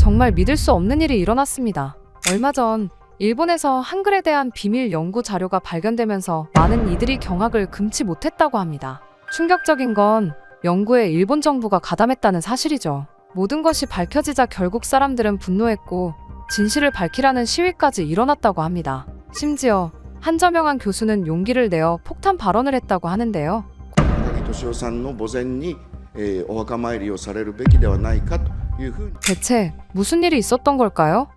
정말 믿을 수 없는 일이 일어났습니다. 얼마 전 일본에서 한글에 대한 비밀 연구 자료가 발견되면서 많은 이들이 경악을 금치 못했다고 합니다. 충격적인 건 연구에 일본 정부가 가담했다는 사실이죠. 모든 것이 밝혀지자 결국 사람들은 분노했고 진실을 밝히라는 시위까지 일어났다고 합니다. 심지어 한저명한 교수는 용기를 내어 폭탄 발언을 했다고 하는데요. 高木俊夫さんの墓前にお別れるべきではないかというふうに 대체 무슨 일이 있었던 걸까요?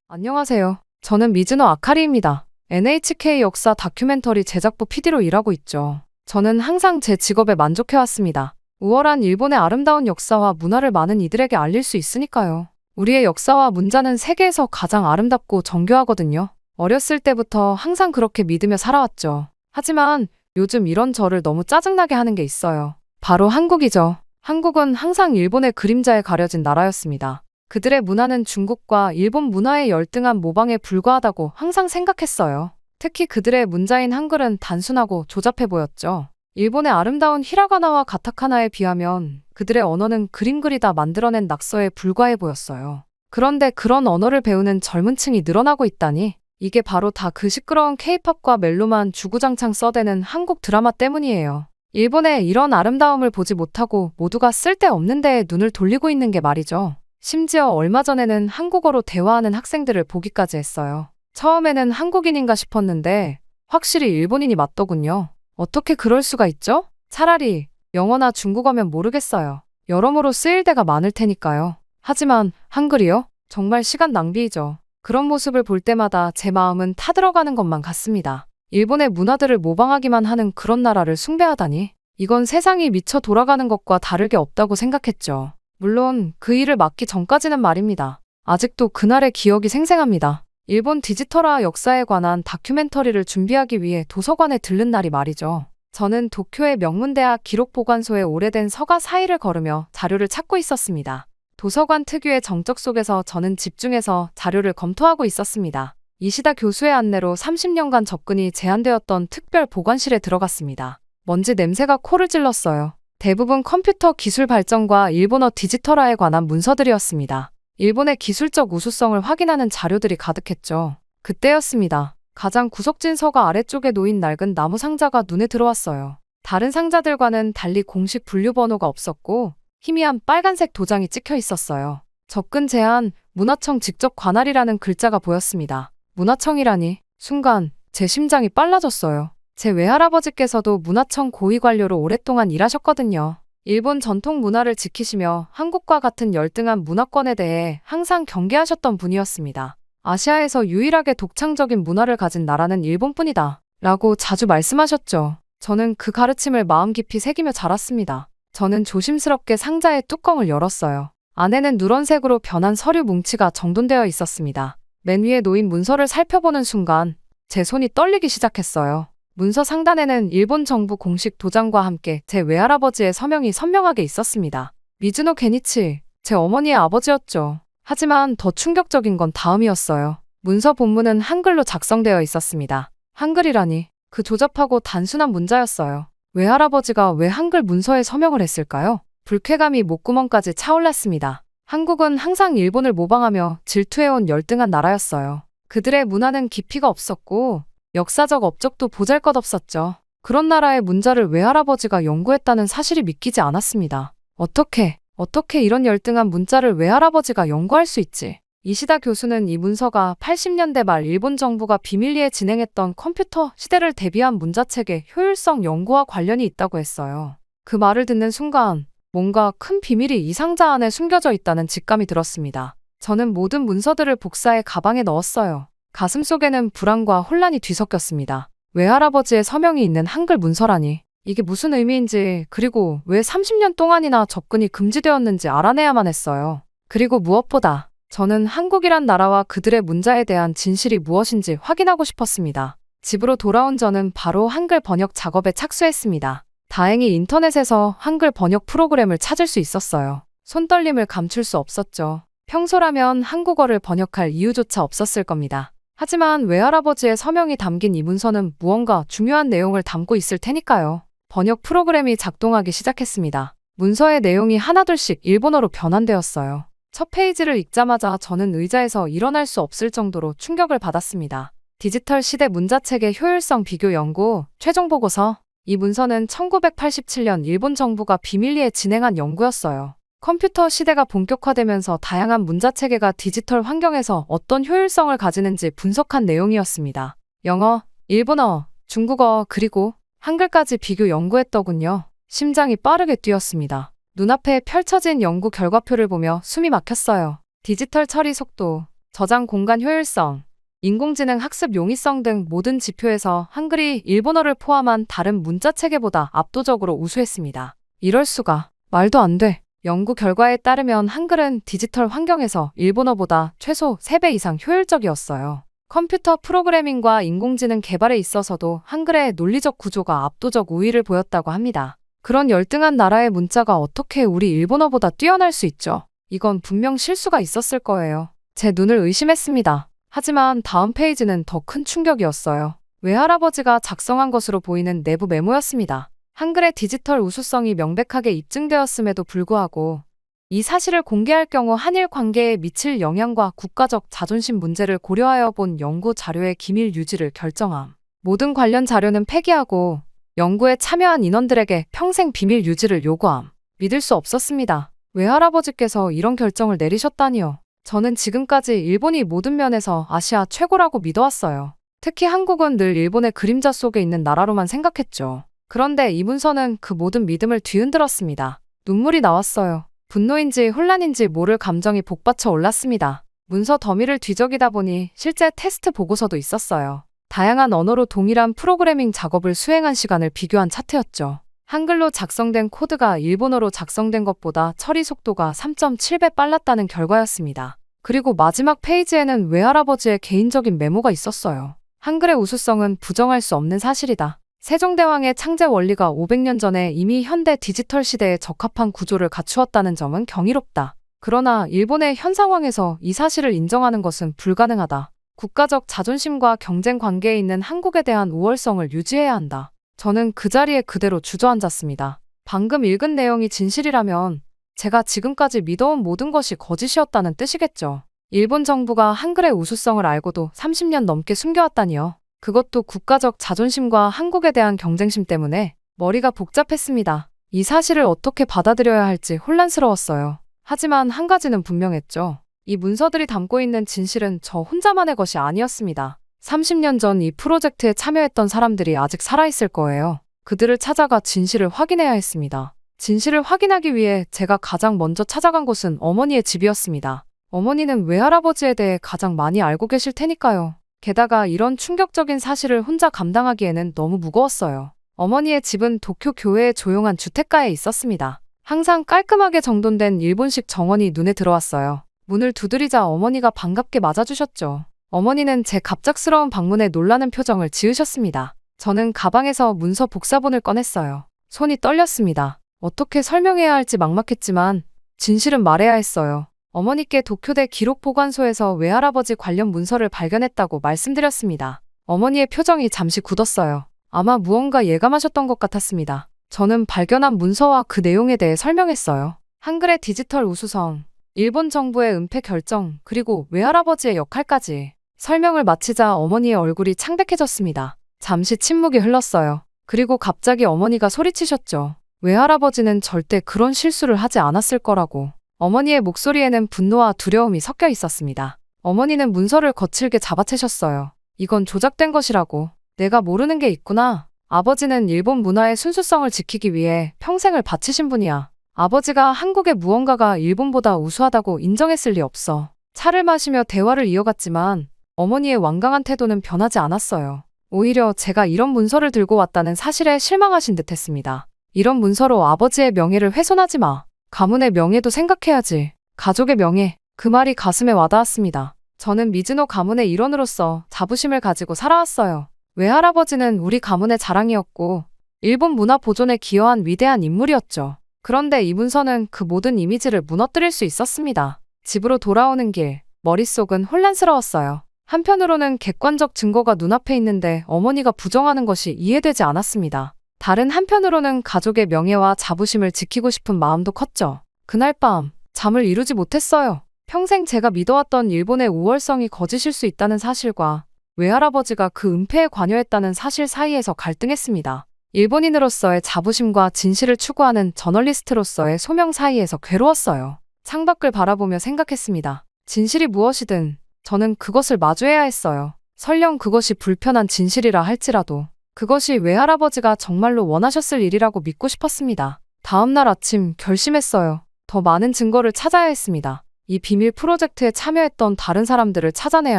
안녕하세요. 저는 미즈노 아카리입니다. NHK 역사 다큐멘터리 제작부 PD로 일하고 있죠. 저는 항상 제 직업에 만족해왔습니다. 우월한 일본의 아름다운 역사와 문화를 많은 이들에게 알릴 수 있으니까요. 우리의 역사와 문자는 세계에서 가장 아름답고 정교하거든요. 어렸을 때부터 항상 그렇게 믿으며 살아왔죠. 하지만 요즘 이런 저를 너무 짜증나게 하는 게 있어요. 바로 한국이죠. 한국은 항상 일본의 그림자에 가려진 나라였습니다. 그들의 문화는 중국과 일본 문화의 열등한 모방에 불과하다고 항상 생각했어요. 특히 그들의 문자인 한글은 단순하고 조잡해 보였죠. 일본의 아름다운 히라가나와 가타카나에 비하면 그들의 언어는 그림 그리다 만들어낸 낙서에 불과해 보였어요. 그런데 그런 언어를 배우는 젊은 층이 늘어나고 있다니 이게 바로 다 그 시끄러운 케이팝과 멜로만 주구장창 써대는 한국 드라마 때문이에요. 일본의 이런 아름다움을 보지 못하고 모두가 쓸데없는 데에 눈을 돌리고 있는 게 말이죠. 심지어 얼마 전에는 한국어로 대화하는 학생들을 보기까지 했어요. 처음에는 한국인인가 싶었는데 확실히 일본인이 맞더군요. 어떻게 그럴 수가 있죠? 차라리 영어나 중국어면 모르겠어요. 여러모로 쓰일 데가 많을 테니까요. 하지만 한글이요? 정말 시간 낭비이죠. 그런 모습을 볼 때마다 제 마음은 타들어가는 것만 같습니다. 일본의 문화들을 모방하기만 하는 그런 나라를 숭배하다니. 이건 세상이 미쳐 돌아가는 것과 다를 게 없다고 생각했죠. 물론 그 일을 막기 전까지는 말입니다. 아직도 그날의 기억이 생생합니다. 일본 디지털화 역사에 관한 다큐멘터리를 준비하기 위해 도서관에 들른 날이 말이죠. 저는 도쿄의 명문대학 기록보관소의 오래된 서가 사이를 걸으며 자료를 찾고 있었습니다. 도서관 특유의 정적 속에서 저는 집중해서 자료를 검토하고 있었습니다. 이시다 교수의 안내로 30년간 접근이 제한되었던 특별 보관실에 들어갔습니다. 먼지 냄새가 코를 찔렀어요. 대부분 컴퓨터 기술 발전과 일본어 디지털화에 관한 문서들이었습니다. 일본의 기술적 우수성을 확인하는 자료들이 가득했죠. 그때였습니다. 가장 구석진 서가 아래쪽에 놓인 낡은 나무 상자가 눈에 들어왔어요. 다른 상자들과는 달리 공식 분류 번호가 없었고 희미한 빨간색 도장이 찍혀 있었어요. 접근 제한, 문화청 직접 관할이라는 글자가 보였습니다. 문화청이라니. 순간 제 심장이 빨라졌어요. 제 외할아버지께서도 문화청 고위 관료로 오랫동안 일하셨거든요. 일본 전통 문화를 지키시며 한국과 같은 열등한 문화권에 대해 항상 경계하셨던 분이었습니다. 아시아에서 유일하게 독창적인 문화를 가진 나라는 일본뿐이다 라고 자주 말씀하셨죠. 저는 그 가르침을 마음 깊이 새기며 자랐습니다. 저는 조심스럽게 상자의 뚜껑을 열었어요. 안에는 누런색으로 변한 서류 뭉치가 정돈되어 있었습니다. 맨 위에 놓인 문서를 살펴보는 순간 제 손이 떨리기 시작했어요. 문서 상단에는 일본 정부 공식 도장과 함께 제 외할아버지의 서명이 선명하게 있었습니다. 미즈노 게니치, 제 어머니의 아버지였죠. 하지만 더 충격적인 건 다음이었어요. 문서 본문은 한글로 작성되어 있었습니다. 한글이라니, 그 조잡하고 단순한 문자였어요. 외할아버지가 왜 한글 문서에 서명을 했을까요? 불쾌감이 목구멍까지 차올랐습니다. 한국은 항상 일본을 모방하며 질투해온 열등한 나라였어요. 그들의 문화는 깊이가 없었고 역사적 업적도 보잘것없었죠. 그런 나라의 문자를 외할아버지가 연구했다는 사실이 믿기지 않았습니다. 어떻게 이런 열등한 문자를 외할아버지가 연구할 수 있지? 이시다 교수는 이 문서가 80년대 말 일본 정부가 비밀리에 진행했던 컴퓨터 시대를 대비한 문자책의 효율성 연구와 관련이 있다고 했어요. 그 말을 듣는 순간 뭔가 큰 비밀이 이 상자 안에 숨겨져 있다는 직감이 들었습니다. 저는 모든 문서들을 복사해 가방에 넣었어요. 가슴속에는 불안과 혼란이 뒤섞였습니다. 외할아버지의 서명이 있는 한글 문서라니. 이게 무슨 의미인지, 그리고 왜 30년 동안이나 접근이 금지되었는지 알아내야만 했어요. 그리고 무엇보다 저는 한국이란 나라와 그들의 문자에 대한 진실이 무엇인지 확인하고 싶었습니다. 집으로 돌아온 저는 바로 한글 번역 작업에 착수했습니다. 다행히 인터넷에서 한글 번역 프로그램을 찾을 수 있었어요. 손떨림을 감출 수 없었죠. 평소라면 한국어를 번역할 이유조차 없었을 겁니다. 하지만 외할아버지의 서명이 담긴 이 문서는 무언가 중요한 내용을 담고 있을 테니까요. 번역 프로그램이 작동하기 시작했습니다. 문서의 내용이 하나둘씩 일본어로 변환되었어요. 첫 페이지를 읽자마자 저는 의자에서 일어날 수 없을 정도로 충격을 받았습니다. 디지털 시대 문자체계 효율성 비교 연구 최종 보고서. 이 문서는 1987년 일본 정부가 비밀리에 진행한 연구였어요. 컴퓨터 시대가 본격화되면서 다양한 문자체계가 디지털 환경에서 어떤 효율성을 가지는지 분석한 내용이었습니다. 영어, 일본어, 중국어, 그리고 한글까지 비교 연구했더군요. 심장이 빠르게 뛰었습니다. 눈앞에 펼쳐진 연구 결과표를 보며 숨이 막혔어요. 디지털 처리 속도, 저장 공간 효율성, 인공지능 학습 용이성 등 모든 지표에서 한글이 일본어를 포함한 다른 문자체계보다 압도적으로 우수했습니다. 이럴 수가. 말도 안 돼. 연구 결과에 따르면 한글은 디지털 환경에서 일본어보다 최소 3배 이상 효율적이었어요. 컴퓨터 프로그래밍과 인공지능 개발에 있어서도 한글의 논리적 구조가 압도적 우위를 보였다고 합니다. 그런 열등한 나라의 문자가 어떻게 우리 일본어보다 뛰어날 수 있죠? 이건 분명 실수가 있었을 거예요. 제 눈을 의심했습니다. 하지만 다음 페이지는 더 큰 충격이었어요. 외할아버지가 작성한 것으로 보이는 내부 메모였습니다. 한글의 디지털 우수성이 명백하게 입증되었음에도 불구하고 이 사실을 공개할 경우 한일 관계에 미칠 영향과 국가적 자존심 문제를 고려하여 본 연구 자료의 기밀 유지를 결정함. 모든 관련 자료는 폐기하고 연구에 참여한 인원들에게 평생 비밀 유지를 요구함. 믿을 수 없었습니다. 외할아버지께서 이런 결정을 내리셨다니요. 저는 지금까지 일본이 모든 면에서 아시아 최고라고 믿어왔어요. 특히 한국은 늘 일본의 그림자 속에 있는 나라로만 생각했죠. 그런데 이 문서는 그 모든 믿음을 뒤흔들었습니다. 눈물이 나왔어요. 분노인지 혼란인지 모를 감정이 복받쳐 올랐습니다. 문서 더미를 뒤적이다 보니 실제 테스트 보고서도 있었어요. 다양한 언어로 동일한 프로그래밍 작업을 수행한 시간을 비교한 차트였죠. 한글로 작성된 코드가 일본어로 작성된 것보다 처리 속도가 3.7배 빨랐다는 결과였습니다. 그리고 마지막 페이지에는 외할아버지의 개인적인 메모가 있었어요. 한글의 우수성은 부정할 수 없는 사실이다. 세종대왕의 창제 원리가 500년 전에 이미 현대 디지털 시대에 적합한 구조를 갖추었다는 점은 경이롭다. 그러나 일본의 현 상황에서 이 사실을 인정하는 것은 불가능하다. 국가적 자존심과 경쟁 관계에 있는 한국에 대한 우월성을 유지해야 한다. 저는 그 자리에 그대로 주저앉았습니다. 방금 읽은 내용이 진실이라면 제가 지금까지 믿어온 모든 것이 거짓이었다는 뜻이겠죠. 일본 정부가 한글의 우수성을 알고도 30년 넘게 숨겨왔다니요. 그것도 국가적 자존심과 한국에 대한 경쟁심 때문에 머리가 복잡했습니다. 이 사실을 어떻게 받아들여야 할지 혼란스러웠어요. 하지만 한 가지는 분명했죠. 이 문서들이 담고 있는 진실은 저 혼자만의 것이 아니었습니다. 30년 전 이 프로젝트에 참여했던 사람들이 아직 살아있을 거예요. 그들을 찾아가 진실을 확인해야 했습니다. 진실을 확인하기 위해 제가 가장 먼저 찾아간 곳은 어머니의 집이었습니다. 어머니는 외할아버지에 대해 가장 많이 알고 계실 테니까요. 게다가 이런 충격적인 사실을 혼자 감당하기에는 너무 무거웠어요. 어머니의 집은 도쿄 교외의 조용한 주택가에 있었습니다. 항상 깔끔하게 정돈된 일본식 정원이 눈에 들어왔어요. 문을 두드리자 어머니가 반갑게 맞아주셨죠. 어머니는 제 갑작스러운 방문에 놀라는 표정을 지으셨습니다. 저는 가방에서 문서 복사본을 꺼냈어요. 손이 떨렸습니다. 어떻게 설명해야 할지 막막했지만 진실은 말해야 했어요. 어머니께 도쿄대 기록보관소에서 외할아버지 관련 문서를 발견했다고 말씀드렸습니다. 어머니의 표정이 잠시 굳었어요. 아마 무언가 예감하셨던 것 같았습니다. 저는 발견한 문서와 그 내용에 대해 설명했어요. 한글의 디지털 우수성, 일본 정부의 은폐 결정, 그리고 외할아버지의 역할까지. 설명을 마치자 어머니의 얼굴이 창백해졌습니다. 잠시 침묵이 흘렀어요. 그리고 갑자기 어머니가 소리치셨죠. 외할아버지는 절대 그런 실수를 하지 않았을 거라고. 어머니의 목소리에는 분노와 두려움이 섞여 있었습니다. 어머니는 문서를 거칠게 잡아채셨어요. 이건 조작된 것이라고. 내가 모르는 게 있구나. 아버지는 일본 문화의 순수성을 지키기 위해 평생을 바치신 분이야. 아버지가 한국의 무언가가 일본보다 우수하다고 인정했을 리 없어. 차를 마시며 대화를 이어갔지만 어머니의 완강한 태도는 변하지 않았어요. 오히려 제가 이런 문서를 들고 왔다는 사실에 실망하신 듯 했습니다. 이런 문서로 아버지의 명예를 훼손하지 마. 가문의 명예도 생각해야지. 가족의 명예. 그 말이 가슴에 와닿았습니다. 저는 미즈노 가문의 일원으로서 자부심을 가지고 살아왔어요. 외할아버지는 우리 가문의 자랑이었고 일본 문화 보존에 기여한 위대한 인물이었죠. 그런데 이 문서는 그 모든 이미지를 무너뜨릴 수 있었습니다. 집으로 돌아오는 길, 머릿속은 혼란스러웠어요. 한편으로는 객관적 증거가 눈앞에 있는데 어머니가 부정하는 것이 이해되지 않았습니다. 다른 한편으로는 가족의 명예와 자부심을 지키고 싶은 마음도 컸죠. 그날 밤 잠을 이루지 못했어요. 평생 제가 믿어왔던 일본의 우월성이 거짓일 수 있다는 사실과 외할아버지가 그 은폐에 관여했다는 사실 사이에서 갈등했습니다. 일본인으로서의 자부심과 진실을 추구하는 저널리스트로서의 소명 사이에서 괴로웠어요. 창밖을 바라보며 생각했습니다. 진실이 무엇이든 저는 그것을 마주해야 했어요. 설령 그것이 불편한 진실이라 할지라도 그것이 외할아버지가 정말로 원하셨을 일이라고 믿고 싶었습니다. 다음 날 아침 결심했어요. 더 많은 증거를 찾아야 했습니다. 이 비밀 프로젝트에 참여했던 다른 사람들을 찾아내야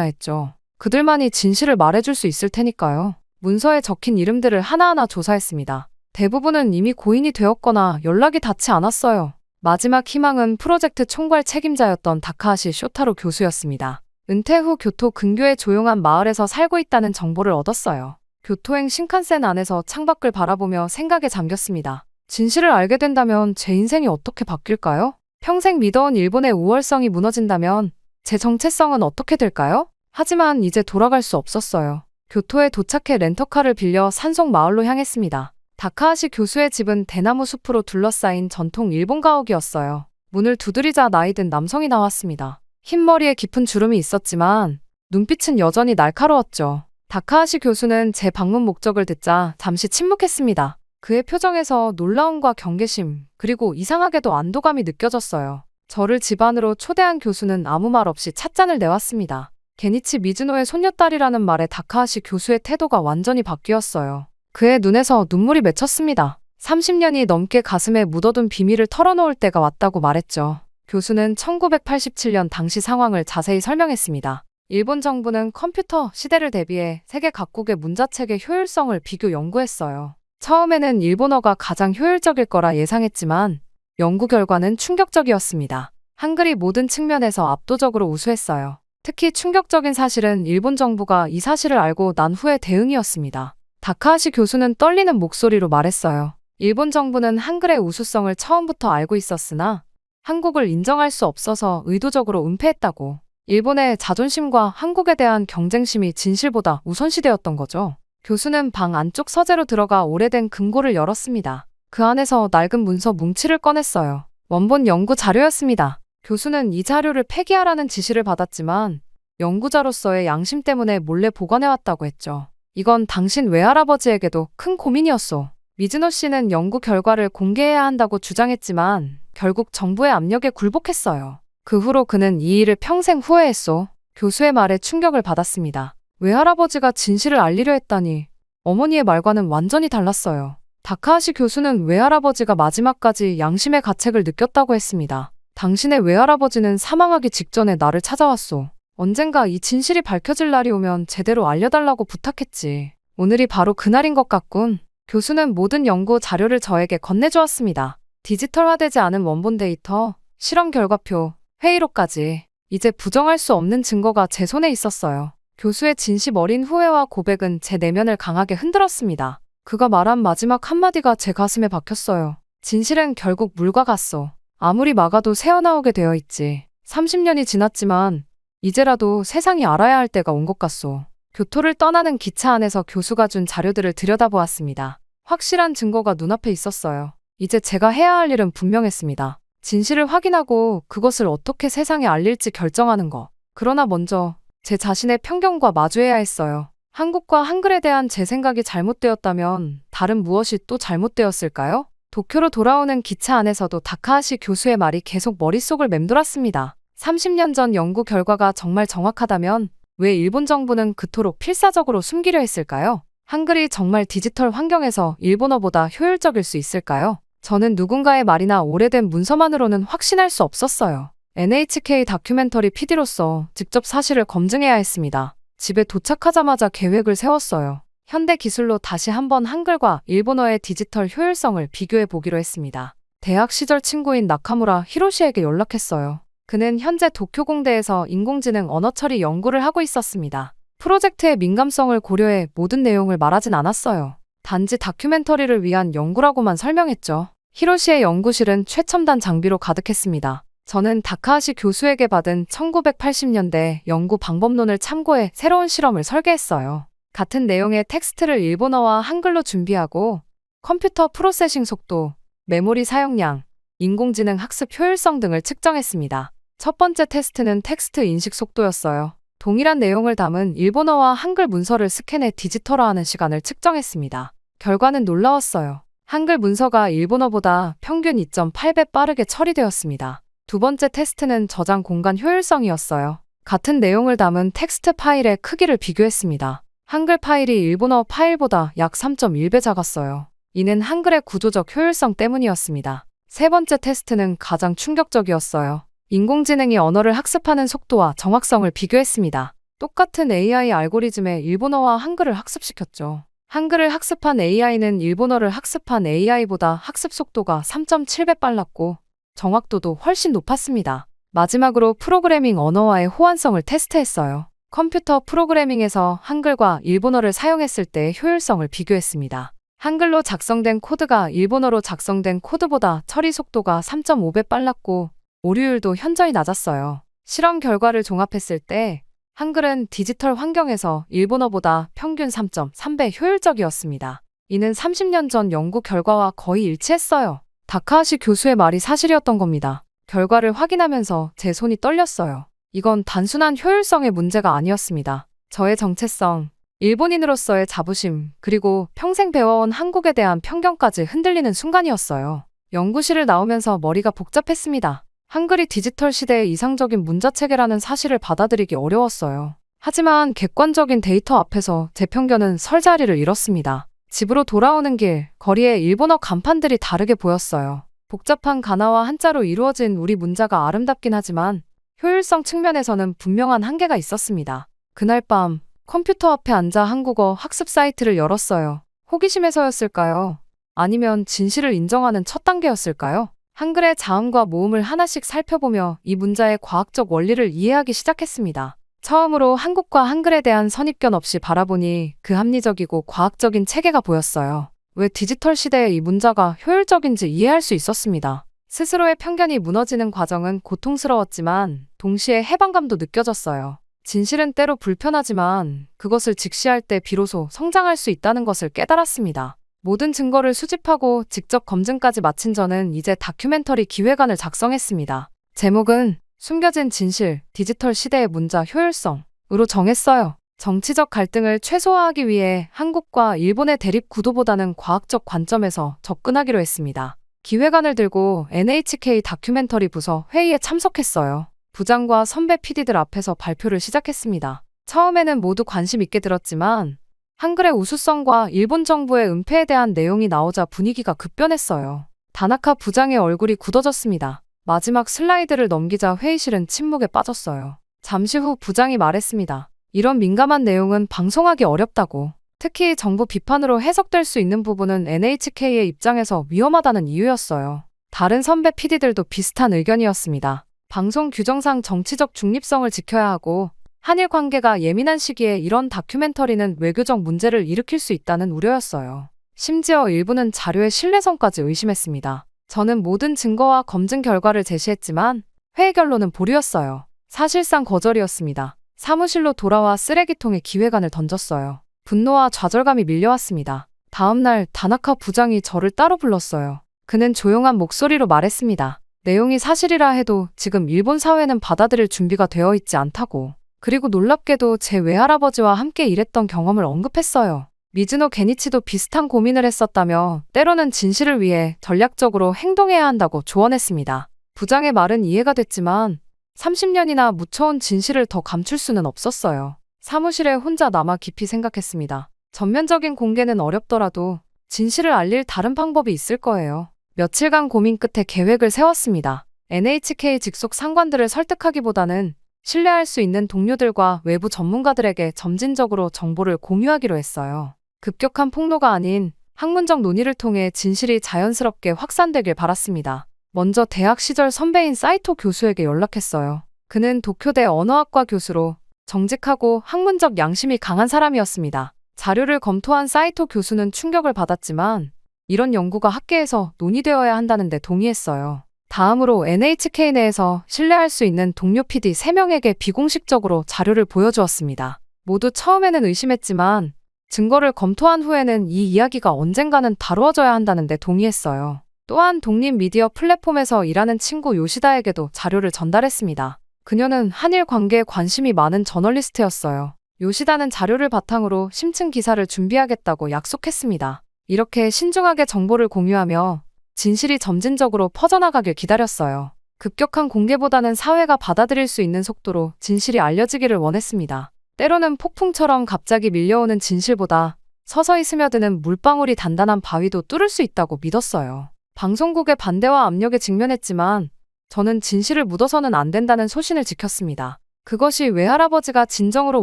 했죠. 그들만이 진실을 말해줄 수 있을 테니까요. 문서에 적힌 이름들을 하나하나 조사했습니다. 대부분은 이미 고인이 되었거나 연락이 닿지 않았어요. 마지막 희망은 프로젝트 총괄 책임자였던 다카하시 쇼타로 교수였습니다. 은퇴 후 교토 근교의 조용한 마을에서 살고 있다는 정보를 얻었어요. 교토행 신칸센 안에서 창밖을 바라보며 생각에 잠겼습니다. 진실을 알게 된다면 제 인생이 어떻게 바뀔까요? 평생 믿어온 일본의 우월성이 무너진다면 제 정체성은 어떻게 될까요? 하지만 이제 돌아갈 수 없었어요. 교토에 도착해 렌터카를 빌려 산속 마을로 향했습니다. 다카하시 교수의 집은 대나무 숲으로 둘러싸인 전통 일본 가옥이었어요. 문을 두드리자 나이든 남성이 나왔습니다. 흰 머리에 깊은 주름이 있었지만 눈빛은 여전히 날카로웠죠. 다카하시 교수는 제 방문 목적을 듣자 잠시 침묵했습니다. 그의 표정에서 놀라움과 경계심, 그리고 이상하게도 안도감이 느껴졌어요. 저를 집 안으로 초대한 교수는 아무 말 없이 찻잔을 내왔습니다. 게니치 미즈노의 손녀딸이라는 말에 다카하시 교수의 태도가 완전히 바뀌었어요. 그의 눈에서 눈물이 맺혔습니다. 30년이 넘게 가슴에 묻어둔 비밀을 털어놓을 때가 왔다고 말했죠. 교수는 1987년 당시 상황을 자세히 설명했습니다. 일본 정부는 컴퓨터 시대를 대비해 세계 각국의 문자책의 효율성을 비교 연구했어요. 처음에는 일본어가 가장 효율적일 거라 예상했지만 연구 결과는 충격적이었습니다. 한글이 모든 측면에서 압도적으로 우수했어요. 특히 충격적인 사실은 일본 정부가 이 사실을 알고 난 후의 대응이었습니다. 다카하시 교수는 떨리는 목소리로 말했어요. 일본 정부는 한글의 우수성을 처음부터 알고 있었으나 한국을 인정할 수 없어서 의도적으로 은폐했다고. 일본의 자존심과 한국에 대한 경쟁심이 진실보다 우선시되었던 거죠. 교수는 방 안쪽 서재로 들어가 오래된 금고를 열었습니다. 그 안에서 낡은 문서 뭉치를 꺼냈어요. 원본 연구 자료였습니다. 교수는 이 자료를 폐기하라는 지시를 받았지만 연구자로서의 양심 때문에 몰래 보관해왔다고 했죠. 이건 당신 외할아버지에게도 큰 고민이었소. 미즈노 씨는 연구 결과를 공개해야 한다고 주장했지만 결국 정부의 압력에 굴복했어요. 그 후로 그는 이 일을 평생 후회했소. 교수의 말에 충격을 받았습니다. 외할아버지가 진실을 알리려 했다니 어머니의 말과는 완전히 달랐어요. 다카하시 교수는 외할아버지가 마지막까지 양심의 가책을 느꼈다고 했습니다. 당신의 외할아버지는 사망하기 직전에 나를 찾아왔소. 언젠가 이 진실이 밝혀질 날이 오면 제대로 알려달라고 부탁했지. 오늘이 바로 그날인 것 같군. 교수는 모든 연구 자료를 저에게 건네주었습니다. 디지털화되지 않은 원본 데이터, 실험 결과표, 회의록까지. 이제 부정할 수 없는 증거가 제 손에 있었어요. 교수의 진심 어린 후회와 고백은 제 내면을 강하게 흔들었습니다. 그가 말한 마지막 한마디가 제 가슴에 박혔어요. 진실은 결국 물과 같소. 아무리 막아도 새어나오게 되어 있지. 30년이 지났지만 이제라도 세상이 알아야 할 때가 온 것 같소. 교토를 떠나는 기차 안에서 교수가 준 자료들을 들여다보았습니다. 확실한 증거가 눈앞에 있었어요. 이제 제가 해야 할 일은 분명했습니다. 진실을 확인하고 그것을 어떻게 세상에 알릴지 결정하는 것. 그러나 먼저 제 자신의 편견과 마주해야 했어요. 한국과 한글에 대한 제 생각이 잘못되었다면 다른 무엇이 또 잘못되었을까요? 도쿄로 돌아오는 기차 안에서도 다카하시 교수의 말이 계속 머릿속을 맴돌았습니다. 30년 전 연구 결과가 정말 정확하다면 왜 일본 정부는 그토록 필사적으로 숨기려 했을까요? 한글이 정말 디지털 환경에서 일본어보다 효율적일 수 있을까요? 저는 누군가의 말이나 오래된 문서만으로는 확신할 수 없었어요. NHK 다큐멘터리 PD로서 직접 사실을 검증해야 했습니다. 집에 도착하자마자 계획을 세웠어요. 현대 기술로 다시 한번 한글과 일본어의 디지털 효율성을 비교해 보기로 했습니다. 대학 시절 친구인 나카무라 히로시에게 연락했어요. 그는 현재 도쿄공대에서 인공지능 언어 처리 연구를 하고 있었습니다. 프로젝트의 민감성을 고려해 모든 내용을 말하진 않았어요. 단지 다큐멘터리를 위한 연구라고만 설명했죠. 히로시의 연구실은 최첨단 장비로 가득했습니다. 저는 다카하시 교수에게 받은 1980년대 연구 방법론을 참고해 새로운 실험을 설계했어요. 같은 내용의 텍스트를 일본어와 한글로 준비하고 컴퓨터 프로세싱 속도, 메모리 사용량, 인공지능 학습 효율성 등을 측정했습니다. 첫 번째 테스트는 텍스트 인식 속도였어요. 동일한 내용을 담은 일본어와 한글 문서를 스캔해 디지털화하는 시간을 측정했습니다. 결과는 놀라웠어요. 한글 문서가 일본어보다 평균 2.8배 빠르게 처리되었습니다. 두 번째 테스트는 저장 공간 효율성이었어요. 같은 내용을 담은 텍스트 파일의 크기를 비교했습니다. 한글 파일이 일본어 파일보다 약 3.1배 작았어요. 이는 한글의 구조적 효율성 때문이었습니다. 세 번째 테스트는 가장 충격적이었어요. 인공지능이 언어를 학습하는 속도와 정확성을 비교했습니다. 똑같은 AI 알고리즘에 일본어와 한글을 학습시켰죠. 한글을 학습한 AI는 일본어를 학습한 AI보다 학습 속도가 3.7배 빨랐고 정확도도 훨씬 높았습니다. 마지막으로 프로그래밍 언어와의 호환성을 테스트했어요. 컴퓨터 프로그래밍에서 한글과 일본어를 사용했을 때의 효율성을 비교했습니다. 한글로 작성된 코드가 일본어로 작성된 코드보다 처리 속도가 3.5배 빨랐고 오류율도 현저히 낮았어요. 실험 결과를 종합했을 때 한글은 디지털 환경에서 일본어보다 평균 3.3배 효율적이었습니다. 이는 30년 전 연구 결과와 거의 일치했어요. 다카하시 교수의 말이 사실이었던 겁니다. 결과를 확인하면서 제 손이 떨렸어요. 이건 단순한 효율성의 문제가 아니었습니다. 저의 정체성, 일본인으로서의 자부심, 그리고 평생 배워온 한국에 대한 편견까지 흔들리는 순간이었어요. 연구실을 나오면서 머리가 복잡했습니다. 한글이 디지털 시대의 이상적인 문자체계라는 사실을 받아들이기 어려웠어요. 하지만 객관적인 데이터 앞에서 제 편견은 설 자리를 잃었습니다. 집으로 돌아오는 길, 거리에 일본어 간판들이 다르게 보였어요. 복잡한 가나와 한자로 이루어진 우리 문자가 아름답긴 하지만 효율성 측면에서는 분명한 한계가 있었습니다. 그날 밤 컴퓨터 앞에 앉아 한국어 학습 사이트를 열었어요. 호기심에서였을까요? 아니면 진실을 인정하는 첫 단계였을까요? 한글의 자음과 모음을 하나씩 살펴보며 이 문자의 과학적 원리를 이해하기 시작했습니다. 처음으로 한국과 한글에 대한 선입견 없이 바라보니 그 합리적이고 과학적인 체계가 보였어요. 왜 디지털 시대에 이 문자가 효율적인지 이해할 수 있었습니다. 스스로의 편견이 무너지는 과정은 고통스러웠지만 동시에 해방감도 느껴졌어요. 진실은 때로 불편하지만 그것을 직시할 때 비로소 성장할 수 있다는 것을 깨달았습니다. 모든 증거를 수집하고 직접 검증까지 마친 저는 이제 다큐멘터리 기획안을 작성했습니다. 제목은 숨겨진 진실, 디지털 시대의 문자 효율성으로 정했어요. 정치적 갈등을 최소화하기 위해 한국과 일본의 대립 구도보다는 과학적 관점에서 접근하기로 했습니다. 기획안을 들고 NHK 다큐멘터리 부서 회의에 참석했어요. 부장과 선배 PD들 앞에서 발표를 시작했습니다. 처음에는 모두 관심 있게 들었지만 한글의 우수성과 일본 정부의 은폐에 대한 내용이 나오자 분위기가 급변했어요. 다나카 부장의 얼굴이 굳어졌습니다. 마지막 슬라이드를 넘기자 회의실은 침묵에 빠졌어요. 잠시 후 부장이 말했습니다. 이런 민감한 내용은 방송하기 어렵다고. 특히 정부 비판으로 해석될 수 있는 부분은 NHK의 입장에서 위험하다는 이유였어요. 다른 선배 PD들도 비슷한 의견이었습니다. 방송 규정상 정치적 중립성을 지켜야 하고 한일 관계가 예민한 시기에 이런 다큐멘터리는 외교적 문제를 일으킬 수 있다는 우려였어요. 심지어 일부는 자료의 신뢰성까지 의심했습니다. 저는 모든 증거와 검증 결과를 제시했지만 회의 결론은 보류였어요. 사실상 거절이었습니다. 사무실로 돌아와 쓰레기통에 기획안을 던졌어요. 분노와 좌절감이 밀려왔습니다. 다음 날 다나카 부장이 저를 따로 불렀어요. 그는 조용한 목소리로 말했습니다. 내용이 사실이라 해도 지금 일본 사회는 받아들일 준비가 되어 있지 않다고. 그리고 놀랍게도 제 외할아버지와 함께 일했던 경험을 언급했어요. 미즈노 게니치도 비슷한 고민을 했었다며 때로는 진실을 위해 전략적으로 행동해야 한다고 조언했습니다. 부장의 말은 이해가 됐지만 30년이나 묻혀온 진실을 더 감출 수는 없었어요. 사무실에 혼자 남아 깊이 생각했습니다. 전면적인 공개는 어렵더라도 진실을 알릴 다른 방법이 있을 거예요. 며칠간 고민 끝에 계획을 세웠습니다. NHK 직속 상관들을 설득하기보다는 신뢰할 수 있는 동료들과 외부 전문가들에게 점진적으로 정보를 공유하기로 했어요. 급격한 폭로가 아닌 학문적 논의를 통해 진실이 자연스럽게 확산되길 바랐습니다. 먼저 대학 시절 선배인 사이토 교수에게 연락했어요. 그는 도쿄대 언어학과 교수로 정직하고 학문적 양심이 강한 사람이었습니다. 자료를 검토한 사이토 교수는 충격을 받았지만 이런 연구가 학계에서 논의되어야 한다는 데 동의했어요. 다음으로 NHK 내에서 신뢰할 수 있는 동료 PD 3명에게 비공식적으로 자료를 보여주었습니다. 모두 처음에는 의심했지만 증거를 검토한 후에는 이 이야기가 언젠가는 다루어져야 한다는 데 동의했어요. 또한 독립 미디어 플랫폼에서 일하는 친구 요시다에게도 자료를 전달했습니다. 그녀는 한일 관계에 관심이 많은 저널리스트였어요. 요시다는 자료를 바탕으로 심층 기사를 준비하겠다고 약속했습니다. 이렇게 신중하게 정보를 공유하며 진실이 점진적으로 퍼져나가길 기다렸어요. 급격한 공개보다는 사회가 받아들일 수 있는 속도로 진실이 알려지기를 원했습니다. 때로는 폭풍처럼 갑자기 밀려오는 진실보다 서서히 스며드는 물방울이 단단한 바위도 뚫을 수 있다고 믿었어요. 방송국의 반대와 압력에 직면했지만 저는 진실을 묻어서는 안 된다는 소신을 지켰습니다. 그것이 외할아버지가 진정으로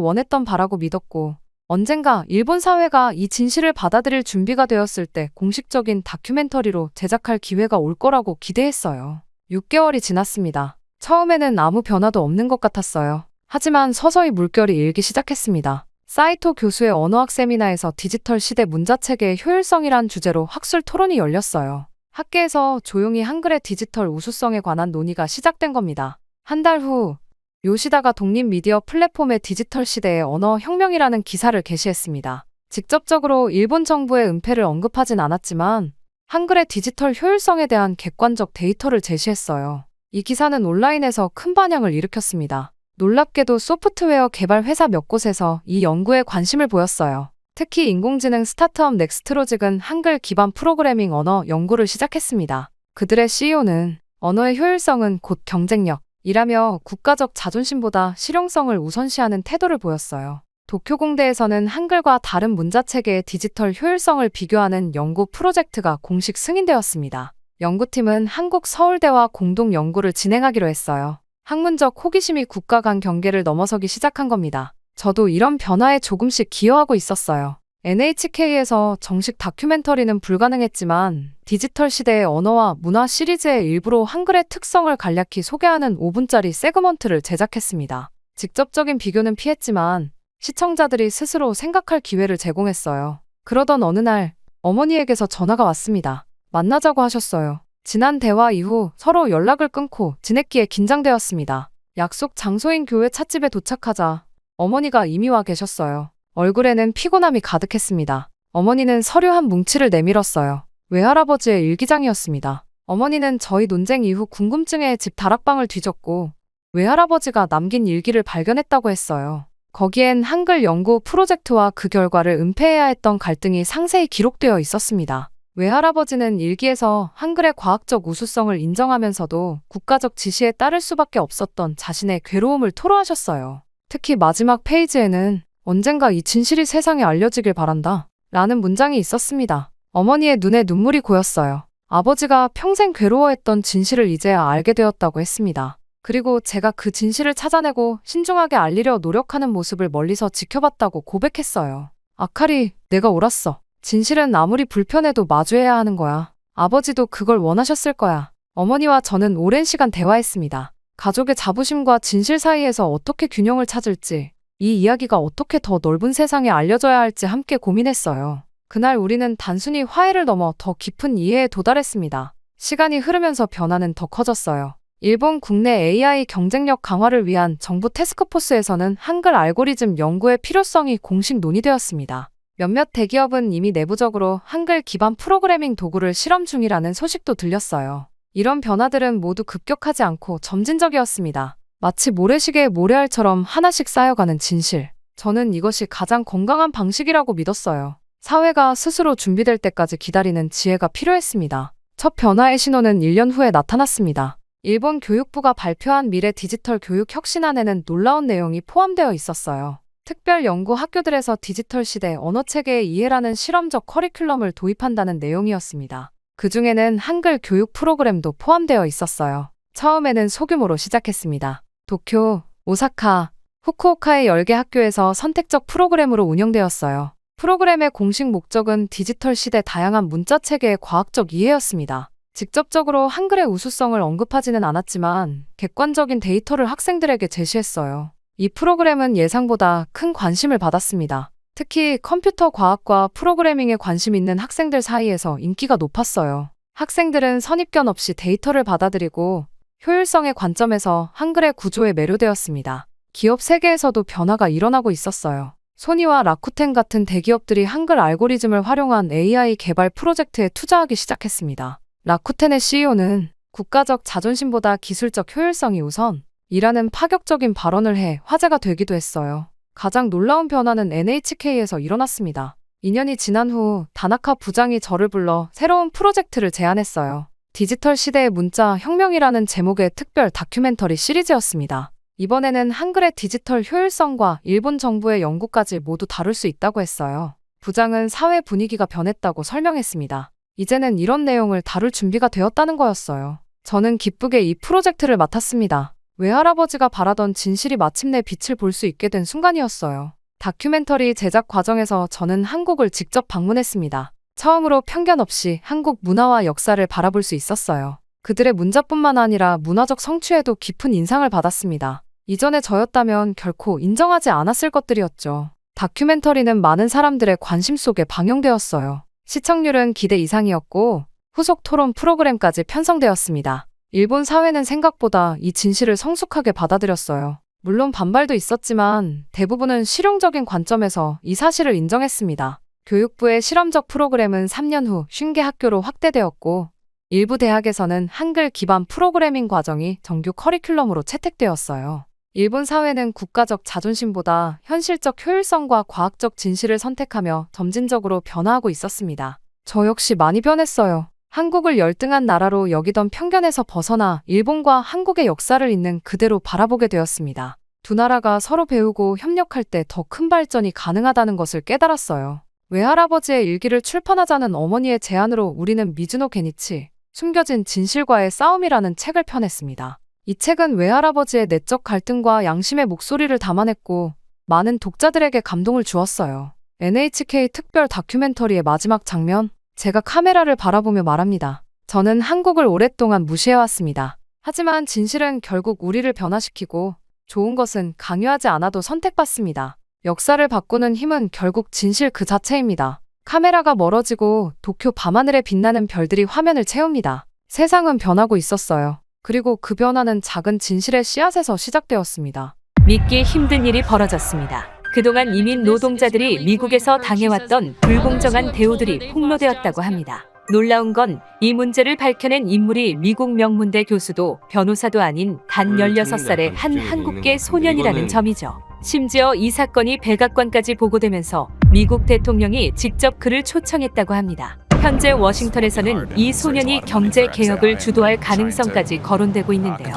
원했던 바라고 믿었고 언젠가 일본 사회가 이 진실을 받아들일 준비가 되었을 때 공식적인 다큐멘터리로 제작할 기회가 올 거라고 기대했어요. 6개월이 지났습니다. 처음에는 아무 변화도 없는 것 같았어요. 하지만 서서히 물결이 일기 시작했습니다. 사이토 교수의 언어학 세미나에서 디지털 시대 문자체계의 효율성이란 주제로 학술 토론이 열렸어요. 학계에서 조용히 한글의 디지털 우수성에 관한 논의가 시작된 겁니다. 한 달 후, 요시다가 독립 미디어 플랫폼의 디지털 시대의 언어 혁명이라는 기사를 게시했습니다. 직접적으로 일본 정부의 은폐를 언급하진 않았지만 한글의 디지털 효율성에 대한 객관적 데이터를 제시했어요. 이 기사는 온라인에서 큰 반향을 일으켰습니다. 놀랍게도 소프트웨어 개발 회사 몇 곳에서 이 연구에 관심을 보였어요. 특히 인공지능 스타트업 넥스트로직은 한글 기반 프로그래밍 언어 연구를 시작했습니다. 그들의 CEO는 언어의 효율성은 곧 경쟁력이라며 국가적 자존심보다 실용성을 우선시하는 태도를 보였어요. 도쿄공대에서는 한글과 다른 문자체계의 디지털 효율성을 비교하는 연구 프로젝트가 공식 승인되었습니다. 연구팀은 한국 서울대와 공동 연구를 진행하기로 했어요. 학문적 호기심이 국가 간 경계를 넘어서기 시작한 겁니다. 저도 이런 변화에 조금씩 기여하고 있었어요. NHK에서 정식 다큐멘터리는 불가능했지만 디지털 시대의 언어와 문화 시리즈의 일부로 한글의 특성을 간략히 소개하는 5분짜리 세그먼트를 제작했습니다. 직접적인 비교는 피했지만 시청자들이 스스로 생각할 기회를 제공했어요. 그러던 어느 날 어머니에게서 전화가 왔습니다. 만나자고 하셨어요. 지난 대화 이후 서로 연락을 끊고 지냈기에 긴장되었습니다. 약속 장소인 교회 찻집에 도착하자 어머니가 이미 와 계셨어요. 얼굴에는 피곤함이 가득했습니다. 어머니는 서류 한 뭉치를 내밀었어요. 외할아버지의 일기장이었습니다. 어머니는 저희 논쟁 이후 궁금증에 집 다락방을 뒤졌고 외할아버지가 남긴 일기를 발견했다고 했어요. 거기엔 한글 연구 프로젝트와 그 결과를 은폐해야 했던 갈등이 상세히 기록되어 있었습니다. 외할아버지는 일기에서 한글의 과학적 우수성을 인정하면서도 국가적 지시에 따를 수밖에 없었던 자신의 괴로움을 토로하셨어요. 특히 마지막 페이지에는 언젠가 이 진실이 세상에 알려지길 바란다 라는 문장이 있었습니다. 어머니의 눈에 눈물이 고였어요. 아버지가 평생 괴로워했던 진실을 이제야 알게 되었다고 했습니다. 그리고 제가 그 진실을 찾아내고 신중하게 알리려 노력하는 모습을 멀리서 지켜봤다고 고백했어요. 아카리, 내가 옳았어. 진실은 아무리 불편해도 마주해야 하는 거야. 아버지도 그걸 원하셨을 거야. 어머니와 저는 오랜 시간 대화했습니다. 가족의 자부심과 진실 사이에서 어떻게 균형을 찾을지, 이 이야기가 어떻게 더 넓은 세상에 알려져야 할지 함께 고민했어요. 그날 우리는 단순히 화해를 넘어 더 깊은 이해에 도달했습니다. 시간이 흐르면서 변화는 더 커졌어요. 일본 국내 AI 경쟁력 강화를 위한 정부 태스크포스에서는 한글 알고리즘 연구의 필요성이 공식 논의되었습니다. 몇몇 대기업은 이미 내부적으로 한글 기반 프로그래밍 도구를 실험 중이라는 소식도 들렸어요. 이런 변화들은 모두 급격하지 않고 점진적이었습니다. 마치 모래시계의 모래알처럼 하나씩 쌓여가는 진실. 저는 이것이 가장 건강한 방식이라고 믿었어요. 사회가 스스로 준비될 때까지 기다리는 지혜가 필요했습니다. 첫 변화의 신호는 1년 후에 나타났습니다. 일본 교육부가 발표한 미래 디지털 교육 혁신안에는 놀라운 내용이 포함되어 있었어요. 특별 연구 학교들에서 디지털 시대 언어체계의 이해라는 실험적 커리큘럼을 도입한다는 내용이었습니다. 그 중에는 한글 교육 프로그램도 포함되어 있었어요. 처음에는 소규모로 시작했습니다. 도쿄, 오사카, 후쿠오카의 10개 학교에서 선택적 프로그램으로 운영되었어요. 프로그램의 공식 목적은 디지털 시대 다양한 문자 체계의 과학적 이해였습니다. 직접적으로 한글의 우수성을 언급하지는 않았지만 객관적인 데이터를 학생들에게 제시했어요. 이 프로그램은 예상보다 큰 관심을 받았습니다. 특히 컴퓨터 과학과 프로그래밍에 관심 있는 학생들 사이에서 인기가 높았어요. 학생들은 선입견 없이 데이터를 받아들이고 효율성의 관점에서 한글의 구조에 매료되었습니다. 기업 세계에서도 변화가 일어나고 있었어요. 소니와 라쿠텐 같은 대기업들이 한글 알고리즘을 활용한 AI 개발 프로젝트에 투자하기 시작했습니다. 라쿠텐의 CEO는 국가적 자존심보다 기술적 효율성이 우선 이라는 파격적인 발언을 해 화제가 되기도 했어요. 가장 놀라운 변화는 NHK에서 일어났습니다. 2년이 지난 후 다나카 부장이 저를 불러 새로운 프로젝트를 제안했어요. 디지털 시대의 문자 혁명이라는 제목의 특별 다큐멘터리 시리즈였습니다. 이번에는 한글의 디지털 효율성과 일본 정부의 연구까지 모두 다룰 수 있다고 했어요. 부장은 사회 분위기가 변했다고 설명했습니다. 이제는 이런 내용을 다룰 준비가 되었다는 거였어요. 저는 기쁘게 이 프로젝트를 맡았습니다. 외할아버지가 바라던 진실이 마침내 빛을 볼 수 있게 된 순간이었어요. 다큐멘터리 제작 과정에서 저는 한국을 직접 방문했습니다. 처음으로 편견 없이 한국 문화와 역사를 바라볼 수 있었어요. 그들의 문자뿐만 아니라 문화적 성취에도 깊은 인상을 받았습니다. 이전에 저였다면 결코 인정하지 않았을 것들이었죠. 다큐멘터리는 많은 사람들의 관심 속에 방영되었어요. 시청률은 기대 이상이었고 후속 토론 프로그램까지 편성되었습니다. 일본 사회는 생각보다 이 진실을 성숙하게 받아들였어요. 물론 반발도 있었지만 대부분은 실용적인 관점에서 이 사실을 인정했습니다. 교육부의 실험적 프로그램은 3년 후 50개 학교로 확대되었고 일부 대학에서는 한글 기반 프로그래밍 과정이 정규 커리큘럼으로 채택되었어요. 일본 사회는 국가적 자존심보다 현실적 효율성과 과학적 진실을 선택하며 점진적으로 변화하고 있었습니다. 저 역시 많이 변했어요. 한국을 열등한 나라로 여기던 편견에서 벗어나 일본과 한국의 역사를 있는 그대로 바라보게 되었습니다. 두 나라가 서로 배우고 협력할 때 더 큰 발전이 가능하다는 것을 깨달았어요. 외할아버지의 일기를 출판하자는 어머니의 제안으로 우리는 미즈노 게니치, 숨겨진 진실과의 싸움이라는 책을 펴냈습니다. 이 책은 외할아버지의 내적 갈등과 양심의 목소리를 담아냈고 많은 독자들에게 감동을 주었어요. NHK 특별 다큐멘터리의 마지막 장면, 제가 카메라를 바라보며 말합니다. 저는 한국을 오랫동안 무시해왔습니다. 하지만 진실은 결국 우리를 변화시키고 좋은 것은 강요하지 않아도 선택받습니다. 역사를 바꾸는 힘은 결국 진실 그 자체입니다. 카메라가 멀어지고 도쿄 밤하늘에 빛나는 별들이 화면을 채웁니다. 세상은 변하고 있었어요. 그리고 그 변화는 작은 진실의 씨앗에서 시작되었습니다. 믿기 힘든 일이 벌어졌습니다. 그동안 이민 노동자들이 미국에서 당해왔던 불공정한 대우들이 폭로되었다고 합니다. 놀라운 건 이 문제를 밝혀낸 인물이 미국 명문대 교수도 변호사도 아닌 단 16살의 한 한국계 소년이라는 점이죠. 심지어 이 사건이 백악관까지 보고되면서 미국 대통령이 직접 그를 초청했다고 합니다. 현재 워싱턴에서는 이 소년이 경제 개혁을 주도할 가능성까지 거론되고 있는데요.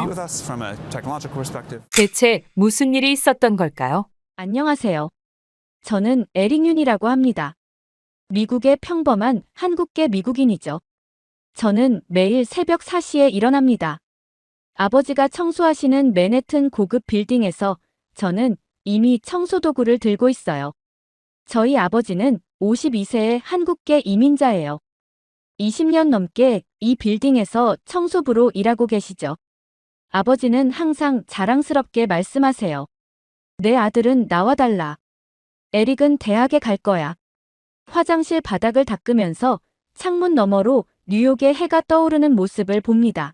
대체 무슨 일이 있었던 걸까요? 안녕하세요. 저는 에릭윤이라고 합니다. 미국의 평범한 한국계 미국인이죠. 저는 매일 새벽 4시에 일어납니다. 아버지가 청소하시는 맨해튼 고급 빌딩에서 저는 이미 청소도구를 들고 있어요. 저희 아버지는 52세의 한국계 이민자예요. 20년 넘게 이 빌딩에서 청소부로 일하고 계시죠. 아버지는 항상 자랑스럽게 말씀하세요. 내 아들은 나와 달라. 에릭은 대학에 갈 거야. 화장실 바닥을 닦으면서 창문 너머로 뉴욕의 해가 떠오르는 모습을 봅니다.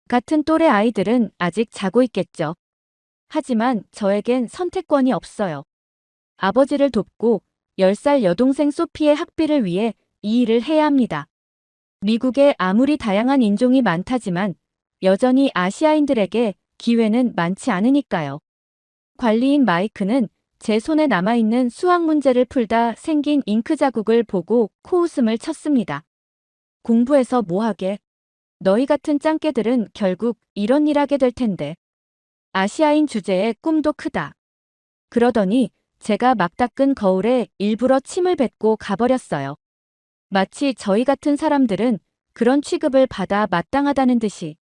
같은 또래 아이들은 아직 자고 있겠죠. 하지만 저에겐 선택권이 없어요. 아버지를 돕고 10살 여동생 소피의 학비를 위해 이 일을 해야 합니다. 미국에 아무리 다양한 인종이 많다지만 여전히 아시아인들에게 기회는 많지 않으니까요. 관리인 마이크는 제 손에 남아있는 수학 문제를 풀다 생긴 잉크 자국을 보고 코웃음을 쳤습니다. 공부해서 뭐하게? 너희 같은 짱깨들은 결국 이런 일 하게 될 텐데. 아시아인 주제에 꿈도 크다. 그러더니 제가 막 닦은 거울에 일부러 침을 뱉고 가버렸어요. 마치 저희 같은 사람들은 그런 취급을 받아 마땅하다는 듯이.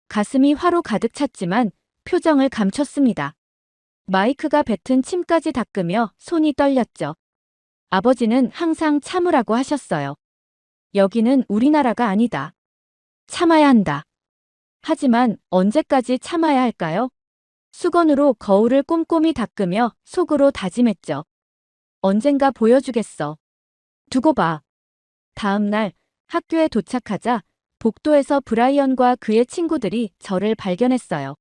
가슴이 화로 가득 찼지만 표정을 감췄습니다. 마이크가 뱉은 침까지 닦으며 손이 떨렸죠. 아버지는 항상 참으라고 하셨어요. 여기는 우리나라가 아니다. 참아야 한다. 하지만 언제까지 참아야 할까요? 수건으로 거울을 꼼꼼히 닦으며 속으로 다짐했죠. 언젠가 보여주겠어. 두고 봐. 다음 날 학교에 도착하자 복도에서 브라이언과 그의 친구들이 저를 발견했어요.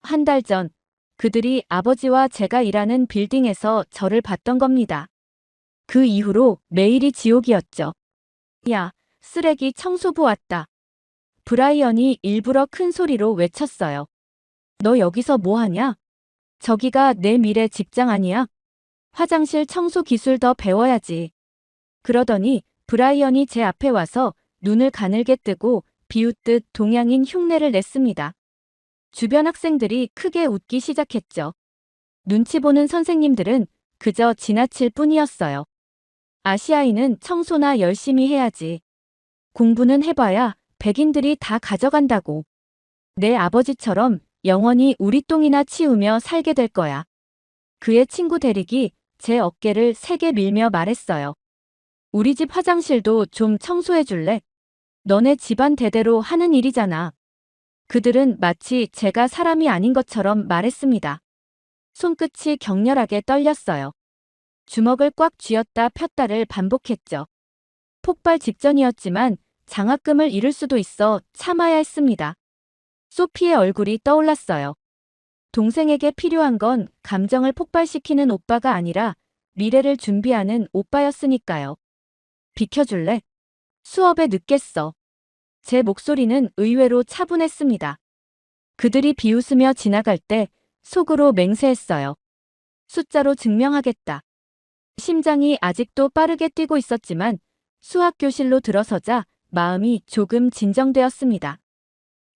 한 달 전 그들이 아버지와 제가 일하는 빌딩에서 저를 봤던 겁니다. 그 이후로 매일이 지옥이었죠. 야, 쓰레기 청소부 왔다. 브라이언이 일부러 큰 소리로 외쳤어요. 너 여기서 뭐 하냐? 저기가 내 미래 직장 아니야? 화장실 청소 기술 더 배워야지. 그러더니 브라이언이 제 앞에 와서 눈을 가늘게 뜨고 비웃듯 동양인 흉내를 냈습니다. 주변 학생들이 크게 웃기 시작했죠. 눈치 보는 선생님들은 그저 지나칠 뿐이었어요. 아시아인은 청소나 열심히 해야지. 공부는 해봐야 백인들이 다 가져간다고. 내 아버지처럼 영원히 우리 똥이나 치우며 살게 될 거야. 그의 친구 데릭이 제 어깨를 세게 밀며 말했어요. 우리 집 화장실도 좀 청소해 줄래? 너네 집안 대대로 하는 일이잖아. 그들은 마치 제가 사람이 아닌 것처럼 말했습니다. 손끝이 격렬하게 떨렸어요. 주먹을 꽉 쥐었다 폈다를 반복했죠. 폭발 직전이었지만 장학금을 잃을 수도 있어 참아야 했습니다. 소피의 얼굴이 떠올랐어요. 동생에게 필요한 건 감정을 폭발시키는 오빠가 아니라 미래를 준비하는 오빠였으니까요. 비켜줄래? 수업에 늦겠어. 제 목소리는 의외로 차분했습니다. 그들이 비웃으며 지나갈 때 속으로 맹세했어요. 숫자로 증명하겠다. 심장이 아직도 빠르게 뛰고 있었지만 수학 교실로 들어서자 마음이 조금 진정되었습니다.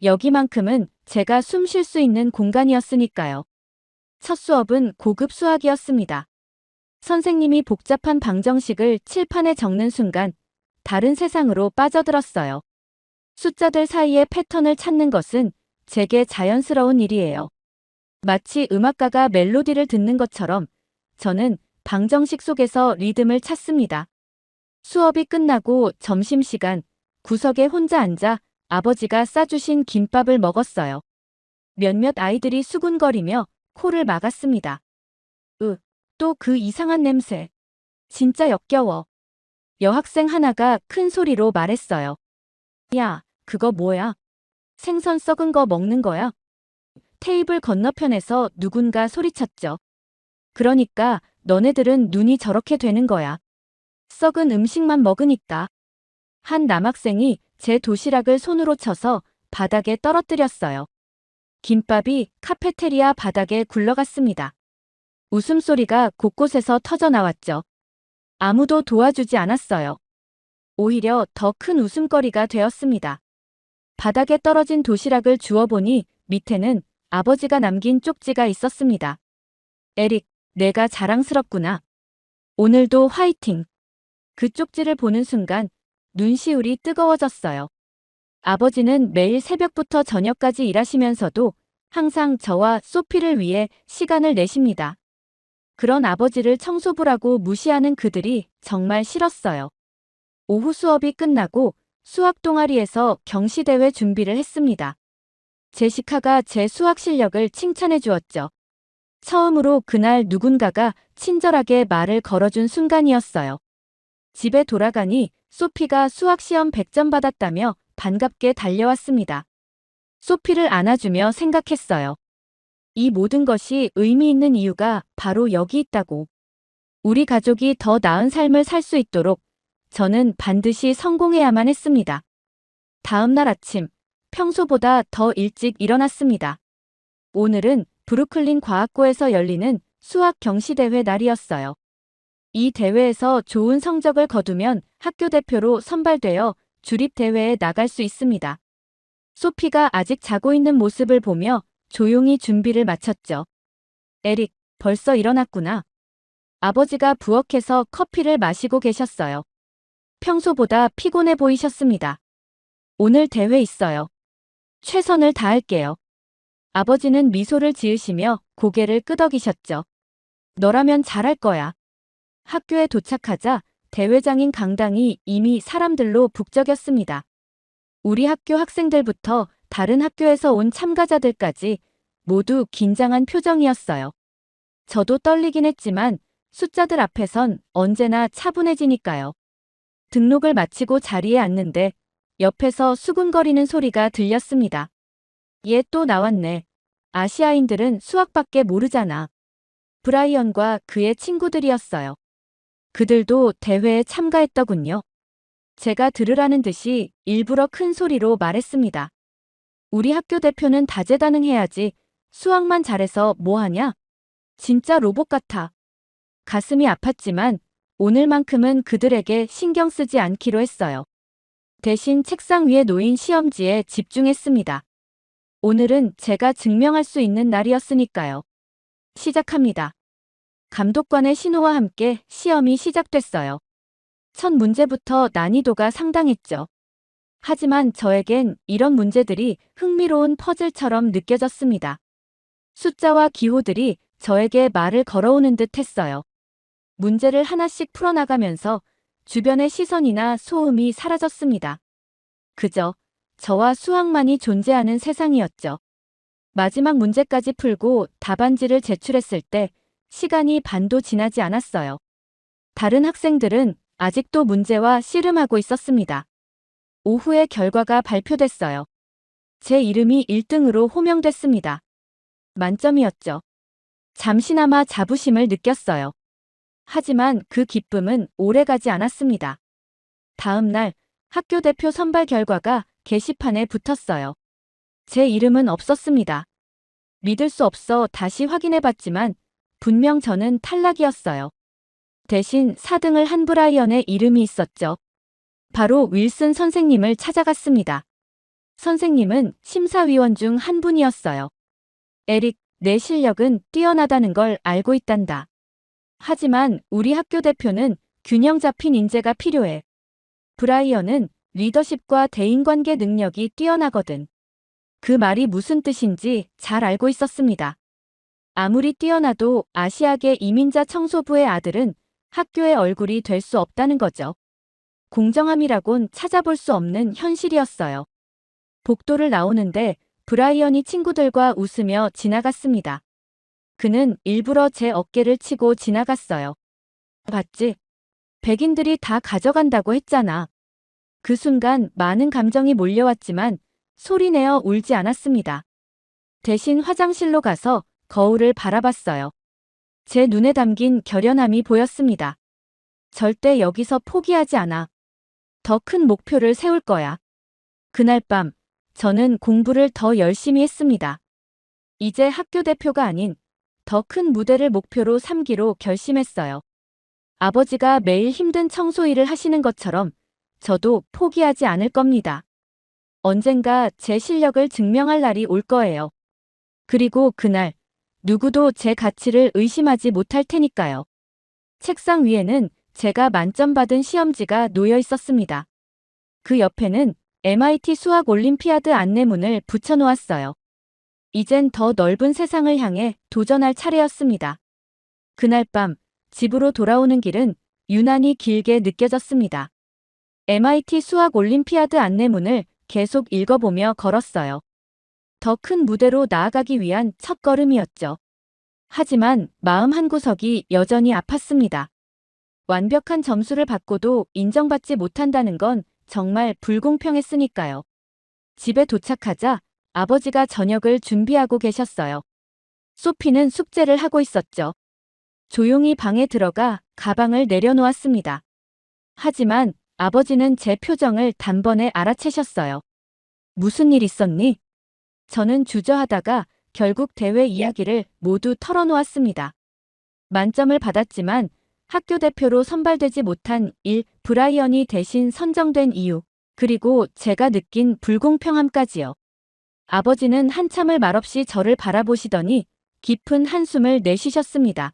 여기만큼은 제가 숨 쉴 수 있는 공간이었으니까요. 첫 수업은 고급 수학이었습니다. 선생님이 복잡한 방정식을 칠판에 적는 순간 다른 세상으로 빠져들었어요. 숫자들 사이의 패턴을 찾는 것은 제게 자연스러운 일이에요. 마치 음악가가 멜로디를 듣는 것처럼 저는 방정식 속에서 리듬을 찾습니다. 수업이 끝나고 점심시간 구석에 혼자 앉아 아버지가 싸주신 김밥을 먹었어요. 몇몇 아이들이 수군거리며 코를 막았습니다. 또 그 이상한 냄새. 진짜 역겨워. 여학생 하나가 큰 소리로 말했어요. 야, 그거 뭐야? 생선 썩은 거 먹는 거야? 테이블 건너편에서 누군가 소리쳤죠. 그러니까 너네들은 눈이 저렇게 되는 거야. 썩은 음식만 먹으니까. 한 남학생이 제 도시락을 손으로 쳐서 바닥에 떨어뜨렸어요. 김밥이 카페테리아 바닥에 굴러갔습니다. 웃음소리가 곳곳에서 터져나왔죠. 아무도 도와주지 않았어요. 오히려 더 큰 웃음거리가 되었습니다. 바닥에 떨어진 도시락을 주워보니 밑에는 아버지가 남긴 쪽지가 있었습니다. 에릭, 내가 자랑스럽구나. 오늘도 화이팅. 그 쪽지를 보는 순간 눈시울이 뜨거워졌어요. 아버지는 매일 새벽부터 저녁까지 일하시면서도 항상 저와 소피를 위해 시간을 내십니다. 그런 아버지를 청소부라고 무시하는 그들이 정말 싫었어요. 오후 수업이 끝나고 수학 동아리에서 경시대회 준비를 했습니다. 제시카가 제 수학 실력을 칭찬해 주었죠. 처음으로 그날 누군가가 친절하게 말을 걸어준 순간이었어요. 집에 돌아가니 소피가 수학시험 100점 받았다며 반갑게 달려왔습니다. 소피를 안아주며 생각했어요. 이 모든 것이 의미 있는 이유가 바로 여기 있다고. 우리 가족이 더 나은 삶을 살 수 있도록 저는 반드시 성공해야만 했습니다. 다음 날 아침, 평소보다 더 일찍 일어났습니다. 오늘은 브루클린 과학고에서 열리는 수학 경시대회 날이었어요. 이 대회에서 좋은 성적을 거두면 학교 대표로 선발되어 주립대회에 나갈 수 있습니다. 소피가 아직 자고 있는 모습을 보며 조용히 준비를 마쳤죠. 에릭, 벌써 일어났구나. 아버지가 부엌에서 커피를 마시고 계셨어요. 평소보다 피곤해 보이셨습니다. 오늘 대회 있어요. 최선을 다할게요. 아버지는 미소를 지으시며 고개를 끄덕이셨죠. 너라면 잘할 거야. 학교에 도착하자 대회장인 강당이 이미 사람들로 북적였습니다. 우리 학교 학생들부터 다른 학교에서 온 참가자들까지 모두 긴장한 표정이었어요. 저도 떨리긴 했지만 숫자들 앞에선 언제나 차분해지니까요. 등록을 마치고 자리에 앉는데 옆에서 수군거리는 소리가 들렸습니다. 얘 또 나왔네. 아시아인들은 수학밖에 모르잖아. 브라이언과 그의 친구들이었어요. 그들도 대회에 참가했더군요. 제가 들으라는 듯이 일부러 큰 소리로 말했습니다. 우리 학교 대표는 다재다능해야지. 수학만 잘해서 뭐하냐? 진짜 로봇 같아. 가슴이 아팠지만 오늘만큼은 그들에게 신경 쓰지 않기로 했어요. 대신 책상 위에 놓인 시험지에 집중했습니다. 오늘은 제가 증명할 수 있는 날이었으니까요. 시작합니다. 감독관의 신호와 함께 시험이 시작됐어요. 첫 문제부터 난이도가 상당했죠. 하지만 저에겐 이런 문제들이 흥미로운 퍼즐처럼 느껴졌습니다. 숫자와 기호들이 저에게 말을 걸어오는 듯 했어요. 문제를 하나씩 풀어나가면서 주변의 시선이나 소음이 사라졌습니다. 그저 저와 수학만이 존재하는 세상이었죠. 마지막 문제까지 풀고 답안지를 제출했을 때 시간이 반도 지나지 않았어요. 다른 학생들은 아직도 문제와 씨름하고 있었습니다. 오후에 결과가 발표됐어요. 제 이름이 1등으로 호명됐습니다. 만점이었죠. 잠시나마 자부심을 느꼈어요. 하지만 그 기쁨은 오래가지 않았습니다. 다음 날 학교 대표 선발 결과가 게시판에 붙었어요. 제 이름은 없었습니다. 믿을 수 없어 다시 확인해봤지만 분명 저는 탈락이었어요. 대신 4등을 한 브라이언의 이름이 있었죠. 바로 윌슨 선생님을 찾아갔습니다. 선생님은 심사위원 중 한 분이었어요. 에릭, 내 실력은 뛰어나다는 걸 알고 있단다. 하지만 우리 학교 대표는 균형 잡힌 인재가 필요해. 브라이언은 리더십과 대인관계 능력이 뛰어나거든. 그 말이 무슨 뜻인지 잘 알고 있었습니다. 아무리 뛰어나도 아시아계 이민자 청소부의 아들은 학교의 얼굴이 될 수 없다는 거죠. 공정함이라곤 찾아볼 수 없는 현실이었어요. 복도를 나오는데 브라이언이 친구들과 웃으며 지나갔습니다. 그는 일부러 제 어깨를 치고 지나갔어요. 봤지? 백인들이 다 가져간다고 했잖아. 그 순간 많은 감정이 몰려왔지만 소리내어 울지 않았습니다. 대신 화장실로 가서 거울을 바라봤어요. 제 눈에 담긴 결연함이 보였습니다. 절대 여기서 포기하지 않아. 더 큰 목표를 세울 거야. 그날 밤, 저는 공부를 더 열심히 했습니다. 이제 학교 대표가 아닌 더 큰 무대를 목표로 삼기로 결심했어요. 아버지가 매일 힘든 청소 일을 하시는 것처럼 저도 포기하지 않을 겁니다. 언젠가 제 실력을 증명할 날이 올 거예요. 그리고 그날 누구도 제 가치를 의심하지 못할 테니까요. 책상 위에는 제가 만점 받은 시험지가 놓여 있었습니다. 그 옆에는 MIT 수학 올림피아드 안내문을 붙여놓았어요. 이젠 더 넓은 세상을 향해 도전할 차례였습니다. 그날 밤 집으로 돌아오는 길은 유난히 길게 느껴졌습니다. MIT 수학 올림피아드 안내문을 계속 읽어보며 걸었어요. 더 큰 무대로 나아가기 위한 첫걸음이었죠. 하지만 마음 한구석이 여전히 아팠습니다. 완벽한 점수를 받고도 인정받지 못한다는 건 정말 불공평했으니까요. 집에 도착하자 아버지가 저녁을 준비하고 계셨어요. 소피는 숙제를 하고 있었죠. 조용히 방에 들어가 가방을 내려놓았습니다. 하지만 아버지는 제 표정을 단번에 알아채셨어요. 무슨 일 있었니? 저는 주저하다가 결국 대회 이야기를 모두 털어놓았습니다. 만점을 받았지만 학교 대표로 선발되지 못한 브라이언이 대신 선정된 이유, 그리고 제가 느낀 불공평함까지요. 아버지는 한참을 말없이 저를 바라보시더니 깊은 한숨을 내쉬셨습니다.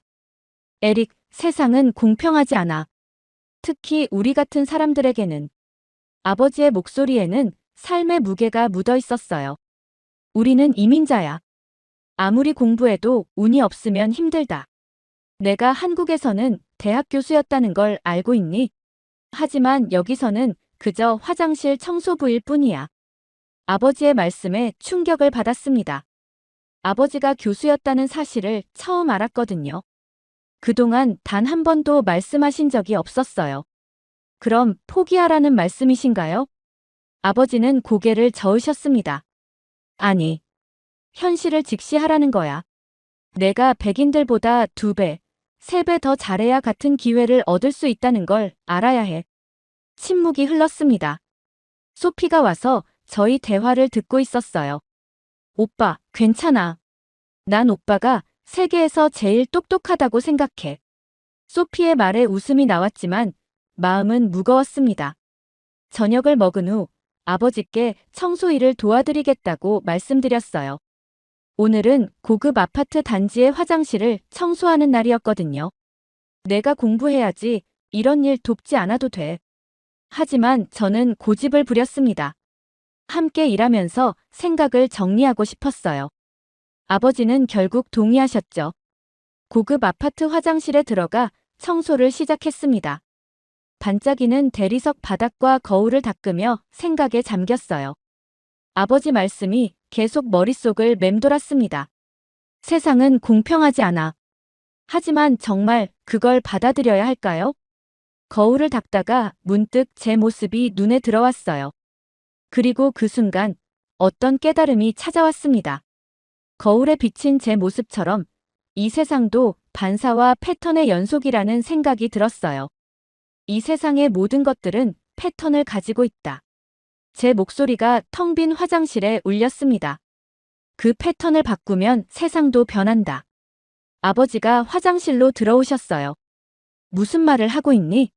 에릭, 세상은 공평하지 않아. 특히 우리 같은 사람들에게는. 아버지의 목소리에는 삶의 무게가 묻어 있었어요. 우리는 이민자야. 아무리 공부해도 운이 없으면 힘들다. 내가 한국에서는 대학 교수였다는 걸 알고 있니? 하지만 여기서는 그저 화장실 청소부일 뿐이야. 아버지의 말씀에 충격을 받았습니다. 아버지가 교수였다는 사실을 처음 알았거든요. 그동안 단 한 번도 말씀하신 적이 없었어요. 그럼 포기하라는 말씀이신가요? 아버지는 고개를 저으셨습니다. 아니, 현실을 직시하라는 거야. 내가 백인들보다 2배, 3배 더 잘해야 같은 기회를 얻을 수 있다는 걸 알아야 해. 침묵이 흘렀습니다. 소피가 와서 저희 대화를 듣고 있었어요. 오빠, 괜찮아. 난 오빠가 세계에서 제일 똑똑하다고 생각해. 소피의 말에 웃음이 나왔지만 마음은 무거웠습니다. 저녁을 먹은 후 아버지께 청소 일을 도와드리겠다고 말씀드렸어요. 오늘은 고급 아파트 단지의 화장실을 청소하는 날이었거든요. 내가 공부해야지, 이런 일 돕지 않아도 돼. 하지만 저는 고집을 부렸습니다. 함께 일하면서 생각을 정리하고 싶었어요. 아버지는 결국 동의하셨죠. 고급 아파트 화장실에 들어가 청소를 시작했습니다. 반짝이는 대리석 바닥과 거울을 닦으며 생각에 잠겼어요. 아버지 말씀이 계속 머릿속을 맴돌았습니다. 세상은 공평하지 않아. 하지만 정말 그걸 받아들여야 할까요? 거울을 닦다가 문득 제 모습이 눈에 들어왔어요. 그리고 그 순간 어떤 깨달음이 찾아왔습니다. 거울에 비친 제 모습처럼 이 세상도 반사와 패턴의 연속이라는 생각이 들었어요. 이 세상의 모든 것들은 패턴을 가지고 있다. 제 목소리가 텅 빈 화장실에 울렸습니다. 그 패턴을 바꾸면 세상도 변한다. 아버지가 화장실로 들어오셨어요. 무슨 말을 하고 있니?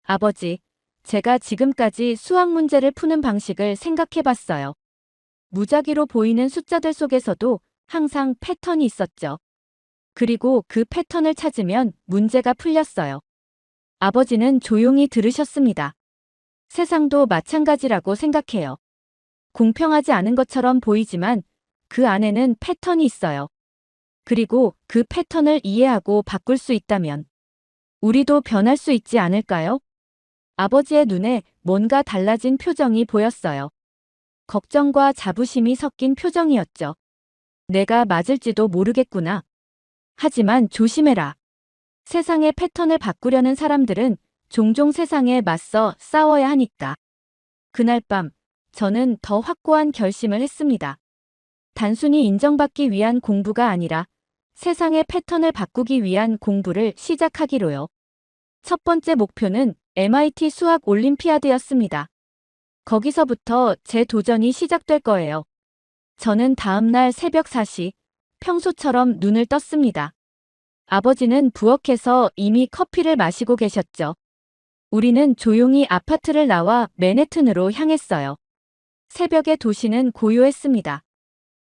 아버지, 제가 지금까지 수학 문제를 푸는 방식을 생각해 봤어요. 무작위로 보이는 숫자들 속에서도 항상 패턴이 있었죠. 그리고 그 패턴을 찾으면 문제가 풀렸어요. 아버지는 조용히 들으셨습니다. 세상도 마찬가지라고 생각해요. 공평하지 않은 것처럼 보이지만 그 안에는 패턴이 있어요. 그리고 그 패턴을 이해하고 바꿀 수 있다면 우리도 변할 수 있지 않을까요? 아버지의 눈에 뭔가 달라진 표정이 보였어요. 걱정과 자부심이 섞인 표정이었죠. 내가 맞을지도 모르겠구나. 하지만 조심해라. 세상의 패턴을 바꾸려는 사람들은 종종 세상에 맞서 싸워야 하니까. 그날 밤, 저는 더 확고한 결심을 했습니다. 단순히 인정받기 위한 공부가 아니라 세상의 패턴을 바꾸기 위한 공부를 시작하기로요. 첫 번째 목표는 MIT 수학 올림피아드였습니다. 거기서부터 제 도전이 시작될 거예요. 저는 다음 날 새벽 4시, 평소처럼 눈을 떴습니다. 아버지는 부엌에서 이미 커피를 마시고 계셨죠. 우리는 조용히 아파트를 나와 맨해튼으로 향했어요. 새벽의 도시는 고요했습니다.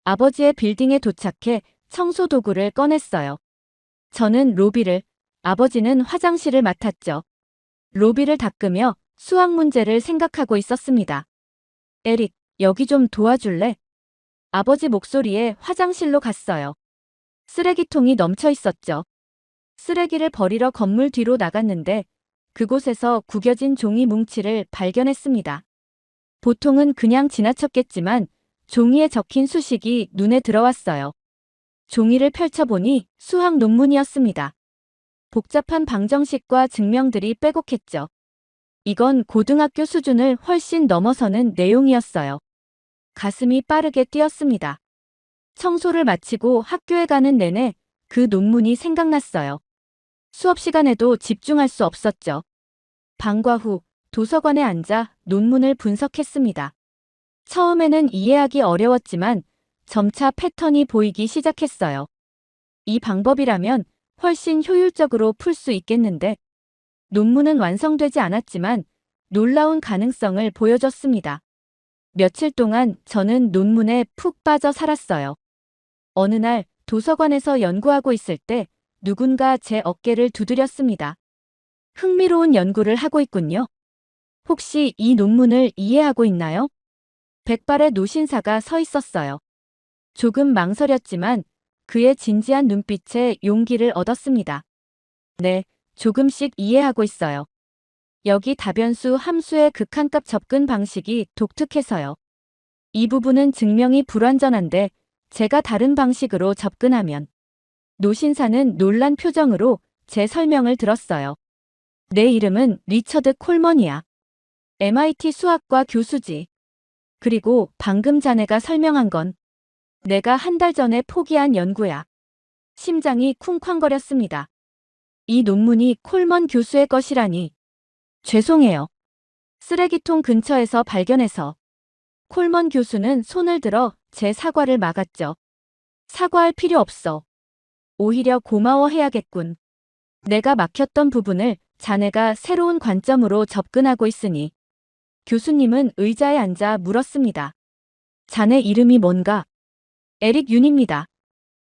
아버지의 빌딩에 도착해 청소 도구를 꺼냈어요. 저는 로비를, 아버지는 화장실을 맡았죠. 로비를 닦으며 수학 문제를 생각하고 있었습니다. 에릭, 여기 좀 도와줄래? 아버지 목소리에 화장실로 갔어요. 쓰레기통이 넘쳐 있었죠. 쓰레기를 버리러 건물 뒤로 나갔는데 그곳에서 구겨진 종이 뭉치를 발견했습니다. 보통은 그냥 지나쳤겠지만 종이에 적힌 수식이 눈에 들어왔어요. 종이를 펼쳐보니 수학 논문이었습니다. 복잡한 방정식과 증명들이 빼곡했죠. 이건 고등학교 수준을 훨씬 넘어서는 내용이었어요. 가슴이 빠르게 뛰었습니다. 청소를 마치고 학교에 가는 내내 그 논문이 생각났어요. 수업 시간에도 집중할 수 없었죠. 방과 후 도서관에 앉아 논문을 분석했습니다. 처음에는 이해하기 어려웠지만 점차 패턴이 보이기 시작했어요. 이 방법이라면 훨씬 효율적으로 풀 수 있겠는데 논문은 완성되지 않았지만 놀라운 가능성을 보여줬습니다. 며칠 동안 저는 논문에 푹 빠져 살았어요. 어느 날 도서관에서 연구하고 있을 때 누군가 제 어깨를 두드렸습니다. 흥미로운 연구를 하고 있군요. 혹시 이 논문을 이해하고 있나요? 백발의 노신사가 서 있었어요. 조금 망설였지만 그의 진지한 눈빛에 용기를 얻었습니다. 네, 조금씩 이해하고 있어요. 여기 다변수 함수의 극한값 접근 방식이 독특해서요. 이 부분은 증명이 불완전한데 제가 다른 방식으로 접근하면. 노신사는 놀란 표정으로 제 설명을 들었어요. 내 이름은 리처드 콜먼이야. MIT 수학과 교수지. 그리고 방금 자네가 설명한 건 내가 한 달 전에 포기한 연구야. 심장이 쿵쾅거렸습니다. 이 논문이 콜먼 교수의 것이라니. 죄송해요. 쓰레기통 근처에서 발견해서 콜먼 교수는 손을 들어 제 사과를 막았죠. 사과할 필요 없어. 오히려 고마워해야겠군. 내가 막혔던 부분을 자네가 새로운 관점으로 접근하고 있으니. 교수님은 의자에 앉아 물었습니다. 자네 이름이 뭔가? 에릭 윤입니다.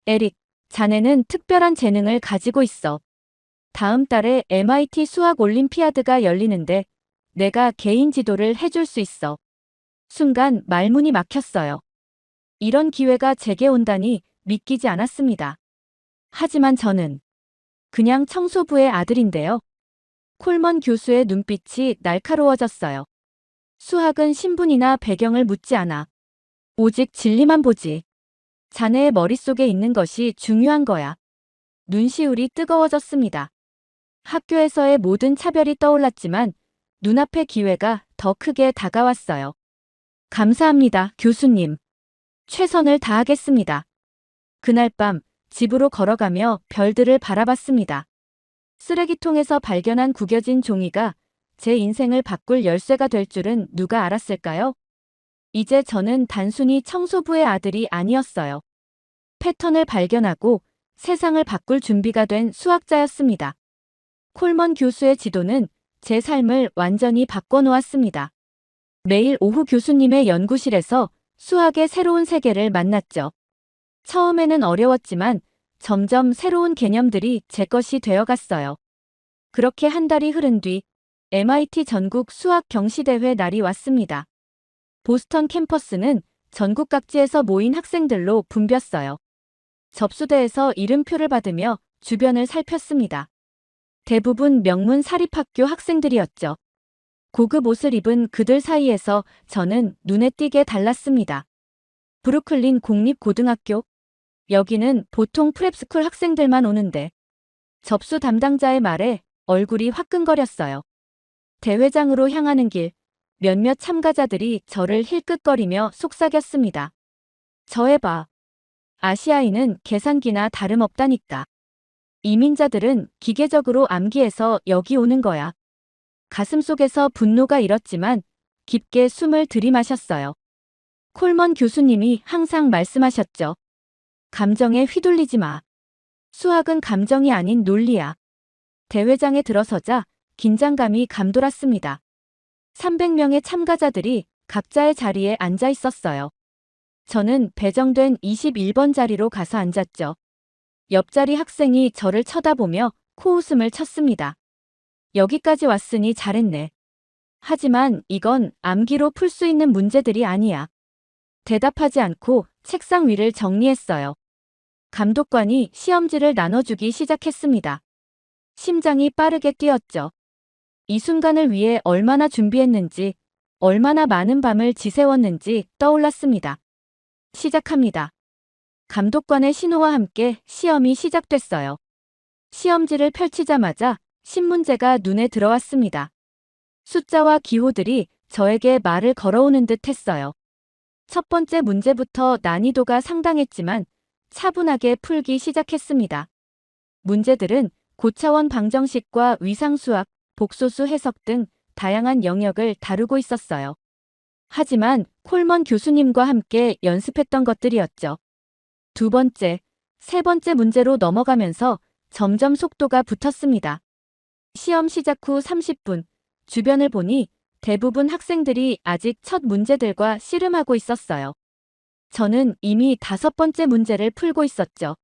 에릭, 자네는 특별한 재능을 가지고 있어. 다음 달에 MIT 수학 올림피아드가 열리는데 내가 개인 지도를 해줄 수 있어. 순간 말문이 막혔어요. 이런 기회가 제게 온다니 믿기지 않았습니다. 하지만 저는 그냥 청소부의 아들인데요. 콜먼 교수의 눈빛이 날카로워졌어요. 수학은 신분이나 배경을 묻지 않아. 오직 진리만 보지. 자네의 머릿속에 있는 것이 중요한 거야. 눈시울이 뜨거워졌습니다. 학교에서의 모든 차별이 떠올랐지만 눈앞의 기회가 더 크게 다가왔어요. 감사합니다, 교수님. 최선을 다하겠습니다. 그날 밤 집으로 걸어가며 별들을 바라봤습니다. 쓰레기통에서 발견한 구겨진 종이가 제 인생을 바꿀 열쇠가 될 줄은 누가 알았을까요? 이제 저는 단순히 청소부의 아들이 아니었어요. 패턴을 발견하고 세상을 바꿀 준비가 된 수학자였습니다. 콜먼 교수의 지도는 제 삶을 완전히 바꿔놓았습니다. 매일 오후 교수님의 연구실에서 수학의 새로운 세계를 만났죠. 처음에는 어려웠지만 점점 새로운 개념들이 제 것이 되어갔어요. 그렇게 한 달이 흐른 뒤 MIT 전국 수학 경시대회 날이 왔습니다. 보스턴 캠퍼스는 전국 각지에서 모인 학생들로 붐볐어요. 접수대에서 이름표를 받으며 주변을 살폈습니다. 대부분 명문 사립학교 학생들이었죠. 고급 옷을 입은 그들 사이에서 저는 눈에 띄게 달랐습니다. 브루클린 공립고등학교? 여기는 보통 프랩스쿨 학생들만 오는데. 접수 담당자의 말에 얼굴이 화끈거렸어요. 대회장으로 향하는 길, 몇몇 참가자들이 저를 힐끗거리며 속삭였습니다. 저 해봐. 아시아인은 계산기나 다름없다니까. 이민자들은 기계적으로 암기해서 여기 오는 거야. 가슴속에서 분노가 일었지만 깊게 숨을 들이마셨어요. 콜먼 교수님이 항상 말씀하셨죠. 감정에 휘둘리지 마. 수학은 감정이 아닌 논리야. 대회장에 들어서자 긴장감이 감돌았습니다. 300명의 참가자들이 각자의 자리에 앉아 있었어요. 저는 배정된 21번 자리로 가서 앉았죠. 옆자리 학생이 저를 쳐다보며 코웃음을 쳤습니다. 여기까지 왔으니 잘했네. 하지만 이건 암기로 풀 수 있는 문제들이 아니야. 대답하지 않고 책상 위를 정리했어요. 감독관이 시험지를 나눠주기 시작했습니다. 심장이 빠르게 뛰었죠. 이 순간을 위해 얼마나 준비했는지, 얼마나 많은 밤을 지새웠는지 떠올랐습니다. 시작합니다. 감독관의 신호와 함께 시험이 시작됐어요. 시험지를 펼치자마자 신문제가 눈에 들어왔습니다. 숫자와 기호들이 저에게 말을 걸어오는 듯 했어요. 첫 번째 문제부터 난이도가 상당했지만 차분하게 풀기 시작했습니다. 문제들은 고차원 방정식과 위상수학, 복소수 해석 등 다양한 영역을 다루고 있었어요. 하지만 콜먼 교수님과 함께 연습했던 것들이었죠. 두 번째, 세 번째 문제로 넘어가면서 점점 속도가 붙었습니다. 시험 시작 후 30분, 주변을 보니 대부분 학생들이 아직 첫 문제들과 씨름하고 있었어요. 저는 이미 5번째 문제를 풀고 있었죠.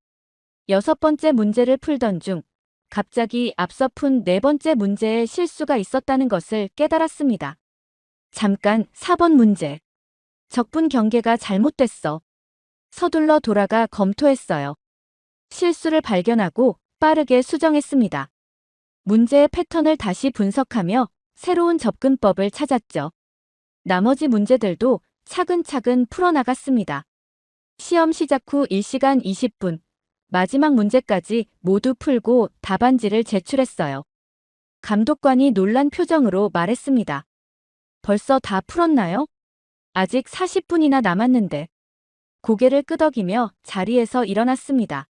6번째 문제를 풀던 중 갑자기 앞서 푼 4번째 문제에 실수가 있었다는 것을 깨달았습니다. 잠깐 4번 문제. 적분 경계가 잘못됐어. 서둘러 돌아가 검토했어요. 실수를 발견하고 빠르게 수정했습니다. 문제의 패턴을 다시 분석하며 새로운 접근법을 찾았죠. 나머지 문제들도 차근차근 풀어나갔습니다. 시험 시작 후 1시간 20분, 마지막 문제까지 모두 풀고 답안지를 제출했어요. 감독관이 놀란 표정으로 말했습니다. 벌써 다 풀었나요? 아직 40분이나 남았는데. 고개를 끄덕이며 자리에서 일어났습니다.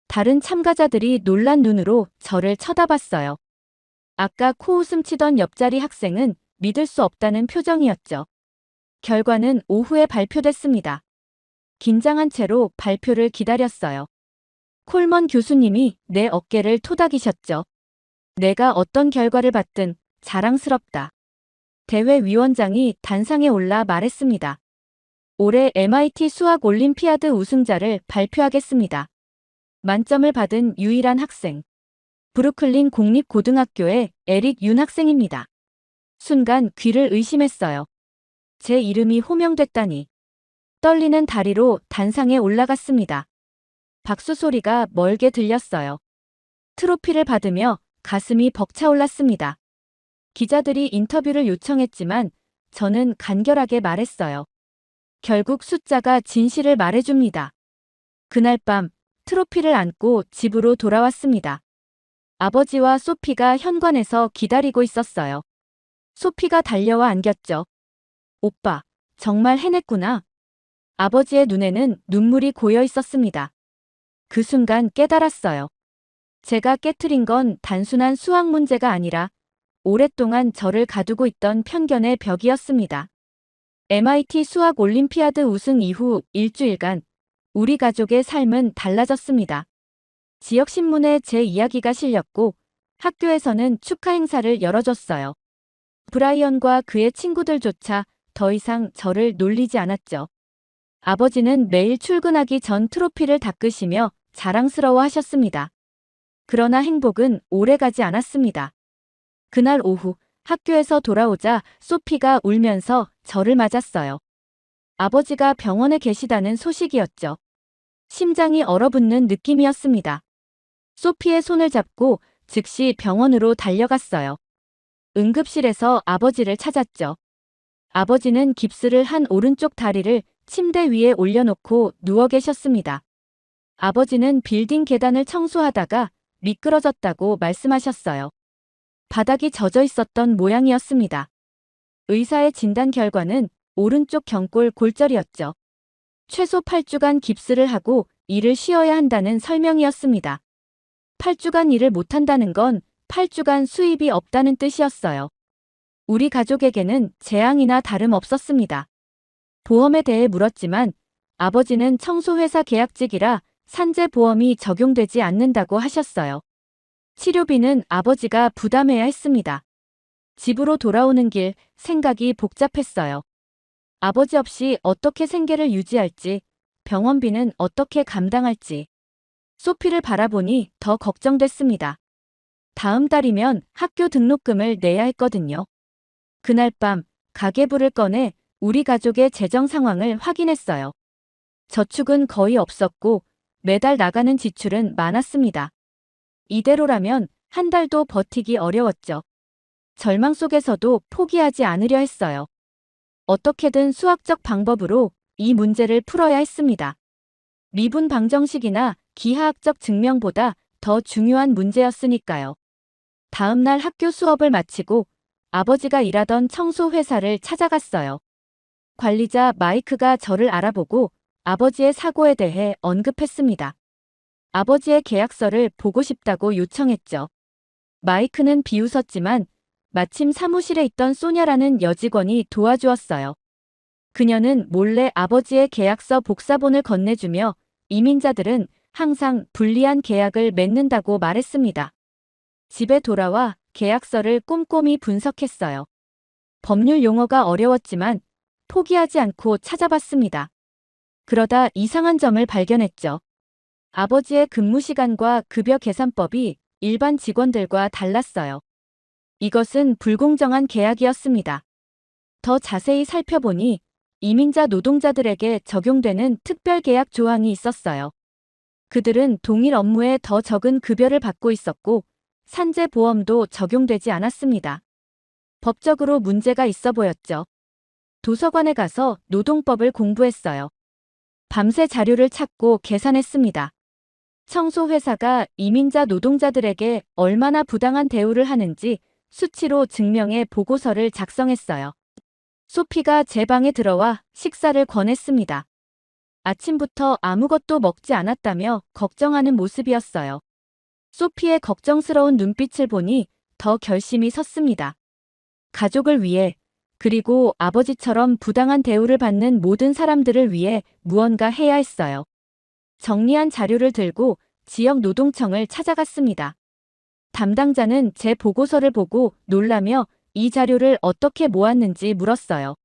다른 참가자들이 놀란 눈으로 저를 쳐다봤어요. 아까 코웃음 치던 옆자리 학생은 믿을 수 없다는 표정이었죠. 결과는 오후에 발표됐습니다. 긴장한 채로 발표를 기다렸어요. 콜먼 교수님이 내 어깨를 토닥이셨죠. 내가 어떤 결과를 받든 자랑스럽다. 대회위원장이 단상에 올라 말했습니다. 올해 MIT 수학 올림피아드 우승자를 발표하겠습니다. 만점을 받은 유일한 학생. 브루클린 공립고등학교의 에릭 윤 학생입니다. 순간 귀를 의심했어요. 제 이름이 호명됐다니. 떨리는 다리로 단상에 올라갔습니다. 박수 소리가 멀게 들렸어요. 트로피를 받으며 가슴이 벅차올랐습니다. 기자들이 인터뷰를 요청했지만 저는 간결하게 말했어요. 결국 숫자가 진실을 말해줍니다. 그날 밤 트로피를 안고 집으로 돌아왔습니다. 아버지와 소피가 현관에서 기다리고 있었어요. 소피가 달려와 안겼죠. 오빠, 정말 해냈구나. 아버지의 눈에는 눈물이 고여 있었습니다. 그 순간 깨달았어요. 제가 깨트린 건 단순한 수학 문제가 아니라 오랫동안 저를 가두고 있던 편견의 벽이었습니다. MIT 수학 올림피아드 우승 이후 일주일간 우리 가족의 삶은 달라졌습니다. 지역신문에 제 이야기가 실렸고 학교에서는 축하 행사를 열어줬어요. 브라이언과 그의 친구들조차 더 이상 저를 놀리지 않았죠. 아버지는 매일 출근하기 전 트로피를 닦으시며 자랑스러워 하셨습니다. 그러나 행복은 오래가지 않았습니다. 그날 오후 학교에서 돌아오자 소피가 울면서 저를 맞았어요. 아버지가 병원에 계시다는 소식이었죠. 심장이 얼어붙는 느낌이었습니다. 소피의 손을 잡고 즉시 병원으로 달려갔어요. 응급실에서 아버지를 찾았죠. 아버지는 깁스를 한 오른쪽 다리를 침대 위에 올려놓고 누워 계셨습니다. 아버지는 빌딩 계단을 청소하다가 미끄러졌다고 말씀하셨어요. 바닥이 젖어 있었던 모양이었습니다. 의사의 진단 결과는 오른쪽 경골 골절이었죠. 최소 8주간 깁스를 하고 일을 쉬어야 한다는 설명이었습니다. 8주간 일을 못한다는 건 8주간 수입이 없다는 뜻이었어요. 우리 가족에게는 재앙이나 다름없었습니다. 보험에 대해 물었지만 아버지는 청소회사 계약직이라 산재보험이 적용되지 않는다고 하셨어요. 치료비는 아버지가 부담해야 했습니다. 집으로 돌아오는 길 생각이 복잡했어요. 아버지 없이 어떻게 생계를 유지할지, 병원비는 어떻게 감당할지. 소피를 바라보니 더 걱정됐습니다. 다음 달이면 학교 등록금을 내야 했거든요. 그날 밤 가계부를 꺼내 우리 가족의 재정 상황을 확인했어요. 저축은 거의 없었고 매달 나가는 지출은 많았습니다. 이대로라면 한 달도 버티기 어려웠죠. 절망 속에서도 포기하지 않으려 했어요. 어떻게든 수학적 방법으로 이 문제를 풀어야 했습니다. 미분 방정식이나 기하학적 증명보다 더 중요한 문제였으니까요. 다음 날 학교 수업을 마치고 아버지가 일하던 청소 회사를 찾아갔어요. 관리자 마이크가 저를 알아보고 아버지의 사고에 대해 언급했습니다. 아버지의 계약서를 보고 싶다고 요청했죠. 마이크는 비웃었지만 마침 사무실에 있던 소냐라는 여직원이 도와주었어요. 그녀는 몰래 아버지의 계약서 복사본을 건네주며 이민자들은 항상 불리한 계약을 맺는다고 말했습니다. 집에 돌아와 계약서를 꼼꼼히 분석했어요. 법률 용어가 어려웠지만 포기하지 않고 찾아봤습니다. 그러다 이상한 점을 발견했죠. 아버지의 근무 시간과 급여 계산법이 일반 직원들과 달랐어요. 이것은 불공정한 계약이었습니다. 더 자세히 살펴보니 이민자 노동자들에게 적용되는 특별 계약 조항이 있었어요. 그들은 동일 업무에 더 적은 급여를 받고 있었고 산재보험도 적용되지 않았습니다. 법적으로 문제가 있어 보였죠. 도서관에 가서 노동법을 공부했어요. 밤새 자료를 찾고 계산했습니다. 청소회사가 이민자 노동자들에게 얼마나 부당한 대우를 하는지 수치로 증명해 보고서를 작성했어요. 소피가 제 방에 들어와 식사를 권했습니다. 아침부터 아무것도 먹지 않았다며 걱정하는 모습이었어요. 소피의 걱정스러운 눈빛을 보니 더 결심이 섰습니다. 가족을 위해, 그리고 아버지처럼 부당한 대우를 받는 모든 사람들을 위해 무언가 해야 했어요. 정리한 자료를 들고 지역 노동청을 찾아갔습니다. 담당자는 제 보고서를 보고 놀라며 이 자료를 어떻게 모았는지 물었어요.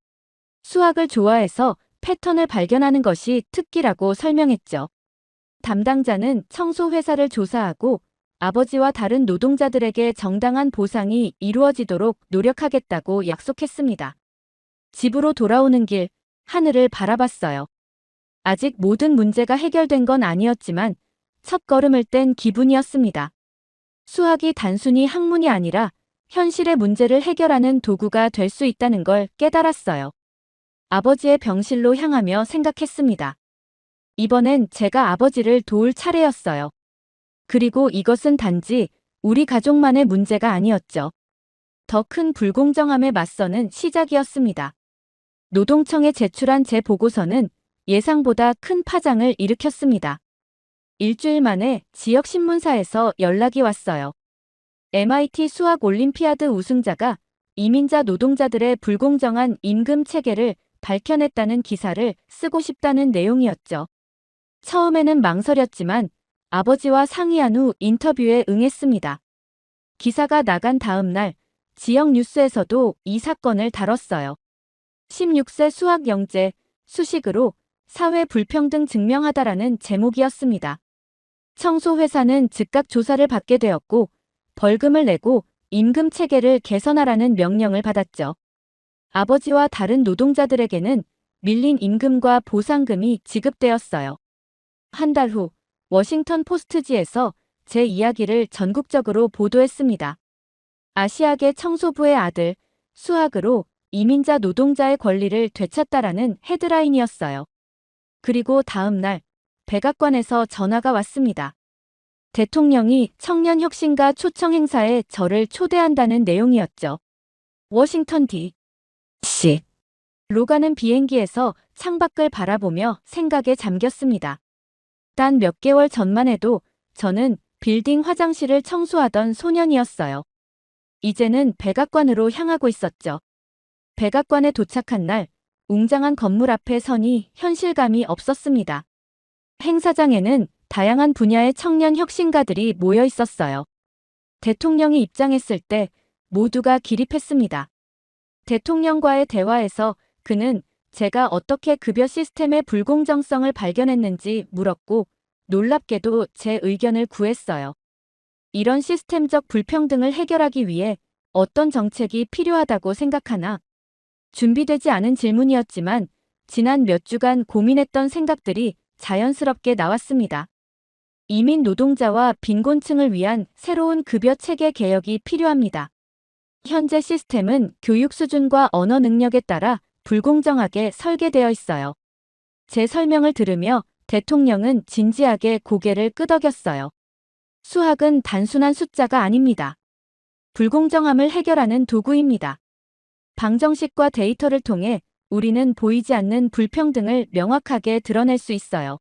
수학을 좋아해서 패턴을 발견하는 것이 특기라고 설명했죠. 담당자는 청소회사를 조사하고 아버지와 다른 노동자들에게 정당한 보상이 이루어지도록 노력하겠다고 약속했습니다. 집으로 돌아오는 길, 하늘을 바라봤어요. 아직 모든 문제가 해결된 건 아니었지만 첫 걸음을 뗀 기분이었습니다. 수학이 단순히 학문이 아니라 현실의 문제를 해결하는 도구가 될 수 있다는 걸 깨달았어요. 아버지의 병실로 향하며 생각했습니다. 이번엔 제가 아버지를 도울 차례였어요. 그리고 이것은 단지 우리 가족만의 문제가 아니었죠. 더 큰 불공정함에 맞서는 시작이었습니다. 노동청에 제출한 제 보고서는 예상보다 큰 파장을 일으켰습니다. 일주일 만에 지역 신문사에서 연락이 왔어요. MIT 수학 올림피아드 우승자가 이민자 노동자들의 불공정한 임금 체계를 밝혀냈다는 기사를 쓰고 싶다는 내용이었죠. 처음에는 망설였지만 아버지와 상의한 후 인터뷰에 응했습니다. 기사가 나간 다음 날 지역 뉴스에서도 이 사건을 다뤘어요. 16세 수학 영재, 수식으로 사회 불평등 증명하다라는 제목이었습니다. 청소회사는 즉각 조사를 받게 되었고 벌금을 내고 임금 체계를 개선하라는 명령을 받았죠. 아버지와 다른 노동자들에게는 밀린 임금과 보상금이 지급되었어요. 한 달 후 워싱턴 포스트지에서 제 이야기를 전국적으로 보도했습니다. 아시아계 청소부의 아들, 수학으로 이민자 노동자의 권리를 되찾다라는 헤드라인이었어요. 그리고 다음 날 백악관에서 전화가 왔습니다. 대통령이 청년혁신가 초청 행사에 저를 초대한다는 내용이었죠. 워싱턴 D.C. 로 가는 비행기에서 창밖을 바라보며 생각에 잠겼습니다. 단 몇 개월 전만 해도 저는 빌딩 화장실을 청소하던 소년이었어요. 이제는 백악관으로 향하고 있었죠. 백악관에 도착한 날 웅장한 건물 앞에 서니 현실감이 없었습니다. 행사장에는 다양한 분야의 청년 혁신가들이 모여 있었어요. 대통령이 입장했을 때 모두가 기립했습니다. 대통령과의 대화에서 그는 제가 어떻게 급여 시스템의 불공정성을 발견했는지 물었고 놀랍게도 제 의견을 구했어요. 이런 시스템적 불평등을 해결하기 위해 어떤 정책이 필요하다고 생각하나? 준비되지 않은 질문이었지만 지난 몇 주간 고민했던 생각들이 자연스럽게 나왔습니다. 이민 노동자와 빈곤층을 위한 새로운 급여 체계 개혁이 필요합니다. 현재 시스템은 교육 수준과 언어 능력에 따라 불공정하게 설계되어 있어요. 제 설명을 들으며 대통령은 진지하게 고개를 끄덕였어요. 수학은 단순한 숫자가 아닙니다. 불공정함을 해결하는 도구입니다. 방정식과 데이터를 통해 우리는 보이지 않는 불평등을 명확하게 드러낼 수 있어요.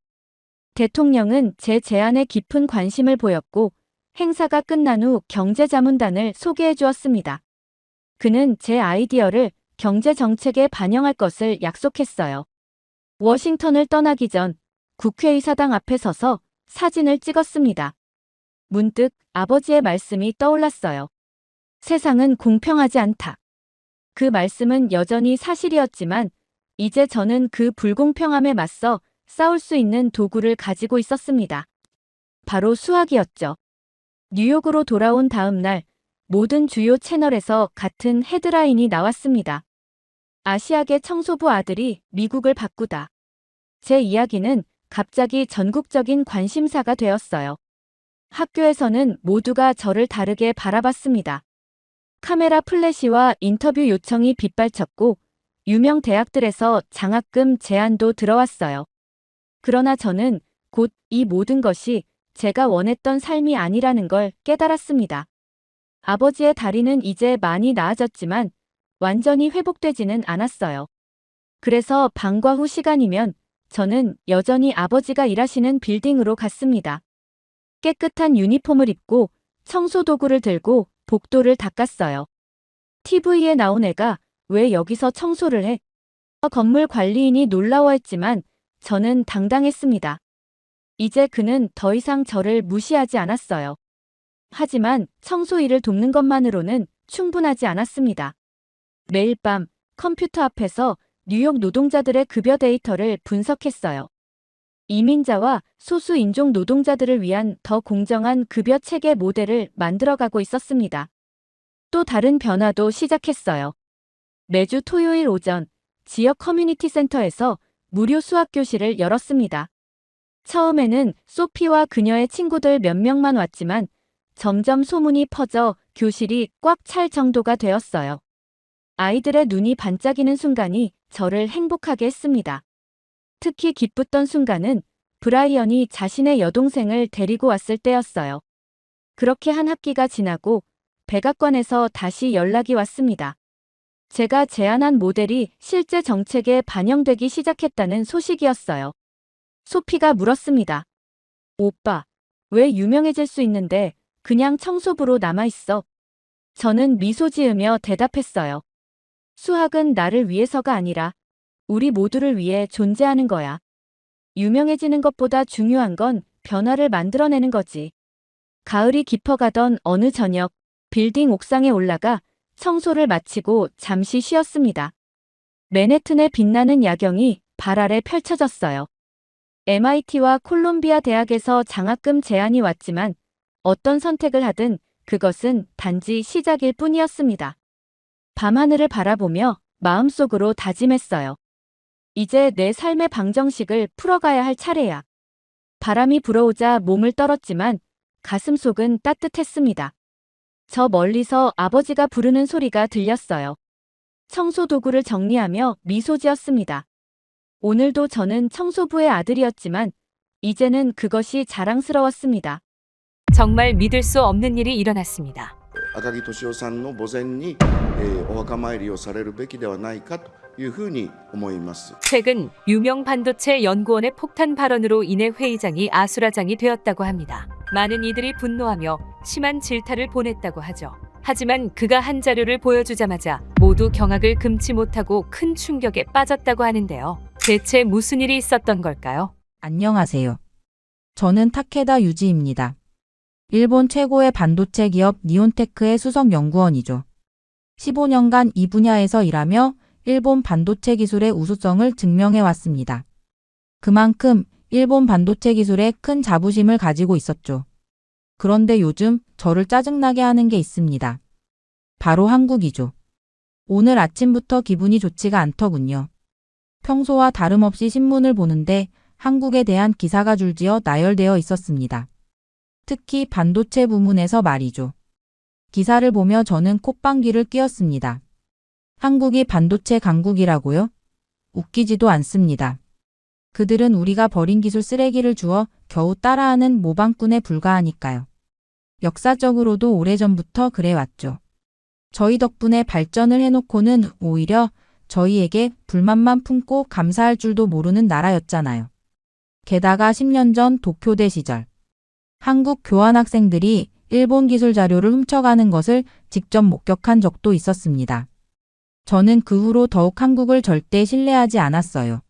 대통령은 제 제안에 깊은 관심을 보였고 행사가 끝난 후 경제자문단을 소개해 주었습니다. 그는 제 아이디어를 경제정책에 반영할 것을 약속했어요. 워싱턴을 떠나기 전 국회의사당 앞에 서서 사진을 찍었습니다. 문득 아버지의 말씀이 떠올랐어요. 세상은 공평하지 않다. 그 말씀은 여전히 사실이었지만 이제 저는 그 불공평함에 맞서 싸울 수 있는 도구를 가지고 있었습니다. 바로 수학이었죠. 뉴욕으로 돌아온 다음 날 모든 주요 채널에서 같은 헤드라인이 나왔습니다. 아시아계 청소부 아들이 미국을 바꾸다. 제 이야기는 갑자기 전국적인 관심사가 되었어요. 학교에서는 모두가 저를 다르게 바라봤습니다. 카메라 플래시와 인터뷰 요청이 빗발쳤고 유명 대학들에서 장학금 제안도 들어왔어요. 그러나 저는 곧 이 모든 것이 제가 원했던 삶이 아니라는 걸 깨달았습니다. 아버지의 다리는 이제 많이 나아졌지만 완전히 회복되지는 않았어요. 그래서 방과 후 시간이면 저는 여전히 아버지가 일하시는 빌딩으로 갔습니다. 깨끗한 유니폼을 입고 청소 도구를 들고 복도를 닦았어요. TV에 나온 애가 왜 여기서 청소를 해? 건물 관리인이 놀라워했지만 저는 당당했습니다. 이제 그는 더 이상 저를 무시하지 않았어요. 하지만 청소 일을 돕는 것만으로는 충분하지 않았습니다. 매일 밤 컴퓨터 앞에서 뉴욕 노동자들의 급여 데이터를 분석했어요. 이민자와 소수 인종 노동자들을 위한 더 공정한 급여 체계 모델을 만들어가고 있었습니다. 또 다른 변화도 시작했어요. 매주 토요일 오전 지역 커뮤니티 센터에서 무료 수학 교실을 열었습니다. 처음에는 소피와 그녀의 친구들 몇 명만 왔지만 점점 소문이 퍼져 교실이 꽉 찰 정도가 되었어요. 아이들의 눈이 반짝이는 순간이 저를 행복하게 했습니다. 특히 기뻤던 순간은 브라이언이 자신의 여동생을 데리고 왔을 때였어요. 그렇게 한 학기가 지나고 백악관에서 다시 연락이 왔습니다. 제가 제안한 모델이 실제 정책에 반영되기 시작했다는 소식이었어요. 소피가 물었습니다. 오빠, 왜 유명해질 수 있는데 그냥 청소부로 남아있어? 저는 미소 지으며 대답했어요. 수학은 나를 위해서가 아니라 우리 모두를 위해 존재하는 거야. 유명해지는 것보다 중요한 건 변화를 만들어내는 거지. 가을이 깊어가던 어느 저녁, 빌딩 옥상에 올라가 청소를 마치고 잠시 쉬었습니다. 맨해튼의 빛나는 야경이 발 아래 펼쳐졌어요. MIT와 콜롬비아 대학에서 장학금 제안이 왔지만 어떤 선택을 하든 그것은 단지 시작일 뿐이었습니다. 밤하늘을 바라보며 마음속으로 다짐했어요. 이제 내 삶의 방정식을 풀어가야 할 차례야. 바람이 불어오자 몸을 떨었지만 가슴속은 따뜻했습니다. 저 멀리서 아버지가 부르는 소리가 들렸어요. 청소 도구를 정리하며 미소 지었습니다. 오늘도 저는 청소부의 아들이었지만 이제는 그것이 자랑스러웠습니다. 정말 믿을 수 없는 일이 일어났습니다. 赤木俊夫さんの墓前に、お墓参りをされるべきではないかというふうに思います。 최근 유명 반도체 연구원의 폭탄 발언으로 인해 회의장이 아수라장이 되었다고 합니다. 많은 이들이 분노하며 심한 질타를 보냈다고 하죠. 하지만 그가 한 자료를 보여주자마자 모두 경악을 금치 못하고 큰 충격에 빠졌다고 하는데요. 대체 무슨 일이 있었던 걸까요? 안녕하세요. 저는 타케다 유지입니다. 일본 최고의 반도체 기업 니온테크의 수석 연구원이죠. 15년간 이 분야에서 일하며 일본 반도체 기술의 우수성을 증명해 왔습니다. 그만큼 일본 반도체 기술에 큰 자부심을 가지고 있었죠. 그런데 요즘 저를 짜증나게 하는 게 있습니다. 바로 한국이죠. 오늘 아침부터 기분이 좋지가 않더군요. 평소와 다름없이 신문을 보는데 한국에 대한 기사가 줄지어 나열되어 있었습니다. 특히 반도체 부문에서 말이죠. 기사를 보며 저는 콧방귀를 뀌었습니다. 한국이 반도체 강국이라고요? 웃기지도 않습니다. 그들은 우리가 버린 기술 쓰레기를 주어 겨우 따라하는 모방꾼에 불과하니까요. 역사적으로도 오래전부터 그래왔죠. 저희 덕분에 발전을 해놓고는 오히려 저희에게 불만만 품고 감사할 줄도 모르는 나라였잖아요. 게다가 10년 전 도쿄대 시절 한국 교환학생들이 일본 기술 자료를 훔쳐가는 것을 직접 목격한 적도 있었습니다. 저는 그 후로 더욱 한국을 절대 신뢰하지 않았어요.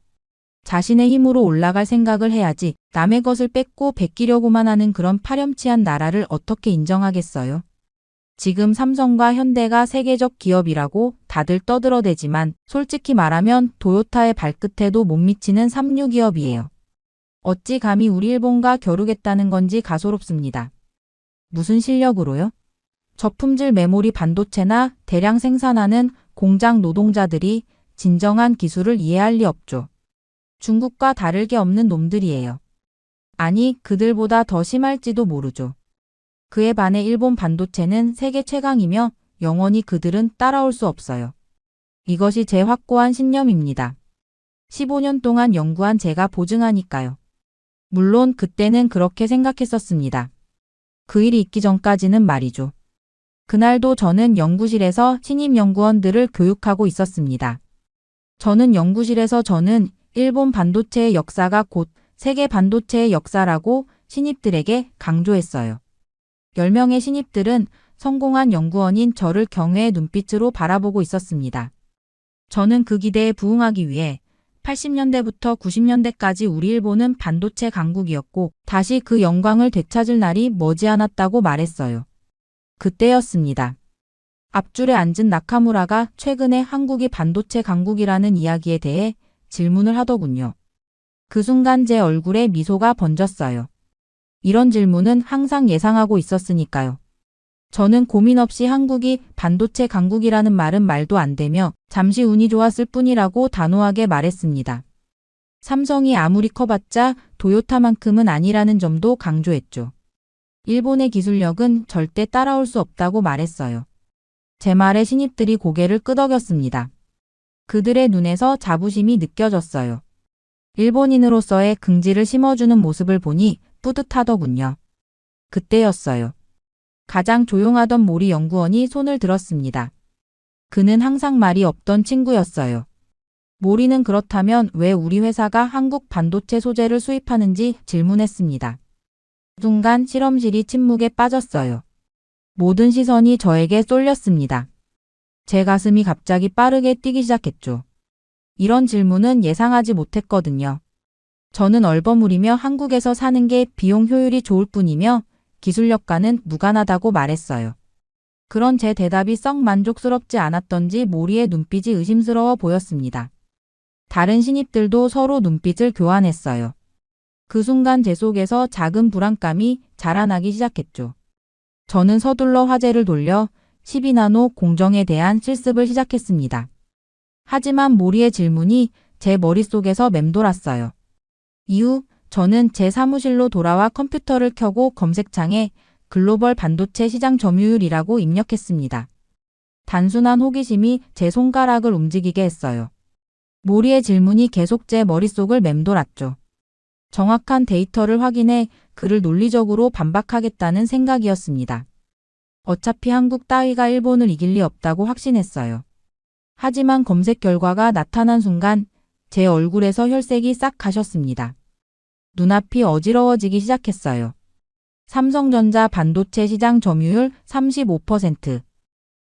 자신의 힘으로 올라갈 생각을 해야지 남의 것을 뺏고 베끼려고만 하는 그런 파렴치한 나라를 어떻게 인정하겠어요? 지금 삼성과 현대가 세계적 기업이라고 다들 떠들어대지만 솔직히 말하면 도요타의 발끝에도 못 미치는 삼류 기업이에요. 어찌 감히 우리 일본과 겨루겠다는 건지 가소롭습니다. 무슨 실력으로요? 저품질 메모리 반도체나 대량 생산하는 공장 노동자들이 진정한 기술을 이해할 리 없죠. 중국과 다를 게 없는 놈들이에요. 아니, 그들보다 더 심할지도 모르죠. 그에 반해 일본 반도체는 세계 최강이며 영원히 그들은 따라올 수 없어요. 이것이 제 확고한 신념입니다. 15년 동안 연구한 제가 보증하니까요. 물론 그때는 그렇게 생각했었습니다. 그 일이 있기 전까지는 말이죠. 그날도 저는 연구실에서 신입 연구원들을 교육하고 있었습니다. 저는 일본 반도체의 역사가 곧 세계 반도체의 역사라고 신입들에게 강조했어요. 10명의 신입들은 성공한 연구원인 저를 경외의 눈빛으로 바라보고 있었습니다. 저는 그 기대에 부응하기 위해 80년대부터 90년대까지 우리 일본은 반도체 강국이었고 다시 그 영광을 되찾을 날이 머지않았다고 말했어요. 그때였습니다. 앞줄에 앉은 나카무라가 최근에 한국이 반도체 강국이라는 이야기에 대해 질문을 하더군요. 그 순간 제 얼굴에 미소가 번졌어요. 이런 질문은 항상 예상하고 있었으니까요. 저는 고민 없이 한국이 반도체 강국이라는 말은 말도 안 되며 잠시 운이 좋았을 뿐이라고 단호하게 말했습니다. 삼성이 아무리 커봤자 도요타만큼은 아니라는 점도 강조했죠. 일본의 기술력은 절대 따라올 수 없다고 말했어요. 제 말에 신입들이 고개를 끄덕였습니다. 그들의 눈에서 자부심이 느껴졌어요. 일본인으로서의 긍지를 심어주는 모습을 보니 뿌듯하더군요. 그때였어요. 가장 조용하던 모리 연구원이 손을 들었습니다. 그는 항상 말이 없던 친구였어요. 모리는 그렇다면 왜 우리 회사가 한국 반도체 소재를 수입하는지 질문했습니다. 순간 실험실이 침묵에 빠졌어요. 모든 시선이 저에게 쏠렸습니다. 제 가슴이 갑자기 빠르게 뛰기 시작했죠. 이런 질문은 예상하지 못했거든요. 저는 얼버무리며 한국에서 사는 게 비용 효율이 좋을 뿐이며 기술력과는 무관하다고 말했어요. 그런 제 대답이 썩 만족스럽지 않았던지 모리의 눈빛이 의심스러워 보였습니다. 다른 신입들도 서로 눈빛을 교환했어요. 그 순간 제 속에서 작은 불안감이 자라나기 시작했죠. 저는 서둘러 화제를 돌려 12나노 공정에 대한 실습을 시작했습니다. 하지만 모리의 질문이 제 머릿속에서 맴돌았어요. 이후 저는 제 사무실로 돌아와 컴퓨터를 켜고 검색창에 글로벌 반도체 시장 점유율이라고 입력했습니다. 단순한 호기심이 제 손가락을 움직이게 했어요. 모리의 질문이 계속 제 머릿속을 맴돌았죠. 정확한 데이터를 확인해 그를 논리적으로 반박하겠다는 생각이었습니다. 어차피 한국 따위가 일본을 이길 리 없다고 확신했어요. 하지만 검색 결과가 나타난 순간 제 얼굴에서 혈색이 싹 가셨습니다. 눈앞이 어지러워지기 시작했어요. 삼성전자 반도체 시장 점유율 35%,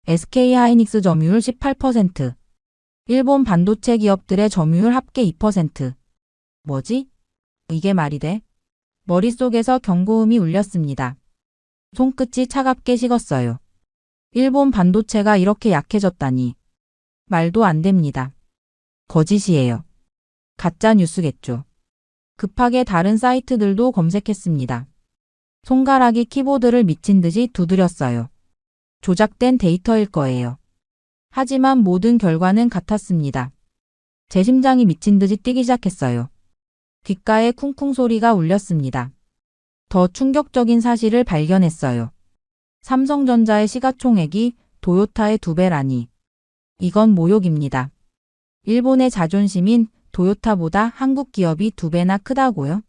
SK하이닉스 점유율 18%, 일본 반도체 기업들의 점유율 합계 2%. 뭐지? 이게 말이 돼? 머릿속에서 경고음이 울렸습니다. 손끝이 차갑게 식었어요. 일본 반도체가 이렇게 약해졌다니. 말도 안 됩니다. 거짓이에요. 가짜 뉴스겠죠. 급하게 다른 사이트들도 검색했습니다. 손가락이 키보드를 미친 듯이 두드렸어요. 조작된 데이터일 거예요. 하지만 모든 결과는 같았습니다. 제 심장이 미친 듯이 뛰기 시작했어요. 귓가에 쿵쿵 소리가 울렸습니다. 더 충격적인 사실을 발견했어요. 삼성전자의 시가총액이 도요타의 2배라니. 이건 모욕입니다. 일본의 자존심인 도요타보다 한국 기업이 2배나 크다고요?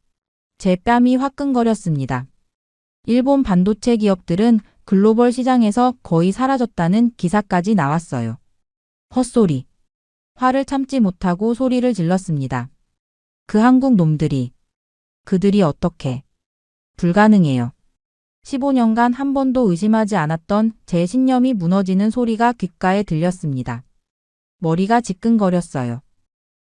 제 뺨이 화끈거렸습니다. 일본 반도체 기업들은 글로벌 시장에서 거의 사라졌다는 기사까지 나왔어요. 헛소리. 화를 참지 못하고 소리를 질렀습니다. 그 한국 놈들이. 그들이 어떻게. 불가능해요. 15년간 한 번도 의심하지 않았던 제 신념이 무너지는 소리가 귓가에 들렸습니다. 머리가 지끈거렸어요.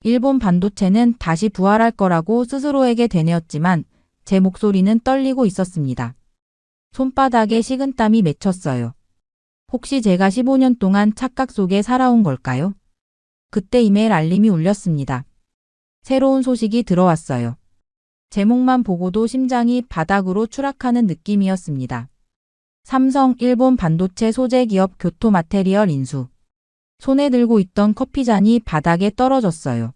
일본 반도체는 다시 부활할 거라고 스스로에게 되뇌었지만 제 목소리는 떨리고 있었습니다. 손바닥에 식은땀이 맺혔어요. 혹시 제가 15년 동안 착각 속에 살아온 걸까요? 그때 이메일 알림이 울렸습니다. 새로운 소식이 들어왔어요. 제목만 보고도 심장이 바닥으로 추락하는 느낌이었습니다. 삼성 일본 반도체 소재 기업 교토 마테리얼 인수. 손에 들고 있던 커피잔이 바닥에 떨어졌어요.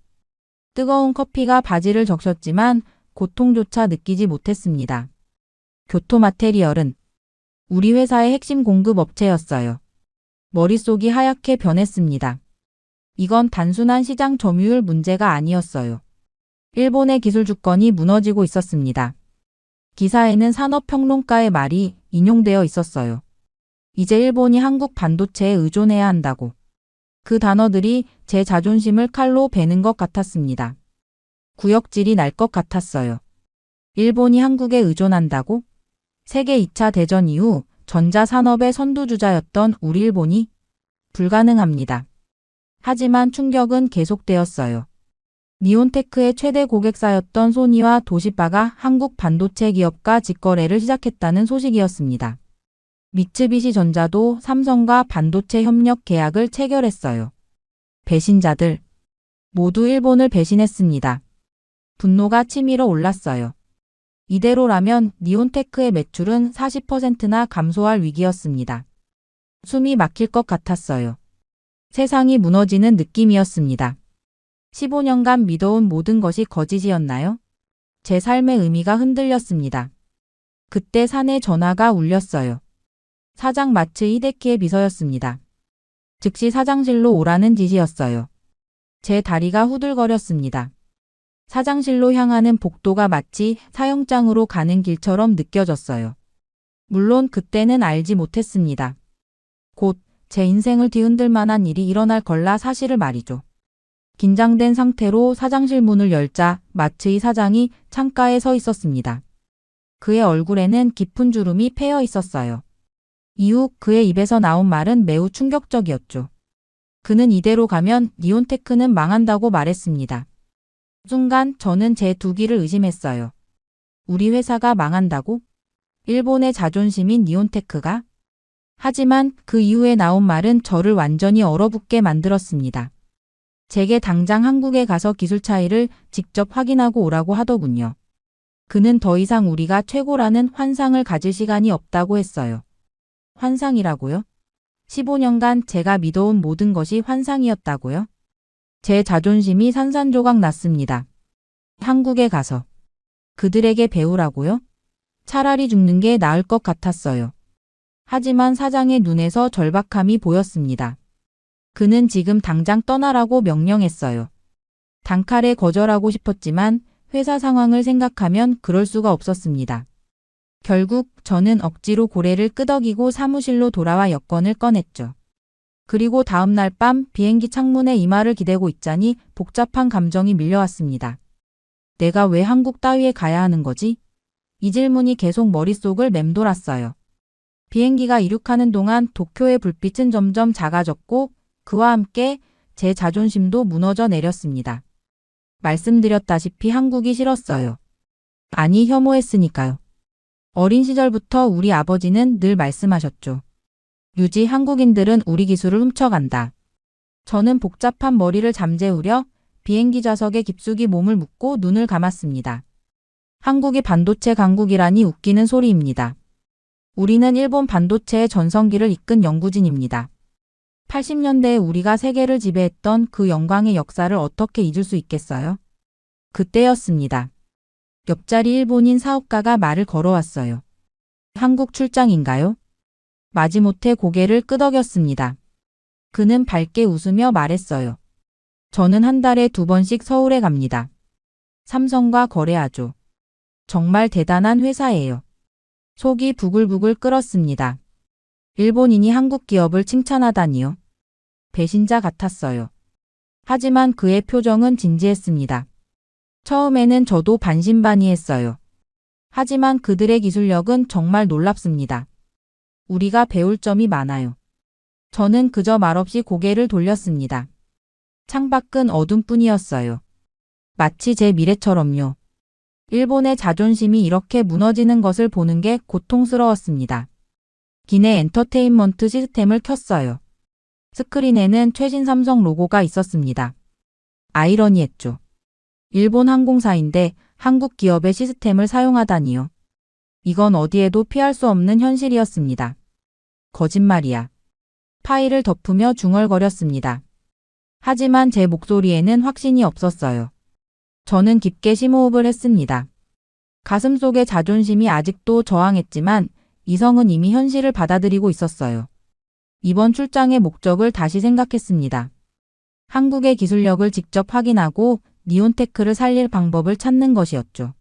뜨거운 커피가 바지를 적셨지만 고통조차 느끼지 못했습니다. 교토 마테리얼은 우리 회사의 핵심 공급 업체였어요. 머릿속이 하얗게 변했습니다. 이건 단순한 시장 점유율 문제가 아니었어요. 일본의 기술 주권이 무너지고 있었습니다. 기사에는 산업평론가의 말이 인용되어 있었어요. 이제 일본이 한국 반도체에 의존해야 한다고. 그 단어들이 제 자존심을 칼로 베는 것 같았습니다. 구역질이 날 것 같았어요. 일본이 한국에 의존한다고? 세계 2차 대전 이후 전자산업의 선두주자였던 우리 일본이 불가능합니다. 하지만 충격은 계속되었어요. 니온테크의 최대 고객사였던 소니와 도시바가 한국 반도체 기업과 직거래를 시작했다는 소식이었습니다. 미츠비시 전자도 삼성과 반도체 협력 계약을 체결했어요. 배신자들 모두 일본을 배신했습니다. 분노가 치밀어 올랐어요. 이대로라면 니온테크의 매출은 40%나 감소할 위기였습니다. 숨이 막힐 것 같았어요. 세상이 무너지는 느낌이었습니다. 15년간 믿어온 모든 것이 거짓이었나요? 제 삶의 의미가 흔들렸습니다. 그때 사내 전화가 울렸어요. 사장 마츠 히데키의 비서였습니다. 즉시 사장실로 오라는 지시였어요. 제 다리가 후들거렸습니다. 사장실로 향하는 복도가 마치 사형장으로 가는 길처럼 느껴졌어요. 물론 그때는 알지 못했습니다. 곧 제 인생을 뒤흔들 만한 일이 일어날 걸라 사실을 말이죠. 긴장된 상태로 사장실 문을 열자 마츠이 사장이 창가에 서 있었습니다. 그의 얼굴에는 깊은 주름이 패여 있었어요. 이후 그의 입에서 나온 말은 매우 충격적이었죠. 그는 이대로 가면 니온테크는 망한다고 말했습니다. 순간 저는 제 두 귀를 의심했어요. 우리 회사가 망한다고? 일본의 자존심인 니온테크가? 하지만 그 이후에 나온 말은 저를 완전히 얼어붙게 만들었습니다. 제게 당장 한국에 가서 기술 차이를 직접 확인하고 오라고 하더군요. 그는 더 이상 우리가 최고라는 환상을 가질 시간이 없다고 했어요. 환상이라고요? 15년간 제가 믿어온 모든 것이 환상이었다고요? 제 자존심이 산산조각 났습니다. 한국에 가서 그들에게 배우라고요? 차라리 죽는 게 나을 것 같았어요. 하지만 사장의 눈에서 절박함이 보였습니다. 그는 지금 당장 떠나라고 명령했어요. 단칼에 거절하고 싶었지만 회사 상황을 생각하면 그럴 수가 없었습니다. 결국 저는 억지로 고래를 끄덕이고 사무실로 돌아와 여권을 꺼냈죠. 그리고 다음 날 밤 비행기 창문에 이마를 기대고 있자니 복잡한 감정이 밀려왔습니다. 내가 왜 한국 따위에 가야 하는 거지? 이 질문이 계속 머릿속을 맴돌았어요. 비행기가 이륙하는 동안 도쿄의 불빛은 점점 작아졌고 그와 함께 제 자존심도 무너져 내렸습니다. 말씀드렸다시피 한국이 싫었어요. 아니, 혐오했으니까요. 어린 시절부터 우리 아버지는 늘 말씀하셨죠. 유지 한국인들은 우리 기술을 훔쳐간다. 저는 복잡한 머리를 잠재우려 비행기 좌석에 깊숙이 몸을 묻고 눈을 감았습니다. 한국이 반도체 강국이라니 웃기는 소리입니다. 우리는 일본 반도체의 전성기를 이끈 연구진입니다. 80년대에 우리가 세계를 지배했던 그 영광의 역사를 어떻게 잊을 수 있겠어요? 그때였습니다. 옆자리 일본인 사업가가 말을 걸어왔어요. 한국 출장인가요? 마지못해 고개를 끄덕였습니다. 그는 밝게 웃으며 말했어요. 저는 한 달에 2번씩 서울에 갑니다. 삼성과 거래하죠. 정말 대단한 회사예요. 속이 부글부글 끓었습니다. 일본인이 한국 기업을 칭찬하다니요. 배신자 같았어요. 하지만 그의 표정은 진지했습니다. 처음에는 저도 반신반의했어요. 하지만 그들의 기술력은 정말 놀랍습니다. 우리가 배울 점이 많아요. 저는 그저 말없이 고개를 돌렸습니다. 창밖은 어둠뿐이었어요. 마치 제 미래처럼요. 일본의 자존심이 이렇게 무너지는 것을 보는 게 고통스러웠습니다. 기내 엔터테인먼트 시스템을 켰어요. 스크린에는 최신 삼성 로고가 있었습니다. 아이러니했죠. 일본 항공사인데 한국 기업의 시스템을 사용하다니요. 이건 어디에도 피할 수 없는 현실이었습니다. 거짓말이야. 파일을 덮으며 중얼거렸습니다. 하지만 제 목소리에는 확신이 없었어요. 저는 깊게 심호흡을 했습니다. 가슴속의 자존심이 아직도 저항했지만 이성은 이미 현실을 받아들이고 있었어요. 이번 출장의 목적을 다시 생각했습니다. 한국의 기술력을 직접 확인하고 니온테크를 살릴 방법을 찾는 것이었죠.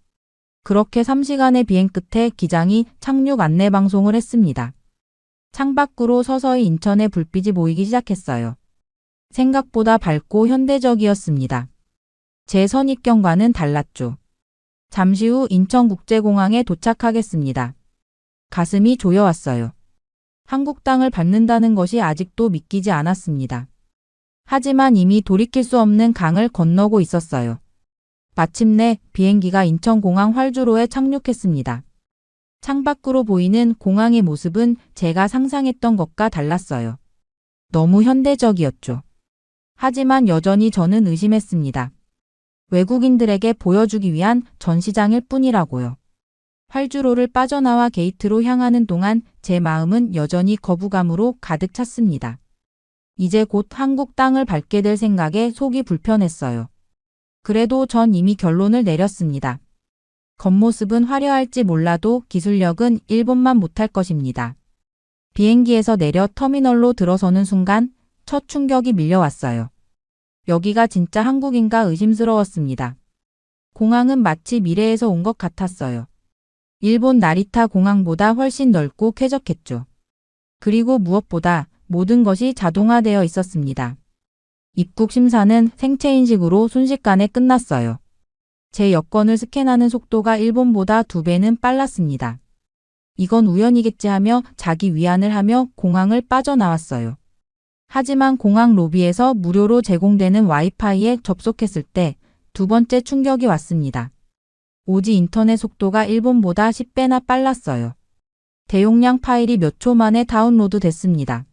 그렇게 3시간의 비행 끝에 기장이 착륙 안내 방송을 했습니다. 창밖으로 서서히 인천의 불빛이 보이기 시작했어요. 생각보다 밝고 현대적이었습니다. 제 선입견과는 달랐죠. 잠시 후 인천국제공항에 도착하겠습니다. 가슴이 조여왔어요. 한국 땅을 밟는다는 것이 아직도 믿기지 않았습니다. 하지만 이미 돌이킬 수 없는 강을 건너고 있었어요. 마침내 비행기가 인천공항 활주로에 착륙했습니다. 창밖으로 보이는 공항의 모습은 제가 상상했던 것과 달랐어요. 너무 현대적이었죠. 하지만 여전히 저는 의심했습니다. 외국인들에게 보여주기 위한 전시장일 뿐이라고요. 활주로를 빠져나와 게이트로 향하는 동안 제 마음은 여전히 거부감으로 가득 찼습니다. 이제 곧 한국 땅을 밟게 될 생각에 속이 불편했어요. 그래도 전 이미 결론을 내렸습니다. 겉모습은 화려할지 몰라도 기술력은 일본만 못할 것입니다. 비행기에서 내려 터미널로 들어서는 순간 첫 충격이 밀려왔어요. 여기가 진짜 한국인가 의심스러웠습니다. 공항은 마치 미래에서 온 것 같았어요. 일본 나리타 공항보다 훨씬 넓고 쾌적했죠. 그리고 무엇보다 모든 것이 자동화되어 있었습니다. 입국 심사는 생체인식으로 순식간에 끝났어요. 제 여권을 스캔하는 속도가 일본보다 2배는 빨랐습니다. 이건 우연이겠지 하며 자기 위안을 하며 공항을 빠져나왔어요. 하지만 공항 로비에서 무료로 제공되는 와이파이에 접속했을 때 두 번째 충격이 왔습니다. 오지 인터넷 속도가 일본보다 10배나 빨랐어요. 대용량 파일이 몇 초 만에 다운로드 됐습니다.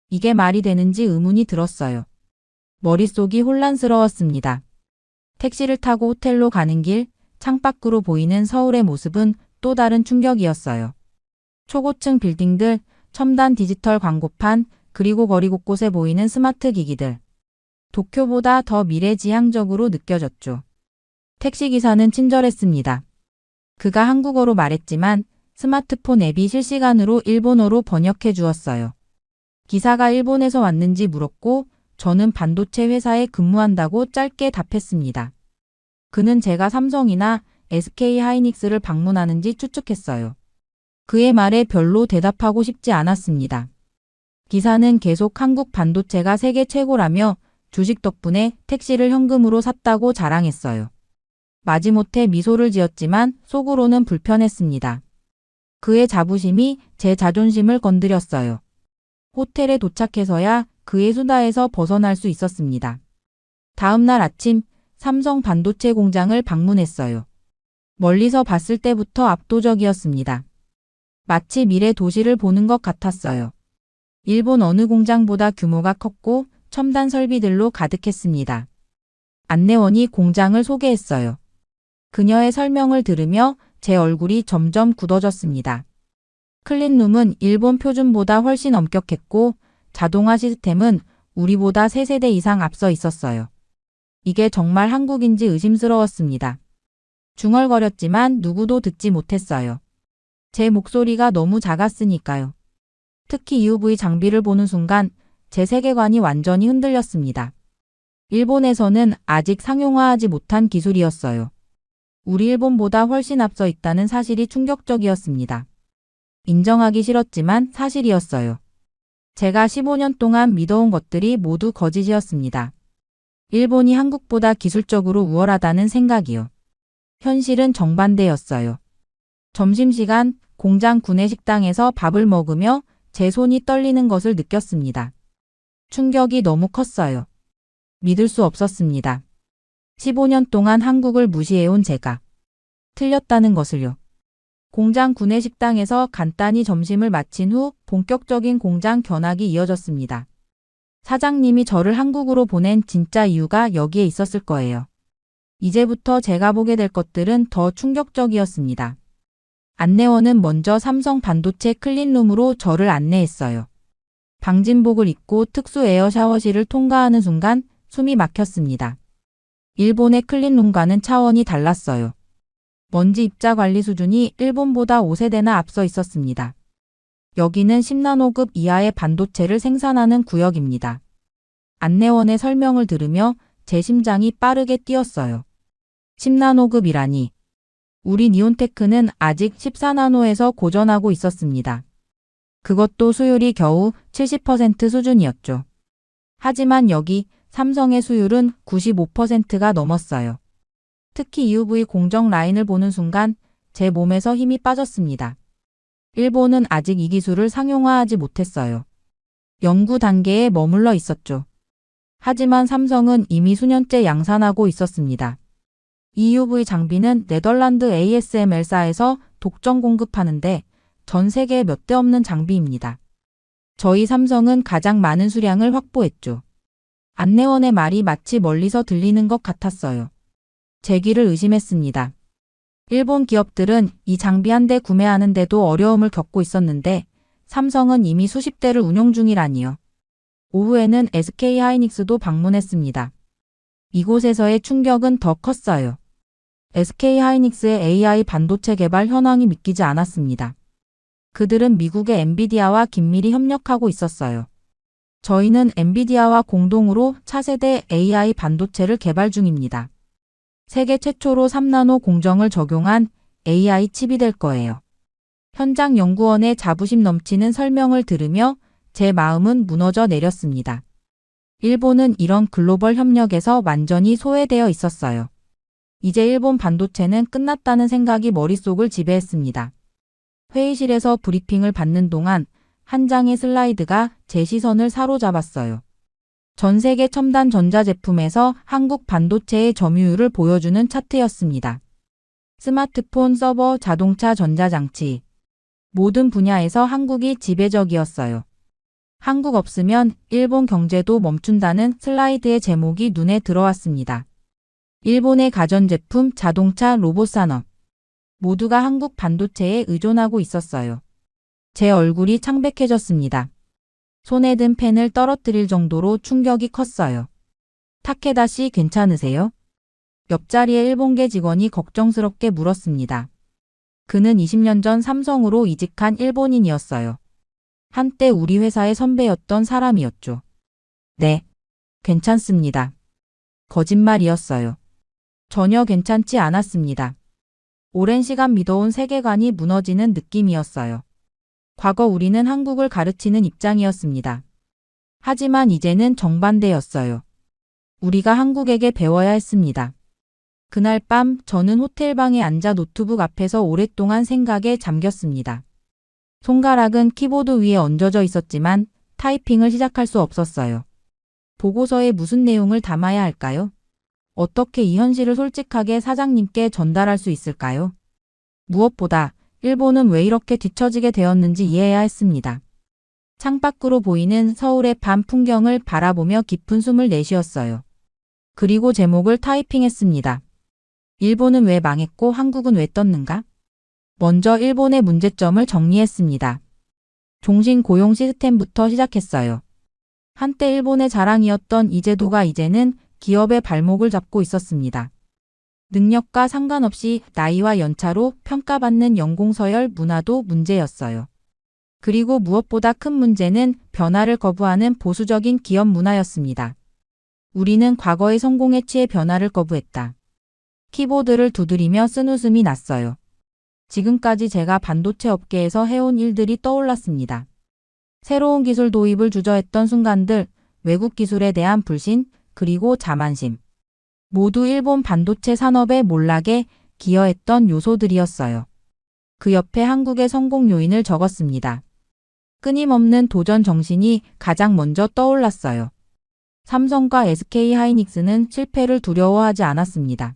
이게 말이 되는지 의문이 들었어요. 머릿속이 혼란스러웠습니다. 택시를 타고 호텔로 가는 길, 창밖으로 보이는 서울의 모습은 또 다른 충격이었어요. 초고층 빌딩들, 첨단 디지털 광고판, 그리고 거리 곳곳에 보이는 스마트 기기들. 도쿄보다 더 미래지향적으로 느껴졌죠. 택시기사는 친절했습니다. 그가 한국어로 말했지만 스마트폰 앱이 실시간으로 일본어로 번역해 주었어요. 기사가 일본에서 왔는지 물었고 저는 반도체 회사에 근무한다고 짧게 답했습니다. 그는 제가 삼성이나 SK 하이닉스를 방문하는지 추측했어요. 그의 말에 별로 대답하고 싶지 않았습니다. 기사는 계속 한국 반도체가 세계 최고라며 주식 덕분에 택시를 현금으로 샀다고 자랑했어요. 마지못해 미소를 지었지만 속으로는 불편했습니다. 그의 자부심이 제 자존심을 건드렸어요. 호텔에 도착해서야 그의 수다에서 벗어날 수 있었습니다. 다음 날 아침 삼성 반도체 공장을 방문했어요. 멀리서 봤을 때부터 압도적이었습니다. 마치 미래 도시를 보는 것 같았어요. 일본 어느 공장보다 규모가 컸고 첨단 설비들로 가득했습니다. 안내원이 공장을 소개했어요. 그녀의 설명을 들으며 제 얼굴이 점점 굳어졌습니다. 클린룸은 일본 표준보다 훨씬 엄격했고 자동화 시스템은 우리보다 3세대 이상 앞서 있었어요. 이게 정말 한국인지 의심스러웠습니다. 중얼거렸지만 누구도 듣지 못했어요. 제 목소리가 너무 작았으니까요. 특히 UV 장비를 보는 순간 제 세계관이 완전히 흔들렸습니다. 일본에서는 아직 상용화하지 못한 기술이었어요. 우리 일본보다 훨씬 앞서 있다는 사실이 충격적이었습니다. 인정하기 싫었지만 사실이었어요. 제가 15년 동안 믿어온 것들이 모두 거짓이었습니다. 일본이 한국보다 기술적으로 우월하다는 생각이요. 현실은 정반대였어요. 점심시간 공장 구내식당에서 밥을 먹으며 제 손이 떨리는 것을 느꼈습니다. 충격이 너무 컸어요. 믿을 수 없었습니다. 15년 동안 한국을 무시해온 제가 틀렸다는 것을요. 공장 구내식당에서 간단히 점심을 마친 후 본격적인 공장 견학이 이어졌습니다. 사장님이 저를 한국으로 보낸 진짜 이유가 여기에 있었을 거예요. 이제부터 제가 보게 될 것들은 더 충격적이었습니다. 안내원은 먼저 삼성 반도체 클린룸으로 저를 안내했어요. 방진복을 입고 특수 에어 샤워실을 통과하는 순간 숨이 막혔습니다. 일본의 클린룸과는 차원이 달랐어요. 먼지 입자 관리 수준이 일본보다 5세대나 앞서 있었습니다. 여기는 10나노급 이하의 반도체를 생산하는 구역입니다. 안내원의 설명을 들으며 제 심장이 빠르게 뛰었어요. 10나노급이라니. 우리 니온테크는 아직 14나노에서 고전하고 있었습니다. 그것도 수율이 겨우 70% 수준이었죠. 하지만 여기 삼성의 수율은 95%가 넘었어요. 특히 EUV 공정 라인을 보는 순간 제 몸에서 힘이 빠졌습니다. 일본은 아직 이 기술을 상용화하지 못했어요. 연구 단계에 머물러 있었죠. 하지만 삼성은 이미 수년째 양산하고 있었습니다. EUV 장비는 네덜란드 ASML사에서 독점 공급하는데 전 세계에 몇 대 없는 장비입니다. 저희 삼성은 가장 많은 수량을 확보했죠. 안내원의 말이 마치 멀리서 들리는 것 같았어요. 제 귀를 의심했습니다. 일본 기업들은 이 장비 한 대 구매하는데도 어려움을 겪고 있었는데 삼성은 이미 수십 대를 운용 중이라니요. 오후에는 SK 하이닉스도 방문했습니다. 이곳에서의 충격은 더 컸어요. SK 하이닉스의 AI 반도체 개발 현황이 믿기지 않았습니다. 그들은 미국의 엔비디아와 긴밀히 협력하고 있었어요. 저희는 엔비디아와 공동으로 차세대 AI 반도체를 개발 중입니다. 세계 최초로 3나노 공정을 적용한 AI 칩이 될 거예요. 현장 연구원의 자부심 넘치는 설명을 들으며 제 마음은 무너져 내렸습니다. 일본은 이런 글로벌 협력에서 완전히 소외되어 있었어요. 이제 일본 반도체는 끝났다는 생각이 머릿속을 지배했습니다. 회의실에서 브리핑을 받는 동안 한 장의 슬라이드가 제 시선을 사로잡았어요. 전 세계 첨단 전자제품에서 한국 반도체의 점유율을 보여주는 차트였습니다. 스마트폰, 서버, 자동차, 전자장치. 모든 분야에서 한국이 지배적이었어요. 한국 없으면 일본 경제도 멈춘다는 슬라이드의 제목이 눈에 들어왔습니다. 일본의 가전제품, 자동차, 로봇 산업. 모두가 한국 반도체에 의존하고 있었어요. 제 얼굴이 창백해졌습니다. 손에 든 펜을 떨어뜨릴 정도로 충격이 컸어요. 타케다 씨 괜찮으세요? 옆자리의 일본계 직원이 걱정스럽게 물었습니다. 그는 20년 전 삼성으로 이직한 일본인이었어요. 한때 우리 회사의 선배였던 사람이었죠. 네, 괜찮습니다. 거짓말이었어요. 전혀 괜찮지 않았습니다. 오랜 시간 믿어온 세계관이 무너지는 느낌이었어요. 과거 우리는 한국을 가르치는 입장이었습니다. 하지만 이제는 정반대였어요. 우리가 한국에게 배워야 했습니다. 그날 밤 저는 호텔방에 앉아 노트북 앞에서 오랫동안 생각에 잠겼습니다. 손가락은 키보드 위에 얹어져 있었지만 타이핑을 시작할 수 없었어요. 보고서에 무슨 내용을 담아야 할까요? 어떻게 이 현실을 솔직하게 사장님께 전달할 수 있을까요? 무엇보다 일본은 왜 이렇게 뒤처지게 되었는지 이해해야 했습니다. 창밖으로 보이는 서울의 밤 풍경을 바라보며 깊은 숨을 내쉬었어요. 그리고 제목을 타이핑했습니다. 일본은 왜 망했고 한국은 왜 떴는가? 먼저 일본의 문제점을 정리했습니다. 종신 고용 시스템부터 시작했어요. 한때 일본의 자랑이었던 이 제도가 이제는 기업의 발목을 잡고 있었습니다. 능력과 상관없이 나이와 연차로 평가받는 연공서열 문화도 문제였어요. 그리고 무엇보다 큰 문제는 변화를 거부하는 보수적인 기업 문화였습니다. 우리는 과거의 성공에 취해 변화를 거부했다. 키보드를 두드리며 쓴웃음이 났어요. 지금까지 제가 반도체 업계에서 해온 일들이 떠올랐습니다. 새로운 기술 도입을 주저했던 순간들, 외국 기술에 대한 불신, 그리고 자만심. 모두 일본 반도체 산업의 몰락에 기여했던 요소들이었어요. 그 옆에 한국의 성공 요인을 적었습니다. 끊임없는 도전 정신이 가장 먼저 떠올랐어요. 삼성과 SK 하이닉스는 실패를 두려워하지 않았습니다.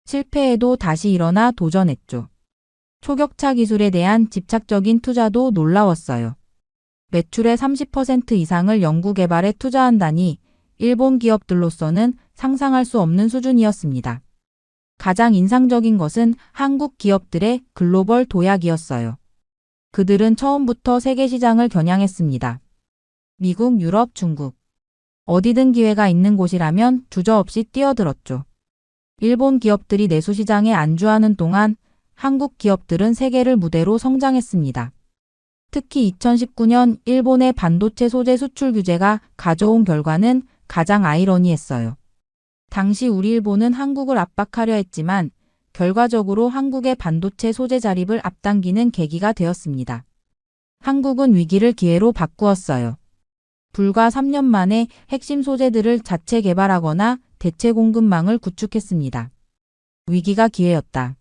실패해도 다시 일어나 도전했죠. 초격차 기술에 대한 집착적인 투자도 놀라웠어요. 매출의 30% 이상을 연구개발에 투자한다니 일본 기업들로서는 상상할 수 없는 수준이었습니다. 가장 인상적인 것은 한국 기업들의 글로벌 도약이었어요. 그들은 처음부터 세계 시장을 겨냥했습니다. 미국, 유럽, 중국. 어디든 기회가 있는 곳이라면 주저없이 뛰어들었죠. 일본 기업들이 내수 시장에 안주하는 동안 한국 기업들은 세계를 무대로 성장했습니다. 특히 2019년 일본의 반도체 소재 수출 규제가 가져온 결과는 가장 아이러니했어요. 당시 우리 일본은 한국을 압박하려 했지만 결과적으로 한국의 반도체 소재 자립을 앞당기는 계기가 되었습니다. 한국은 위기를 기회로 바꾸었어요. 불과 3년 만에 핵심 소재들을 자체 개발하거나 대체 공급망을 구축했습니다. 위기가 기회였다.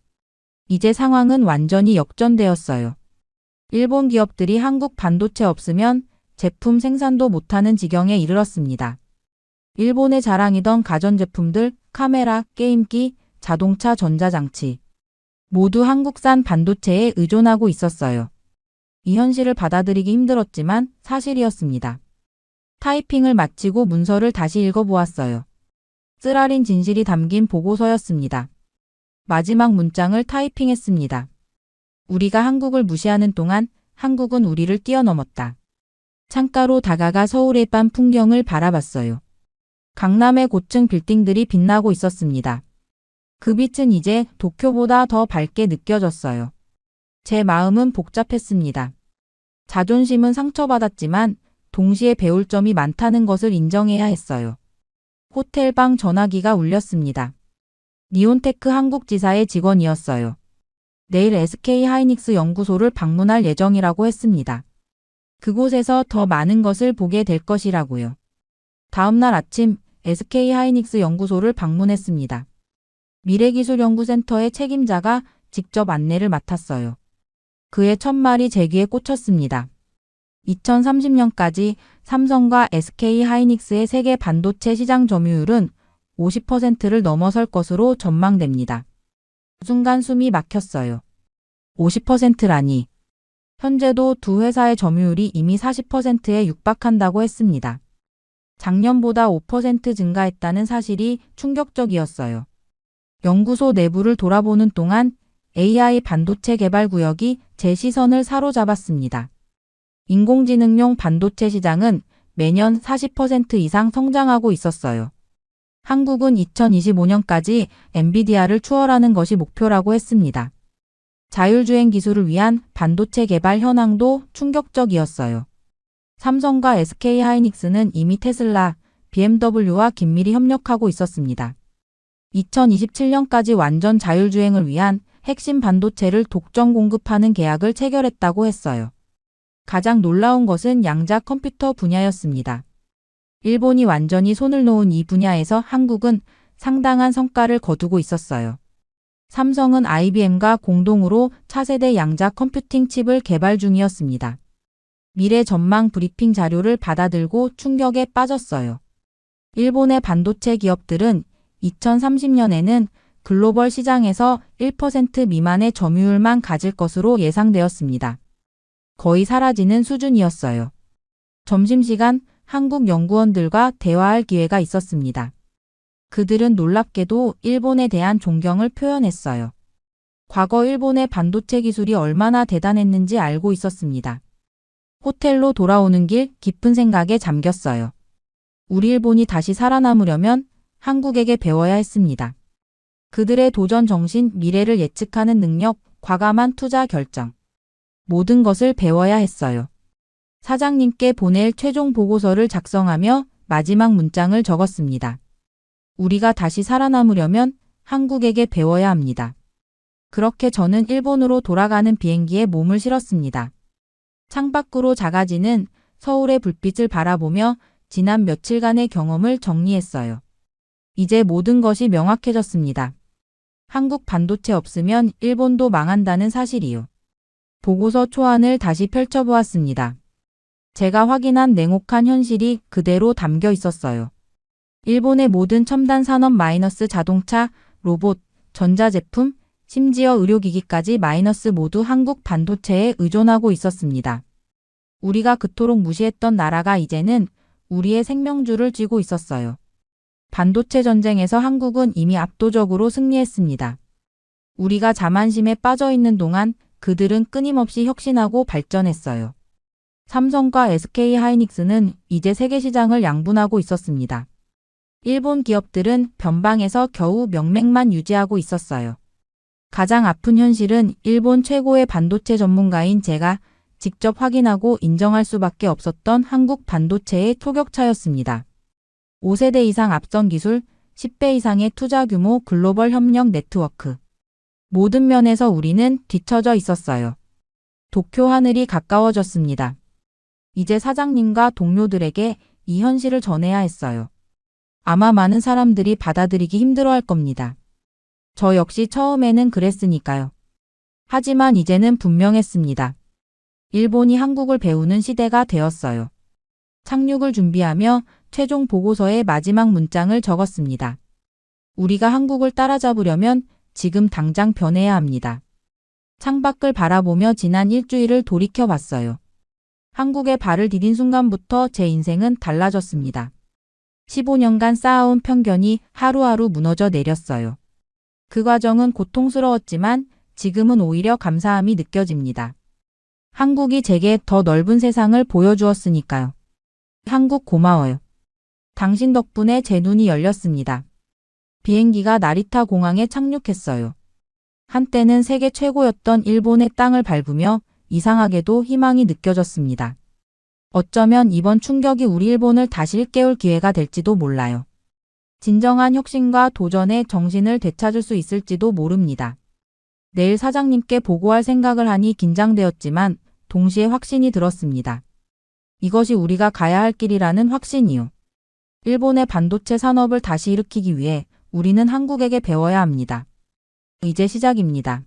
이제 상황은 완전히 역전되었어요. 일본 기업들이 한국 반도체 없으면 제품 생산도 못하는 지경에 이르렀습니다. 일본의 자랑이던 가전제품들, 카메라, 게임기, 자동차, 전자장치 모두 한국산 반도체에 의존하고 있었어요. 이 현실을 받아들이기 힘들었지만 사실이었습니다. 타이핑을 마치고 문서를 다시 읽어보았어요. 쓰라린 진실이 담긴 보고서였습니다. 마지막 문장을 타이핑했습니다. 우리가 한국을 무시하는 동안 한국은 우리를 뛰어넘었다. 창가로 다가가 서울의 밤 풍경을 바라봤어요. 강남의 고층 빌딩들이 빛나고 있었습니다. 그 빛은 이제 도쿄보다 더 밝게 느껴졌어요. 제 마음은 복잡했습니다. 자존심은 상처받았지만 동시에 배울 점이 많다는 것을 인정해야 했어요. 호텔방 전화기가 울렸습니다. 니온테크 한국지사의 직원이었어요. 내일 SK 하이닉스 연구소를 방문할 예정이라고 했습니다. 그곳에서 더 많은 것을 보게 될 것이라고요. 다음 날 아침 SK 하이닉스 연구소를 방문했습니다. 미래기술연구센터의 책임자가 직접 안내를 맡았어요. 그의 첫 말이 제 귀에 꽂혔습니다. 2030년까지 삼성과 SK 하이닉스의 세계 반도체 시장 점유율은 50%를 넘어설 것으로 전망됩니다. 순간 숨이 막혔어요. 50%라니. 현재도 두 회사의 점유율이 이미 40%에 육박한다고 했습니다. 작년보다 5% 증가했다는 사실이 충격적이었어요. 연구소 내부를 돌아보는 동안 AI 반도체 개발 구역이 제 시선을 사로잡았습니다. 인공지능용 반도체 시장은 매년 40% 이상 성장하고 있었어요. 한국은 2025년까지 엔비디아를 추월하는 것이 목표라고 했습니다. 자율주행 기술을 위한 반도체 개발 현황도 충격적이었어요. 삼성과 SK 하이닉스는 이미 테슬라, BMW와 긴밀히 협력하고 있었습니다. 2027년까지 완전 자율주행을 위한 핵심 반도체를 독점 공급하는 계약을 체결했다고 했어요. 가장 놀라운 것은 양자 컴퓨터 분야였습니다. 일본이 완전히 손을 놓은 이 분야에서 한국은 상당한 성과를 거두고 있었어요. 삼성은 IBM과 공동으로 차세대 양자 컴퓨팅 칩을 개발 중이었습니다. 미래 전망 브리핑 자료를 받아들고 충격에 빠졌어요. 일본의 반도체 기업들은 2030년에는 글로벌 시장에서 1% 미만의 점유율만 가질 것으로 예상되었습니다. 거의 사라지는 수준이었어요. 점심시간 한국 연구원들과 대화할 기회가 있었습니다. 그들은 놀랍게도 일본에 대한 존경을 표현했어요. 과거 일본의 반도체 기술이 얼마나 대단했는지 알고 있었습니다. 호텔로 돌아오는 길 깊은 생각에 잠겼어요. 우리 일본이 다시 살아남으려면 한국에게 배워야 했습니다. 그들의 도전 정신, 미래를 예측하는 능력, 과감한 투자 결정. 모든 것을 배워야 했어요. 사장님께 보낼 최종 보고서를 작성하며 마지막 문장을 적었습니다. 우리가 다시 살아남으려면 한국에게 배워야 합니다. 그렇게 저는 일본으로 돌아가는 비행기에 몸을 실었습니다. 창밖으로 작아지는 서울의 불빛을 바라보며 지난 며칠간의 경험을 정리했어요. 이제 모든 것이 명확해졌습니다. 한국 반도체 없으면 일본도 망한다는 사실이요. 보고서 초안을 다시 펼쳐보았습니다. 제가 확인한 냉혹한 현실이 그대로 담겨 있었어요. 일본의 모든 첨단 산업 마이너스 자동차, 로봇, 전자제품, 심지어 의료기기까지 마이너스 모두 한국 반도체에 의존하고 있었습니다. 우리가 그토록 무시했던 나라가 이제는 우리의 생명줄을 쥐고 있었어요. 반도체 전쟁에서 한국은 이미 압도적으로 승리했습니다. 우리가 자만심에 빠져 있는 동안 그들은 끊임없이 혁신하고 발전했어요. 삼성과 SK 하이닉스는 이제 세계 시장을 양분하고 있었습니다. 일본 기업들은 변방에서 겨우 명맥만 유지하고 있었어요. 가장 아픈 현실은 일본 최고의 반도체 전문가인 제가 직접 확인하고 인정할 수밖에 없었던 한국 반도체의 초격차였습니다. 5세대 이상 앞선 기술, 10배 이상의 투자 규모 글로벌 협력 네트워크. 모든 면에서 우리는 뒤처져 있었어요. 도쿄 하늘이 가까워졌습니다. 이제 사장님과 동료들에게 이 현실을 전해야 했어요. 아마 많은 사람들이 받아들이기 힘들어할 겁니다. 저 역시 처음에는 그랬으니까요. 하지만 이제는 분명했습니다. 일본이 한국을 배우는 시대가 되었어요. 착륙을 준비하며 최종 보고서의 마지막 문장을 적었습니다. 우리가 한국을 따라잡으려면 지금 당장 변해야 합니다. 창밖을 바라보며 지난 일주일을 돌이켜봤어요. 한국에 발을 디딘 순간부터 제 인생은 달라졌습니다. 15년간 쌓아온 편견이 하루하루 무너져 내렸어요. 그 과정은 고통스러웠지만 지금은 오히려 감사함이 느껴집니다. 한국이 제게 더 넓은 세상을 보여주었으니까요. 한국 고마워요. 당신 덕분에 제 눈이 열렸습니다. 비행기가 나리타 공항에 착륙했어요. 한때는 세계 최고였던 일본의 땅을 밟으며 이상하게도 희망이 느껴졌습니다. 어쩌면 이번 충격이 우리 일본을 다시 일깨울 기회가 될지도 몰라요. 진정한 혁신과 도전의 정신을 되찾을 수 있을지도 모릅니다. 내일 사장님께 보고할 생각을 하니 긴장되었지만 동시에 확신이 들었습니다. 이것이 우리가 가야 할 길이라는 확신이요. 일본의 반도체 산업을 다시 일으키기 위해 우리는 한국에게 배워야 합니다. 이제 시작입니다.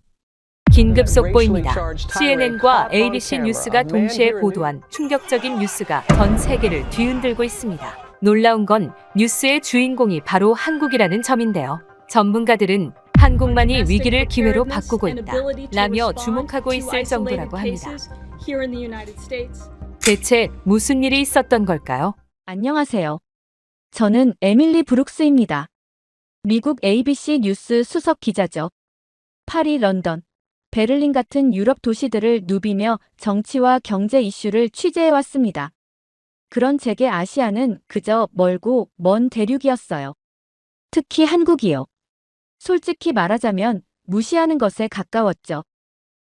긴급 속보입니다. CNN과 ABC 뉴스가 동시에 보도한 충격적인 뉴스가 전 세계를 뒤흔들고 있습니다. 놀라운 건 뉴스의 주인공이 바로 한국이라는 점인데요. 전문가들은 한국만이 위기를 기회로 바꾸고 있다 라며 주목하고 있을 정도라고 합니다. 대체 무슨 일이 있었던 걸까요? 안녕하세요. 저는 에밀리 브룩스입니다. 미국 ABC 뉴스 수석 기자죠. 파리, 런던, 베를린 같은 유럽 도시들을 누비며 정치와 경제 이슈를 취재해왔습니다. 그런 제게 아시아는 그저 멀고 먼 대륙이었어요. 특히 한국이요. 솔직히 말하자면 무시하는 것에 가까웠죠.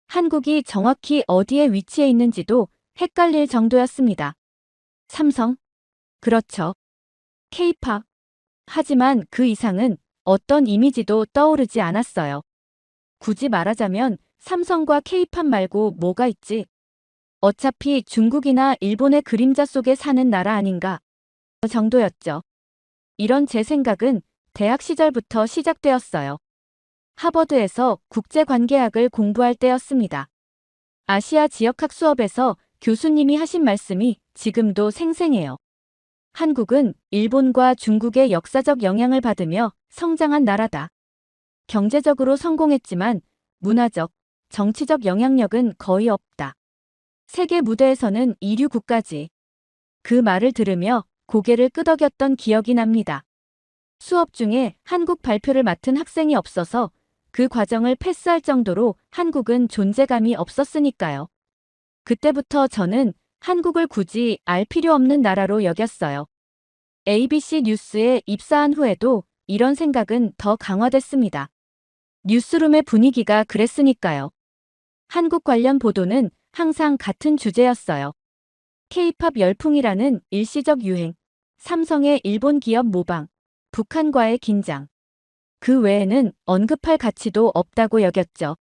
한국이 정확히 어디에 위치해 있는지도 헷갈릴 정도였습니다. 삼성? 그렇죠. K-팝. 하지만 그 이상은 어떤 이미지도 떠오르지 않았어요. 굳이 말하자면 삼성과 K-팝 말고 뭐가 있지? 어차피 중국이나 일본의 그림자 속에 사는 나라 아닌가? 정도였죠. 이런 제 생각은 대학 시절부터 시작되었어요. 하버드에서 국제관계학을 공부할 때였습니다. 아시아 지역학 수업에서 교수님이 하신 말씀이 지금도 생생해요. 한국은 일본과 중국의 역사적 영향을 받으며 성장한 나라다. 경제적으로 성공했지만 문화적, 정치적 영향력은 거의 없다. 세계 무대에서는 이류 국가지. 그 말을 들으며 고개를 끄덕였던 기억이 납니다. 수업 중에 한국 발표를 맡은 학생이 없어서 그 과정을 패스할 정도로 한국은 존재감이 없었으니까요. 그때부터 저는 한국을 굳이 알 필요 없는 나라로 여겼어요. ABC 뉴스에 입사한 후에도 이런 생각은 더 강화됐습니다. 뉴스룸의 분위기가 그랬으니까요. 한국 관련 보도는 항상 같은 주제였어요. K-팝 열풍이라는 일시적 유행, 삼성의 일본 기업 모방, 북한과의 긴장. 그 외에는 언급할 가치도 없다고 여겼죠.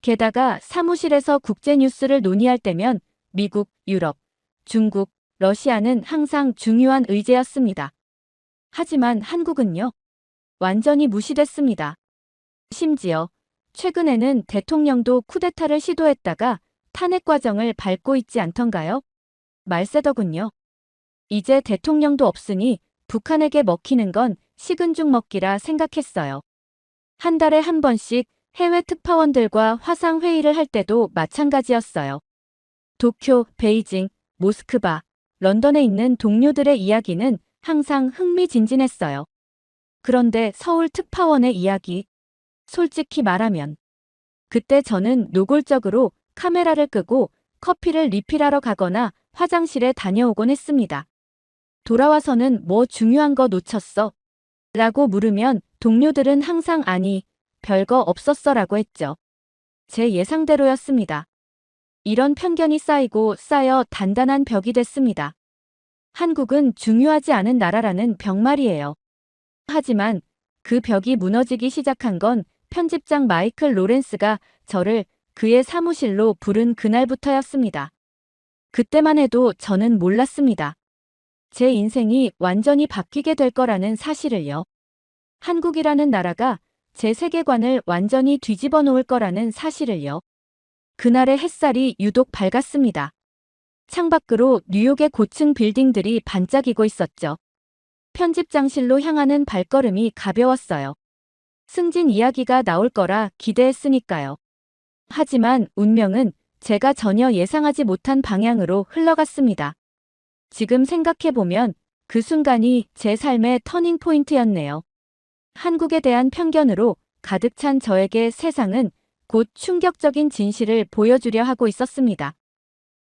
게다가 사무실에서 국제뉴스를 논의할 때면 미국, 유럽, 중국, 러시아는 항상 중요한 의제였습니다. 하지만 한국은요? 완전히 무시됐습니다. 심지어 최근에는 대통령도 쿠데타를 시도했다가 탄핵 과정을 밟고 있지 않던가요? 말세더군요. 이제 대통령도 없으니 북한에게 먹히는 건 식은 죽 먹기라 생각했어요. 한 달에 한 번씩 해외 특파원들과 화상회의를 할 때도 마찬가지였어요. 도쿄, 베이징, 모스크바, 런던에 있는 동료들의 이야기는 항상 흥미진진했어요. 그런데 서울 특파원의 이야기, 솔직히 말하면 그때 저는 노골적으로 카메라를 끄고 커피를 리필하러 가거나 화장실에 다녀오곤 했습니다. 돌아와서는 뭐 중요한 거 놓쳤어? 라고 물으면 동료들은 항상 아니, 별거 없었어라고 했죠. 제 예상대로였습니다. 이런 편견이 쌓이고 쌓여 단단한 벽이 됐습니다. 한국은 중요하지 않은 나라라는 벽말이에요. 하지만 그 벽이 무너지기 시작한 건 편집장 마이클 로렌스가 저를 그의 사무실로 부른 그날부터였습니다. 그때만 해도 저는 몰랐습니다. 제 인생이 완전히 바뀌게 될 거라는 사실을요. 한국이라는 나라가 제 세계관을 완전히 뒤집어 놓을 거라는 사실을요. 그날의 햇살이 유독 밝았습니다. 창밖으로 뉴욕의 고층 빌딩들이 반짝이고 있었죠. 편집장실로 향하는 발걸음이 가벼웠어요. 승진 이야기가 나올 거라 기대했으니까요. 하지만 운명은 제가 전혀 예상하지 못한 방향으로 흘러갔습니다. 지금 생각해보면 그 순간이 제 삶의 터닝 포인트였네요. 한국에 대한 편견으로 가득 찬 저에게 세상은 곧 충격적인 진실을 보여주려 하고 있었습니다.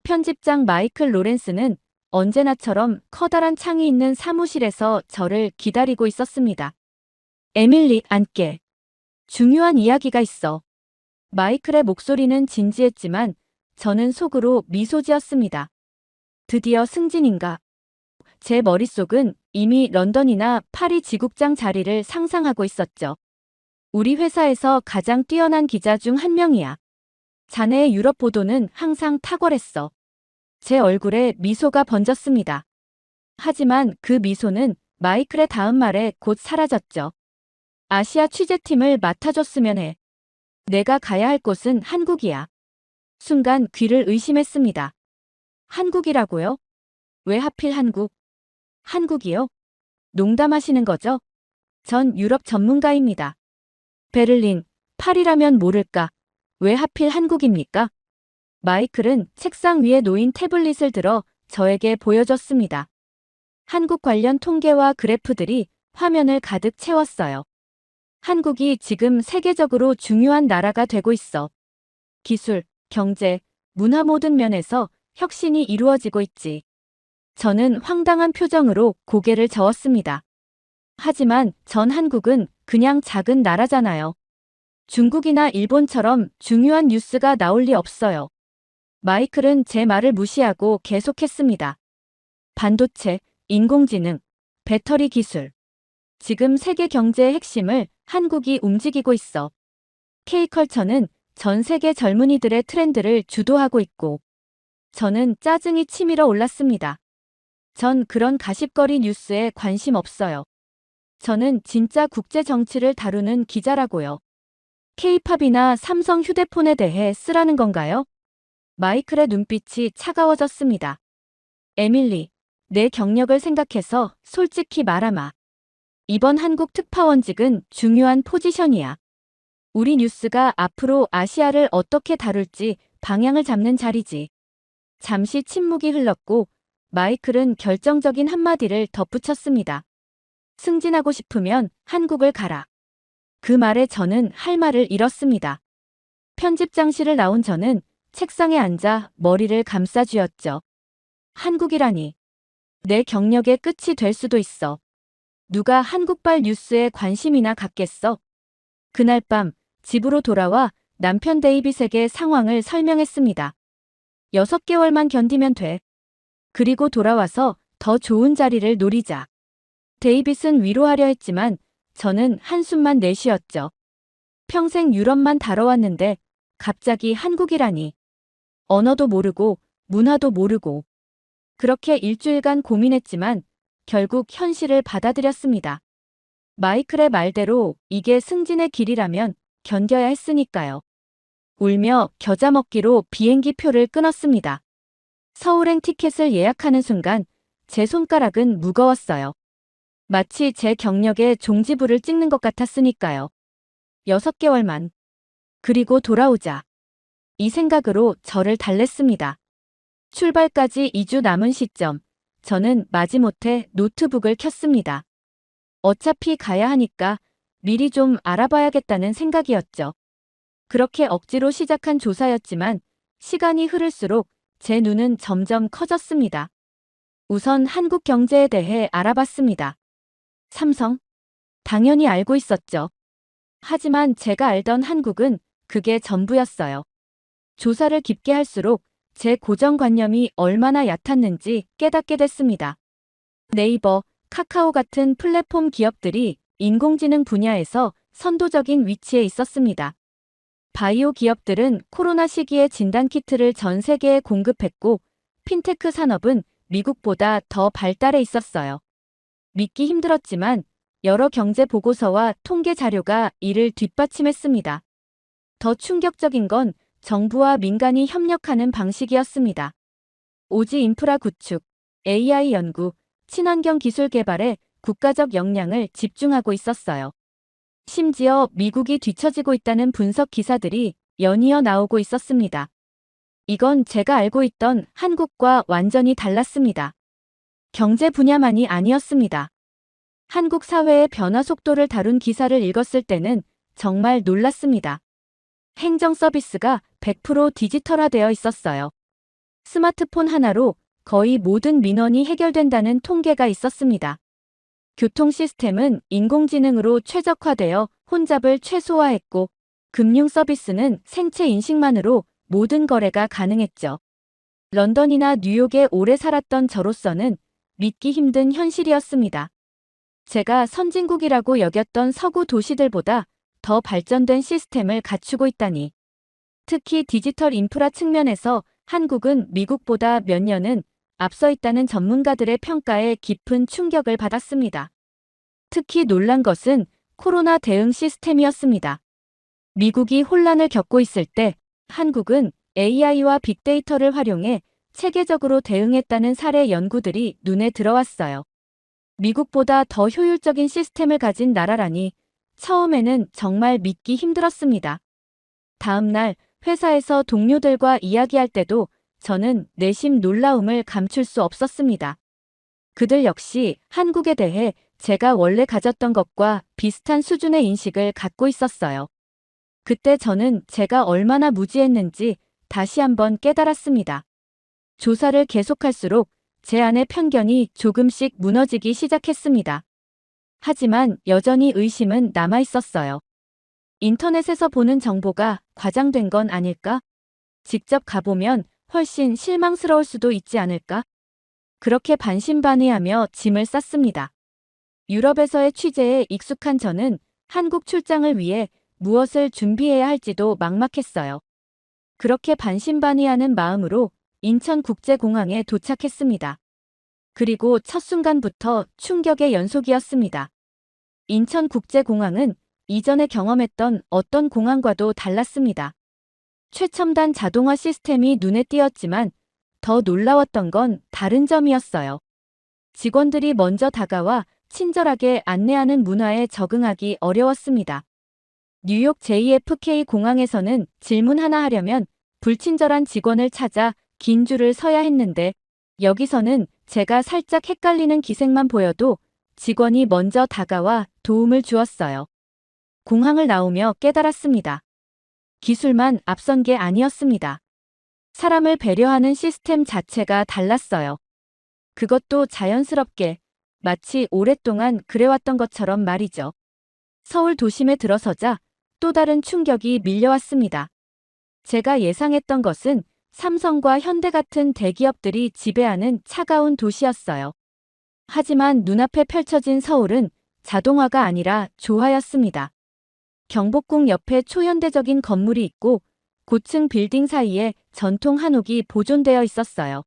편집장 마이클 로렌스는 언제나처럼 커다란 창이 있는 사무실에서 저를 기다리고 있었습니다. 에밀리, 앉게. 중요한 이야기가 있어. 마이클의 목소리는 진지했지만 저는 속으로 미소 지었습니다. 드디어 승진인가? 제 머릿속은 이미 런던이나 파리 지국장 자리를 상상하고 있었죠. 우리 회사에서 가장 뛰어난 기자 중 한 명이야. 자네의 유럽 보도는 항상 탁월했어. 제 얼굴에 미소가 번졌습니다. 하지만 그 미소는 마이클의 다음 말에 곧 사라졌죠. 아시아 취재팀을 맡아줬으면 해. 내가 가야 할 곳은 한국이야. 순간 귀를 의심했습니다. 한국이라고요? 왜 하필 한국? 한국이요? 농담하시는 거죠? 전 유럽 전문가입니다. 베를린, 파리라면 모를까? 왜 하필 한국입니까? 마이클은 책상 위에 놓인 태블릿을 들어 저에게 보여줬습니다. 한국 관련 통계와 그래프들이 화면을 가득 채웠어요. 한국이 지금 세계적으로 중요한 나라가 되고 있어. 기술, 경제, 문화 모든 면에서 혁신이 이루어지고 있지. 저는 황당한 표정으로 고개를 저었습니다. 하지만 전 한국은 그냥 작은 나라잖아요. 중국이나 일본처럼 중요한 뉴스가 나올 리 없어요. 마이클은 제 말을 무시하고 계속했습니다. 반도체, 인공지능, 배터리 기술. 지금 세계 경제의 핵심을 한국이 움직이고 있어. K컬처는 전 세계 젊은이들의 트렌드를 주도하고 있고, 저는 짜증이 치밀어 올랐습니다. 전 그런 가십거리 뉴스에 관심 없어요. 저는 진짜 국제 정치를 다루는 기자라고요. K-팝이나 삼성 휴대폰에 대해 쓰라는 건가요? 마이클의 눈빛이 차가워졌습니다. 에밀리, 내 경력을 생각해서 솔직히 말하마. 이번 한국 특파원직은 중요한 포지션이야. 우리 뉴스가 앞으로 아시아를 어떻게 다룰지 방향을 잡는 자리지. 잠시 침묵이 흘렀고 마이클은 결정적인 한마디를 덧붙였습니다. 승진하고 싶으면 한국을 가라. 그 말에 저는 할 말을 잃었습니다. 편집장실을 나온 저는 책상에 앉아 머리를 감싸쥐었죠. 한국이라니. 내 경력의 끝이 될 수도 있어. 누가 한국발 뉴스에 관심이나 갖겠어? 그날 밤 집으로 돌아와 남편 데이빗에게 상황을 설명했습니다. 6개월만 견디면 돼. 그리고 돌아와서 더 좋은 자리를 노리자. 데이빗은 위로하려 했지만 저는 한숨만 내쉬었죠. 평생 유럽만 다뤄왔는데 갑자기 한국이라니. 언어도 모르고 문화도 모르고. 그렇게 일주일간 고민했지만 결국 현실을 받아들였습니다. 마이클의 말대로 이게 승진의 길이라면 견뎌야 했으니까요. 울며 겨자 먹기로 비행기 표를 끊었습니다. 서울행 티켓을 예약하는 순간 제 손가락은 무거웠어요. 마치 제 경력에 종지부를 찍는 것 같았으니까요. 6개월만. 그리고 돌아오자. 이 생각으로 저를 달랬습니다. 출발까지 2주 남은 시점, 저는 마지못해 노트북을 켰습니다. 어차피 가야 하니까 미리 좀 알아봐야겠다는 생각이었죠. 그렇게 억지로 시작한 조사였지만 시간이 흐를수록 제 눈은 점점 커졌습니다. 우선 한국 경제에 대해 알아봤습니다. 삼성? 당연히 알고 있었죠. 하지만 제가 알던 한국은 그게 전부였어요. 조사를 깊게 할수록 제 고정관념이 얼마나 얕았는지 깨닫게 됐습니다. 네이버, 카카오 같은 플랫폼 기업들이 인공지능 분야에서 선도적인 위치에 있었습니다. 바이오 기업들은 코로나 시기에 진단키트를 전 세계에 공급했고, 핀테크 산업은 미국보다 더 발달해 있었어요. 믿기 힘들었지만 여러 경제 보고서와 통계 자료가 이를 뒷받침했습니다. 더 충격적인 건 정부와 민간이 협력하는 방식이었습니다. 오지 인프라 구축, AI 연구, 친환경 기술 개발에 국가적 역량을 집중하고 있었어요. 심지어 미국이 뒤처지고 있다는 분석 기사들이 연이어 나오고 있었습니다. 이건 제가 알고 있던 한국과 완전히 달랐습니다. 경제 분야만이 아니었습니다. 한국 사회의 변화 속도를 다룬 기사를 읽었을 때는 정말 놀랐습니다. 행정 서비스가 100% 디지털화되어 있었어요. 스마트폰 하나로 거의 모든 민원이 해결된다는 통계가 있었습니다. 교통 시스템은 인공지능으로 최적화되어 혼잡을 최소화했고, 금융 서비스는 생체 인식만으로 모든 거래가 가능했죠. 런던이나 뉴욕에 오래 살았던 저로서는 믿기 힘든 현실이었습니다. 제가 선진국이라고 여겼던 서구 도시들보다 더 발전된 시스템을 갖추고 있다니. 특히 디지털 인프라 측면에서 한국은 미국보다 몇 년은 앞서 있다는 전문가들의 평가에 깊은 충격을 받았습니다. 특히 놀란 것은 코로나 대응 시스템이었습니다. 미국이 혼란을 겪고 있을 때 한국은 AI와 빅데이터를 활용해 체계적으로 대응했다는 사례 연구들이 눈에 들어왔어요. 미국보다 더 효율적인 시스템을 가진 나라라니 처음에는 정말 믿기 힘들었습니다. 다음 날 회사에서 동료들과 이야기할 때도 저는 내심 놀라움을 감출 수 없었습니다. 그들 역시 한국에 대해 제가 원래 가졌던 것과 비슷한 수준의 인식을 갖고 있었어요. 그때 저는 제가 얼마나 무지했는지 다시 한번 깨달았습니다. 조사를 계속할수록 제 안의 편견이 조금씩 무너지기 시작했습니다. 하지만 여전히 의심은 남아 있었어요. 인터넷에서 보는 정보가 과장된 건 아닐까? 직접 가보면 훨씬 실망스러울 수도 있지 않을까? 그렇게 반신반의하며 짐을 쌌습니다. 유럽에서의 취재에 익숙한 저는 한국 출장을 위해 무엇을 준비해야 할지도 막막했어요. 그렇게 반신반의하는 마음으로 인천국제공항에 도착했습니다. 그리고 첫 순간부터 충격의 연속이었습니다. 인천국제공항은 이전에 경험했던 어떤 공항과도 달랐습니다. 최첨단 자동화 시스템이 눈에 띄었지만 더 놀라웠던 건 다른 점이었어요. 직원들이 먼저 다가와 친절하게 안내하는 문화에 적응하기 어려웠습니다. 뉴욕 JFK 공항에서는 질문 하나 하려면 불친절한 직원을 찾아 긴 줄을 서야 했는데 여기서는 제가 살짝 헷갈리는 기색만 보여도 직원이 먼저 다가와 도움을 주었어요. 공항을 나오며 깨달았습니다. 기술만 앞선 게 아니었습니다. 사람을 배려하는 시스템 자체가 달랐어요. 그것도 자연스럽게, 마치 오랫동안 그래왔던 것처럼 말이죠. 서울 도심에 들어서자 또 다른 충격이 밀려왔습니다. 제가 예상했던 것은 삼성과 현대 같은 대기업들이 지배하는 차가운 도시였어요. 하지만 눈앞에 펼쳐진 서울은 자동화가 아니라 조화였습니다. 경복궁 옆에 초현대적인 건물이 있고 고층 빌딩 사이에 전통 한옥이 보존되어 있었어요.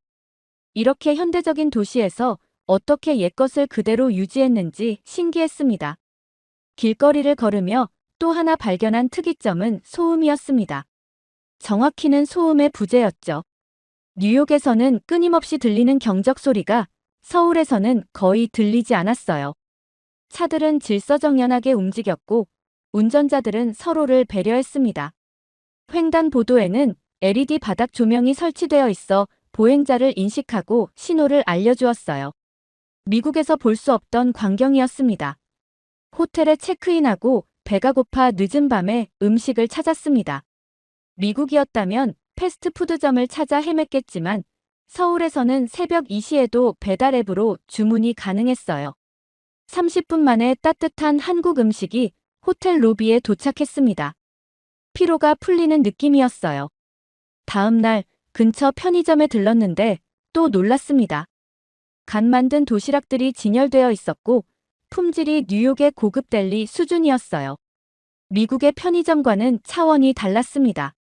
이렇게 현대적인 도시에서 어떻게 옛것을 그대로 유지했는지 신기했습니다. 길거리를 걸으며 또 하나 발견한 특이점은 소음이었습니다. 정확히는 소음의 부재였죠. 뉴욕에서는 끊임없이 들리는 경적 소리가 서울에서는 거의 들리지 않았어요. 차들은 질서정연하게 움직였고 운전자들은 서로를 배려했습니다. 횡단보도에는 LED 바닥 조명이 설치되어 있어 보행자를 인식하고 신호를 알려주었어요. 미국에서 볼 수 없던 광경이었습니다. 호텔에 체크인하고 배가 고파 늦은 밤에 음식을 찾았습니다. 미국이었다면 패스트푸드점을 찾아 헤맸겠지만 서울에서는 새벽 2시에도 배달 앱으로 주문이 가능했어요. 30분 만에 따뜻한 한국 음식이 호텔 로비에 도착했습니다. 피로가 풀리는 느낌이었어요. 다음 날 근처 편의점에 들렀는데 또 놀랐습니다. 갓 만든 도시락들이 진열되어 있었고 품질이 뉴욕의 고급 델리 수준이었어요. 미국의 편의점과는 차원이 달랐습니다.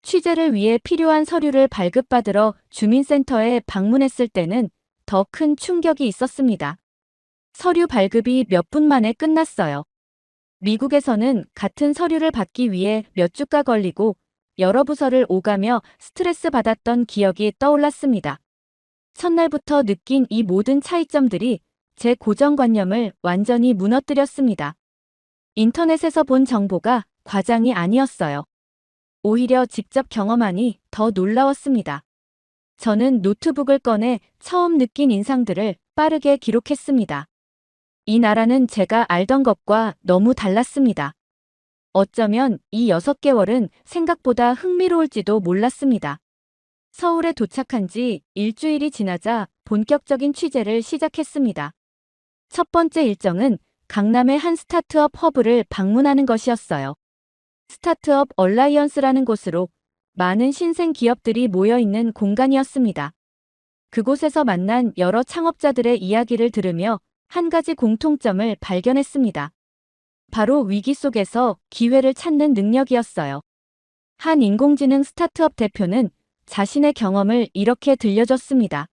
취재를 위해 필요한 서류를 발급받으러 주민센터에 방문했을 때는 더 큰 충격이 있었습니다. 서류 발급이 몇 분 만에 끝났어요. 미국에서는 같은 서류를 받기 위해 몇 주가 걸리고 여러 부서를 오가며 스트레스 받았던 기억이 떠올랐습니다. 첫날부터 느낀 이 모든 차이점들이 제 고정관념을 완전히 무너뜨렸습니다. 인터넷에서 본 정보가 과장이 아니었어요. 오히려 직접 경험하니 더 놀라웠습니다. 저는 노트북을 꺼내 처음 느낀 인상들을 빠르게 기록했습니다. 이 나라는 제가 알던 것과 너무 달랐습니다. 어쩌면 이 6개월은 생각보다 흥미로울지도 몰랐습니다. 서울에 도착한 지 일주일이 지나자 본격적인 취재를 시작했습니다. 첫 번째 일정은 강남의 한 스타트업 허브를 방문하는 것이었어요. 스타트업 얼라이언스라는 곳으로 많은 신생 기업들이 모여 있는 공간이었습니다. 그곳에서 만난 여러 창업자들의 이야기를 들으며 한 가지 공통점을 발견했습니다. 바로 위기 속에서 기회를 찾는 능력이었어요. 한 인공지능 스타트업 대표는 자신의 경험을 이렇게 들려줬습니다.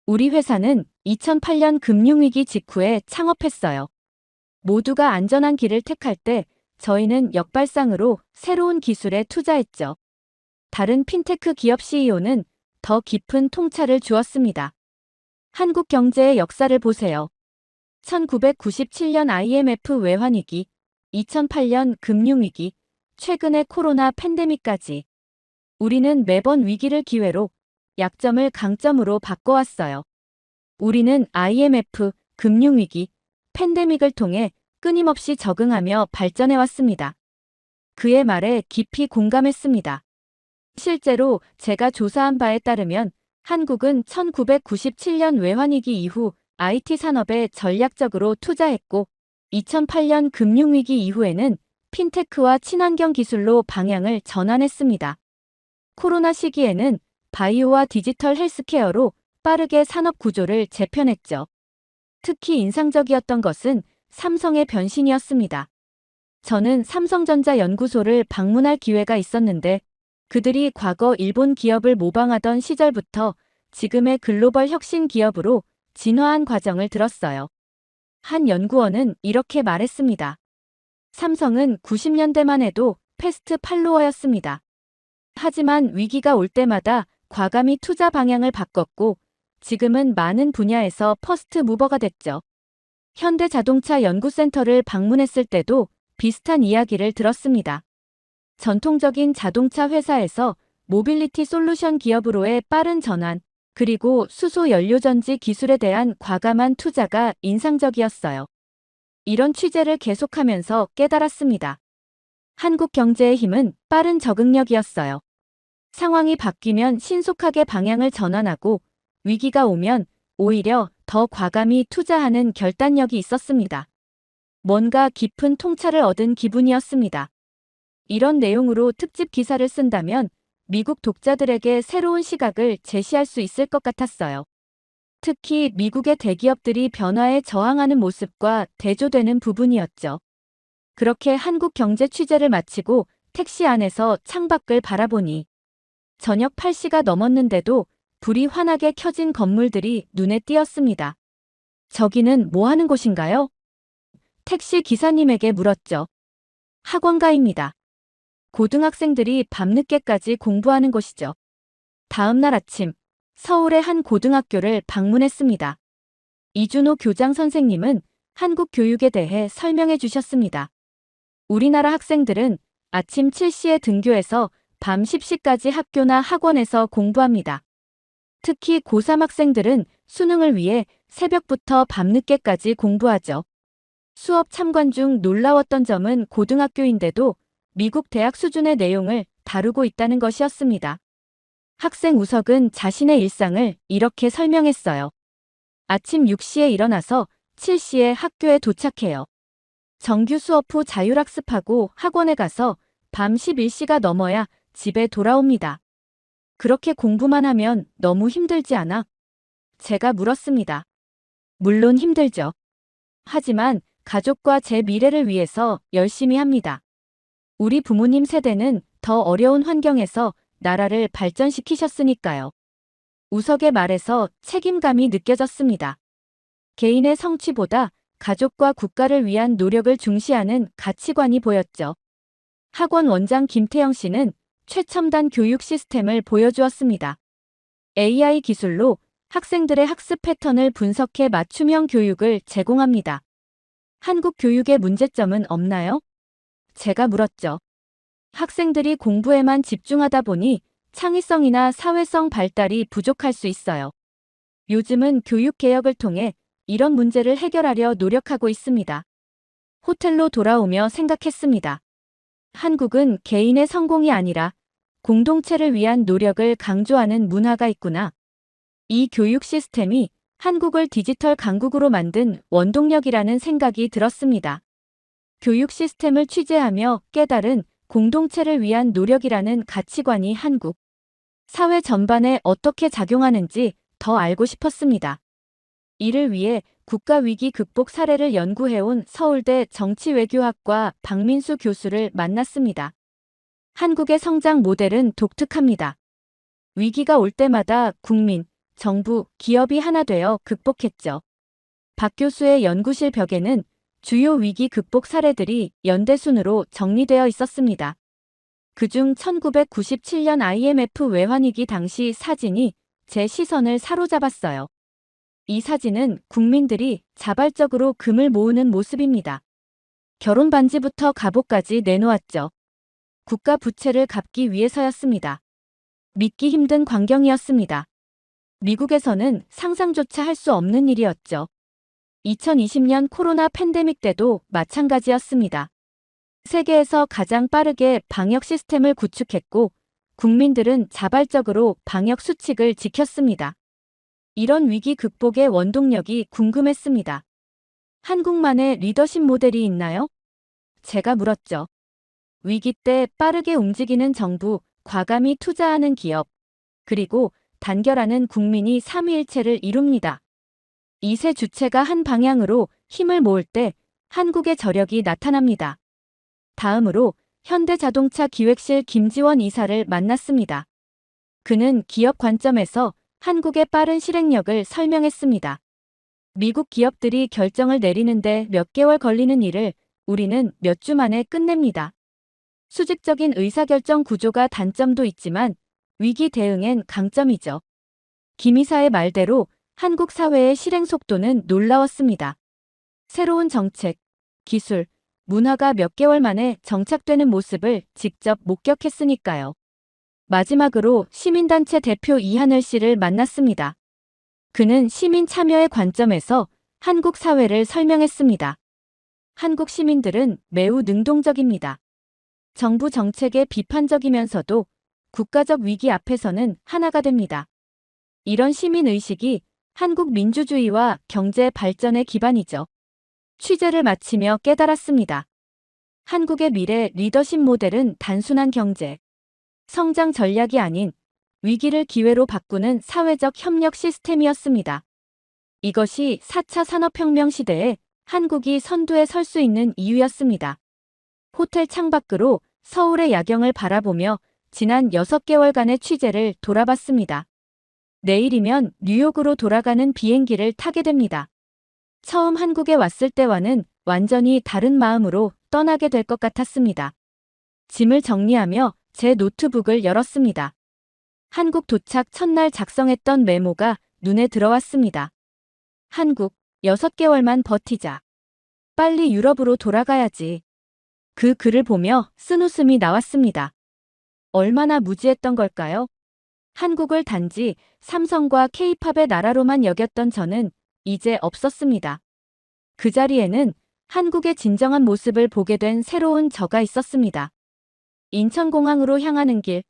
우리 회사는 2008년 금융위기 직후에 창업했어요. 모두가 안전한 길을 택할 때 저희는 역발상으로 새로운 기술에 투자했죠. 다른 핀테크 기업 CEO는 더 깊은 통찰을 주었습니다. 한국 경제의 역사를 보세요. 1997년 IMF 외환위기, 2008년 금융위기, 최근의 코로나 팬데믹까지 우리는 매번 위기를 기회로, 약점을 강점으로 바꿔왔어요. 우리는 IMF, 금융위기, 팬데믹을 통해 끊임없이 적응하며 발전해왔습니다. 그의 말에 깊이 공감했습니다. 실제로 제가 조사한 바에 따르면 한국은 1997년 외환위기 이후 IT 산업에 전략적으로 투자했고 2008년 금융위기 이후에는 핀테크와 친환경 기술로 방향을 전환했습니다. 코로나 시기에는 바이오와 디지털 헬스케어로 빠르게 산업 구조를 재편했죠. 특히 인상적이었던 것은 삼성의 변신이었습니다. 저는 삼성전자 연구소를 방문할 기회가 있었는데 그들이 과거 일본 기업을 모방하던 시절부터 지금의 글로벌 혁신 기업으로 진화한 과정을 들었어요. 한 연구원은 이렇게 말했습니다. 삼성은 90년대만 해도 패스트 팔로워였습니다. 하지만 위기가 올 때마다 과감히 투자 방향을 바꿨고 지금은 많은 분야에서 퍼스트 무버가 됐죠. 현대자동차 연구센터를 방문했을 때도 비슷한 이야기를 들었습니다. 전통적인 자동차 회사에서 모빌리티 솔루션 기업으로의 빠른 전환, 그리고 수소 연료전지 기술에 대한 과감한 투자가 인상적이었어요. 이런 취재를 계속하면서 깨달았습니다. 한국 경제의 힘은 빠른 적응력이었어요. 상황이 바뀌면 신속하게 방향을 전환하고 위기가 오면 오히려 더 과감히 투자하는 결단력이 있었습니다. 뭔가 깊은 통찰을 얻은 기분이었습니다. 이런 내용으로 특집 기사를 쓴다면 미국 독자들에게 새로운 시각을 제시할 수 있을 것 같았어요. 특히 미국의 대기업들이 변화에 저항하는 모습과 대조되는 부분이었죠. 그렇게 한국 경제 취재를 마치고 택시 안에서 창밖을 바라보니 저녁 8시가 넘었는데도 불이 환하게 켜진 건물들이 눈에 띄었습니다. 저기는 뭐 하는 곳인가요? 택시 기사님에게 물었죠. 학원가입니다. 고등학생들이 밤늦게까지 공부하는 곳이죠. 다음 날 아침, 서울의 한 고등학교를 방문했습니다. 이준호 교장 선생님은 한국 교육에 대해 설명해 주셨습니다. 우리나라 학생들은 아침 7시에 등교해서 밤 10시까지 학교나 학원에서 공부합니다. 특히 고3 학생들은 수능을 위해 새벽부터 밤늦게까지 공부하죠. 수업 참관 중 놀라웠던 점은 고등학교인데도 미국 대학 수준의 내용을 다루고 있다는 것이었습니다. 학생 우석은 자신의 일상을 이렇게 설명했어요. 아침 6시에 일어나서 7시에 학교에 도착해요. 정규 수업 후 자율학습하고 학원에 가서 밤 11시가 넘어야 집에 돌아옵니다. 그렇게 공부만 하면 너무 힘들지 않아? 제가 물었습니다. 물론 힘들죠. 하지만 가족과 제 미래를 위해서 열심히 합니다. 우리 부모님 세대는 더 어려운 환경에서 나라를 발전시키셨으니까요. 우석의 말에서 책임감이 느껴졌습니다. 개인의 성취보다 가족과 국가를 위한 노력을 중시하는 가치관이 보였죠. 학원 원장 김태영 씨는 최첨단 교육 시스템을 보여주었습니다. AI 기술로 학생들의 학습 패턴을 분석해 맞춤형 교육을 제공합니다. 한국 교육의 문제점은 없나요? 제가 물었죠. 학생들이 공부에만 집중하다 보니 창의성이나 사회성 발달이 부족할 수 있어요. 요즘은 교육 개혁을 통해 이런 문제를 해결하려 노력하고 있습니다. 호텔로 돌아오며 생각했습니다. 한국은 개인의 성공이 아니라 공동체를 위한 노력을 강조하는 문화가 있구나. 이 교육 시스템이 한국을 디지털 강국으로 만든 원동력이라는 생각이 들었습니다. 교육 시스템을 취재하며 깨달은 공동체를 위한 노력이라는 가치관이 한국 사회 전반에 어떻게 작용하는지 더 알고 싶었습니다. 이를 위해 국가위기 극복 사례를 연구해온 서울대 정치외교학과 박민수 교수를 만났습니다. 한국의 성장 모델은 독특합니다. 위기가 올 때마다 국민, 정부, 기업이 하나 되어 극복했죠. 박 교수의 연구실 벽에는 주요 위기 극복 사례들이 연대순으로 정리되어 있었습니다. 그중 1997년 IMF 외환위기 당시 사진이 제 시선을 사로잡았어요. 이 사진은 국민들이 자발적으로 금을 모으는 모습입니다. 결혼 반지부터 갑옷까지 내놓았죠. 국가 부채를 갚기 위해서였습니다. 믿기 힘든 광경이었습니다. 미국에서는 상상조차 할 수 없는 일이었죠. 2020년 코로나 팬데믹 때도 마찬가지였습니다. 세계에서 가장 빠르게 방역 시스템을 구축했고 국민들은 자발적으로 방역 수칙을 지켰습니다. 이런 위기 극복의 원동력이 궁금했습니다. 한국만의 리더십 모델이 있나요? 제가 물었죠. 위기 때 빠르게 움직이는 정부, 과감히 투자하는 기업, 그리고 단결하는 국민이 삼위일체를 이룹니다. 이 세 주체가 한 방향으로 힘을 모을 때 한국의 저력이 나타납니다. 다음으로 현대자동차 기획실 김지원 이사를 만났습니다. 그는 기업 관점에서 한국의 빠른 실행력을 설명했습니다. 미국 기업들이 결정을 내리는데 몇 개월 걸리는 일을 우리는 몇 주 만에 끝냅니다. 수직적인 의사결정 구조가 단점도 있지만 위기 대응엔 강점이죠. 김 이사의 말대로 한국 사회의 실행 속도는 놀라웠습니다. 새로운 정책, 기술, 문화가 몇 개월 만에 정착되는 모습을 직접 목격했으니까요. 마지막으로 시민단체 대표 이하늘 씨를 만났습니다. 그는 시민 참여의 관점에서 한국 사회를 설명했습니다. 한국 시민들은 매우 능동적입니다. 정부 정책에 비판적이면서도 국가적 위기 앞에서는 하나가 됩니다. 이런 시민의식이 한국 민주주의와 경제 발전의 기반이죠. 취재를 마치며 깨달았습니다. 한국의 미래 리더십 모델은 단순한 경제, 성장 전략이 아닌 위기를 기회로 바꾸는 사회적 협력 시스템이었습니다. 이것이 4차 산업혁명 시대에 한국이 선두에 설 수 있는 이유였습니다. 호텔 창밖으로 서울의 야경을 바라보며 지난 6개월간의 취재를 돌아봤습니다. 내일이면 뉴욕으로 돌아가는 비행기를 타게 됩니다. 처음 한국에 왔을 때와는 완전히 다른 마음으로 떠나게 될 것 같았습니다. 짐을 정리하며 제 노트북을 열었습니다. 한국 도착 첫날 작성했던 메모가 눈에 들어왔습니다. 한국, 6개월만 버티자. 빨리 유럽으로 돌아가야지. 그 글을 보며 쓴웃음이 나왔습니다. 얼마나 무지했던 걸까요? 한국을 단지 삼성과 K-팝의 나라로만 여겼던 저는 이제 없었습니다. 그 자리에는 한국의 진정한 모습을 보게 된 새로운 저가 있었습니다. 인천공항으로 향하는 길,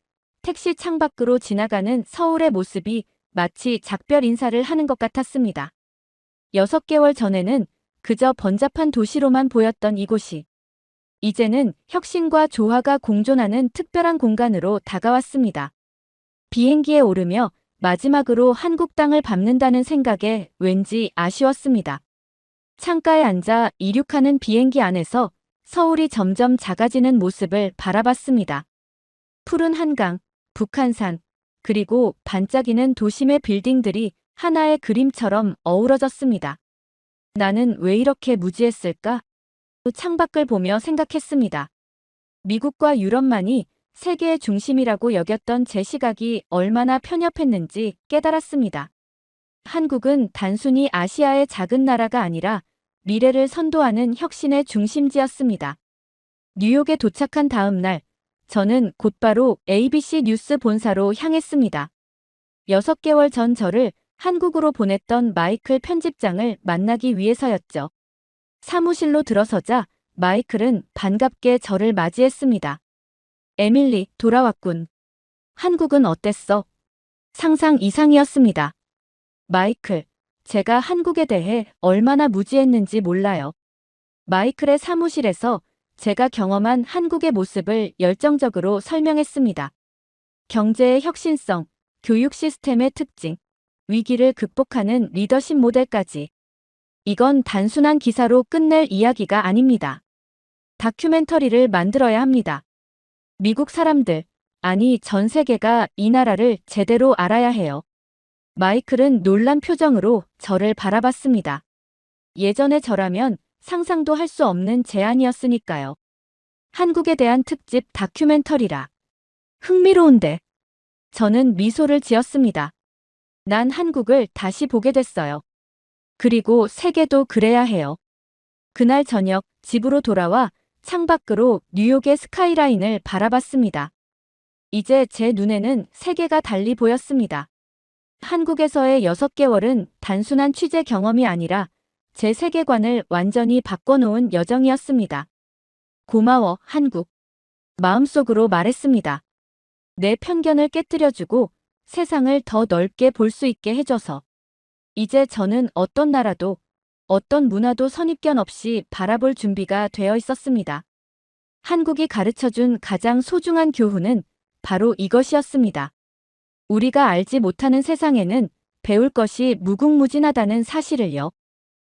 택시 창밖으로 지나가는 서울의 모습이 마치 작별 인사를 하는 것 같았습니다. 6개월 전에는 그저 번잡한 도시로만 보였던 이곳이 이제는 혁신과 조화가 공존하는 특별한 공간으로 다가왔습니다. 비행기에 오르며 마지막으로 한국 땅을 밟는다는 생각에 왠지 아쉬웠습니다. 창가에 앉아 이륙하는 비행기 안에서 서울이 점점 작아지는 모습을 바라봤습니다. 푸른 한강, 북한산, 그리고 반짝이는 도심의 빌딩들이 하나의 그림처럼 어우러졌습니다. 나는 왜 이렇게 무지했을까? 창밖을 보며 생각했습니다. 미국과 유럽만이 세계의 중심이라고 여겼던 제 시각이 얼마나 편협했는지 깨달았습니다. 한국은 단순히 아시아의 작은 나라가 아니라 미래를 선도하는 혁신의 중심지였습니다. 뉴욕에 도착한 다음 날, 저는 곧바로 ABC 뉴스 본사로 향했습니다. 6개월 전 저를 한국으로 보냈던 마이클 편집장을 만나기 위해서였죠. 사무실로 들어서자 마이클은 반갑게 저를 맞이했습니다. 에밀리, 돌아왔군. 한국은 어땠어? 상상 이상이었습니다. 마이클, 제가 한국에 대해 얼마나 무지했는지 몰라요. 마이클의 사무실에서 제가 경험한 한국의 모습을 열정적으로 설명했습니다. 경제의 혁신성, 교육 시스템의 특징, 위기를 극복하는 리더십 모델까지. 이건 단순한 기사로 끝낼 이야기가 아닙니다. 다큐멘터리를 만들어야 합니다. 미국 사람들, 아니 전 세계가 이 나라를 제대로 알아야 해요. 마이클은 놀란 표정으로 저를 바라봤습니다. 예전의 저라면 상상도 할 수 없는 제안이었으니까요. 한국에 대한 특집 다큐멘터리라. 흥미로운데. 저는 미소를 지었습니다. 난 한국을 다시 보게 됐어요. 그리고 세계도 그래야 해요. 그날 저녁 집으로 돌아와 창밖으로 뉴욕의 스카이라인을 바라봤습니다. 이제 제 눈에는 세계가 달리 보였습니다. 한국에서의 6개월은 단순한 취재 경험이 아니라 제 세계관을 완전히 바꿔놓은 여정이었습니다. 고마워, 한국. 마음속으로 말했습니다. 내 편견을 깨뜨려주고 세상을 더 넓게 볼 수 있게 해줘서. 이제 저는 어떤 나라도, 어떤 문화도 선입견 없이 바라볼 준비가 되어 있었습니다. 한국이 가르쳐준 가장 소중한 교훈은 바로 이것이었습니다. 우리가 알지 못하는 세상에는 배울 것이 무궁무진하다는 사실을요.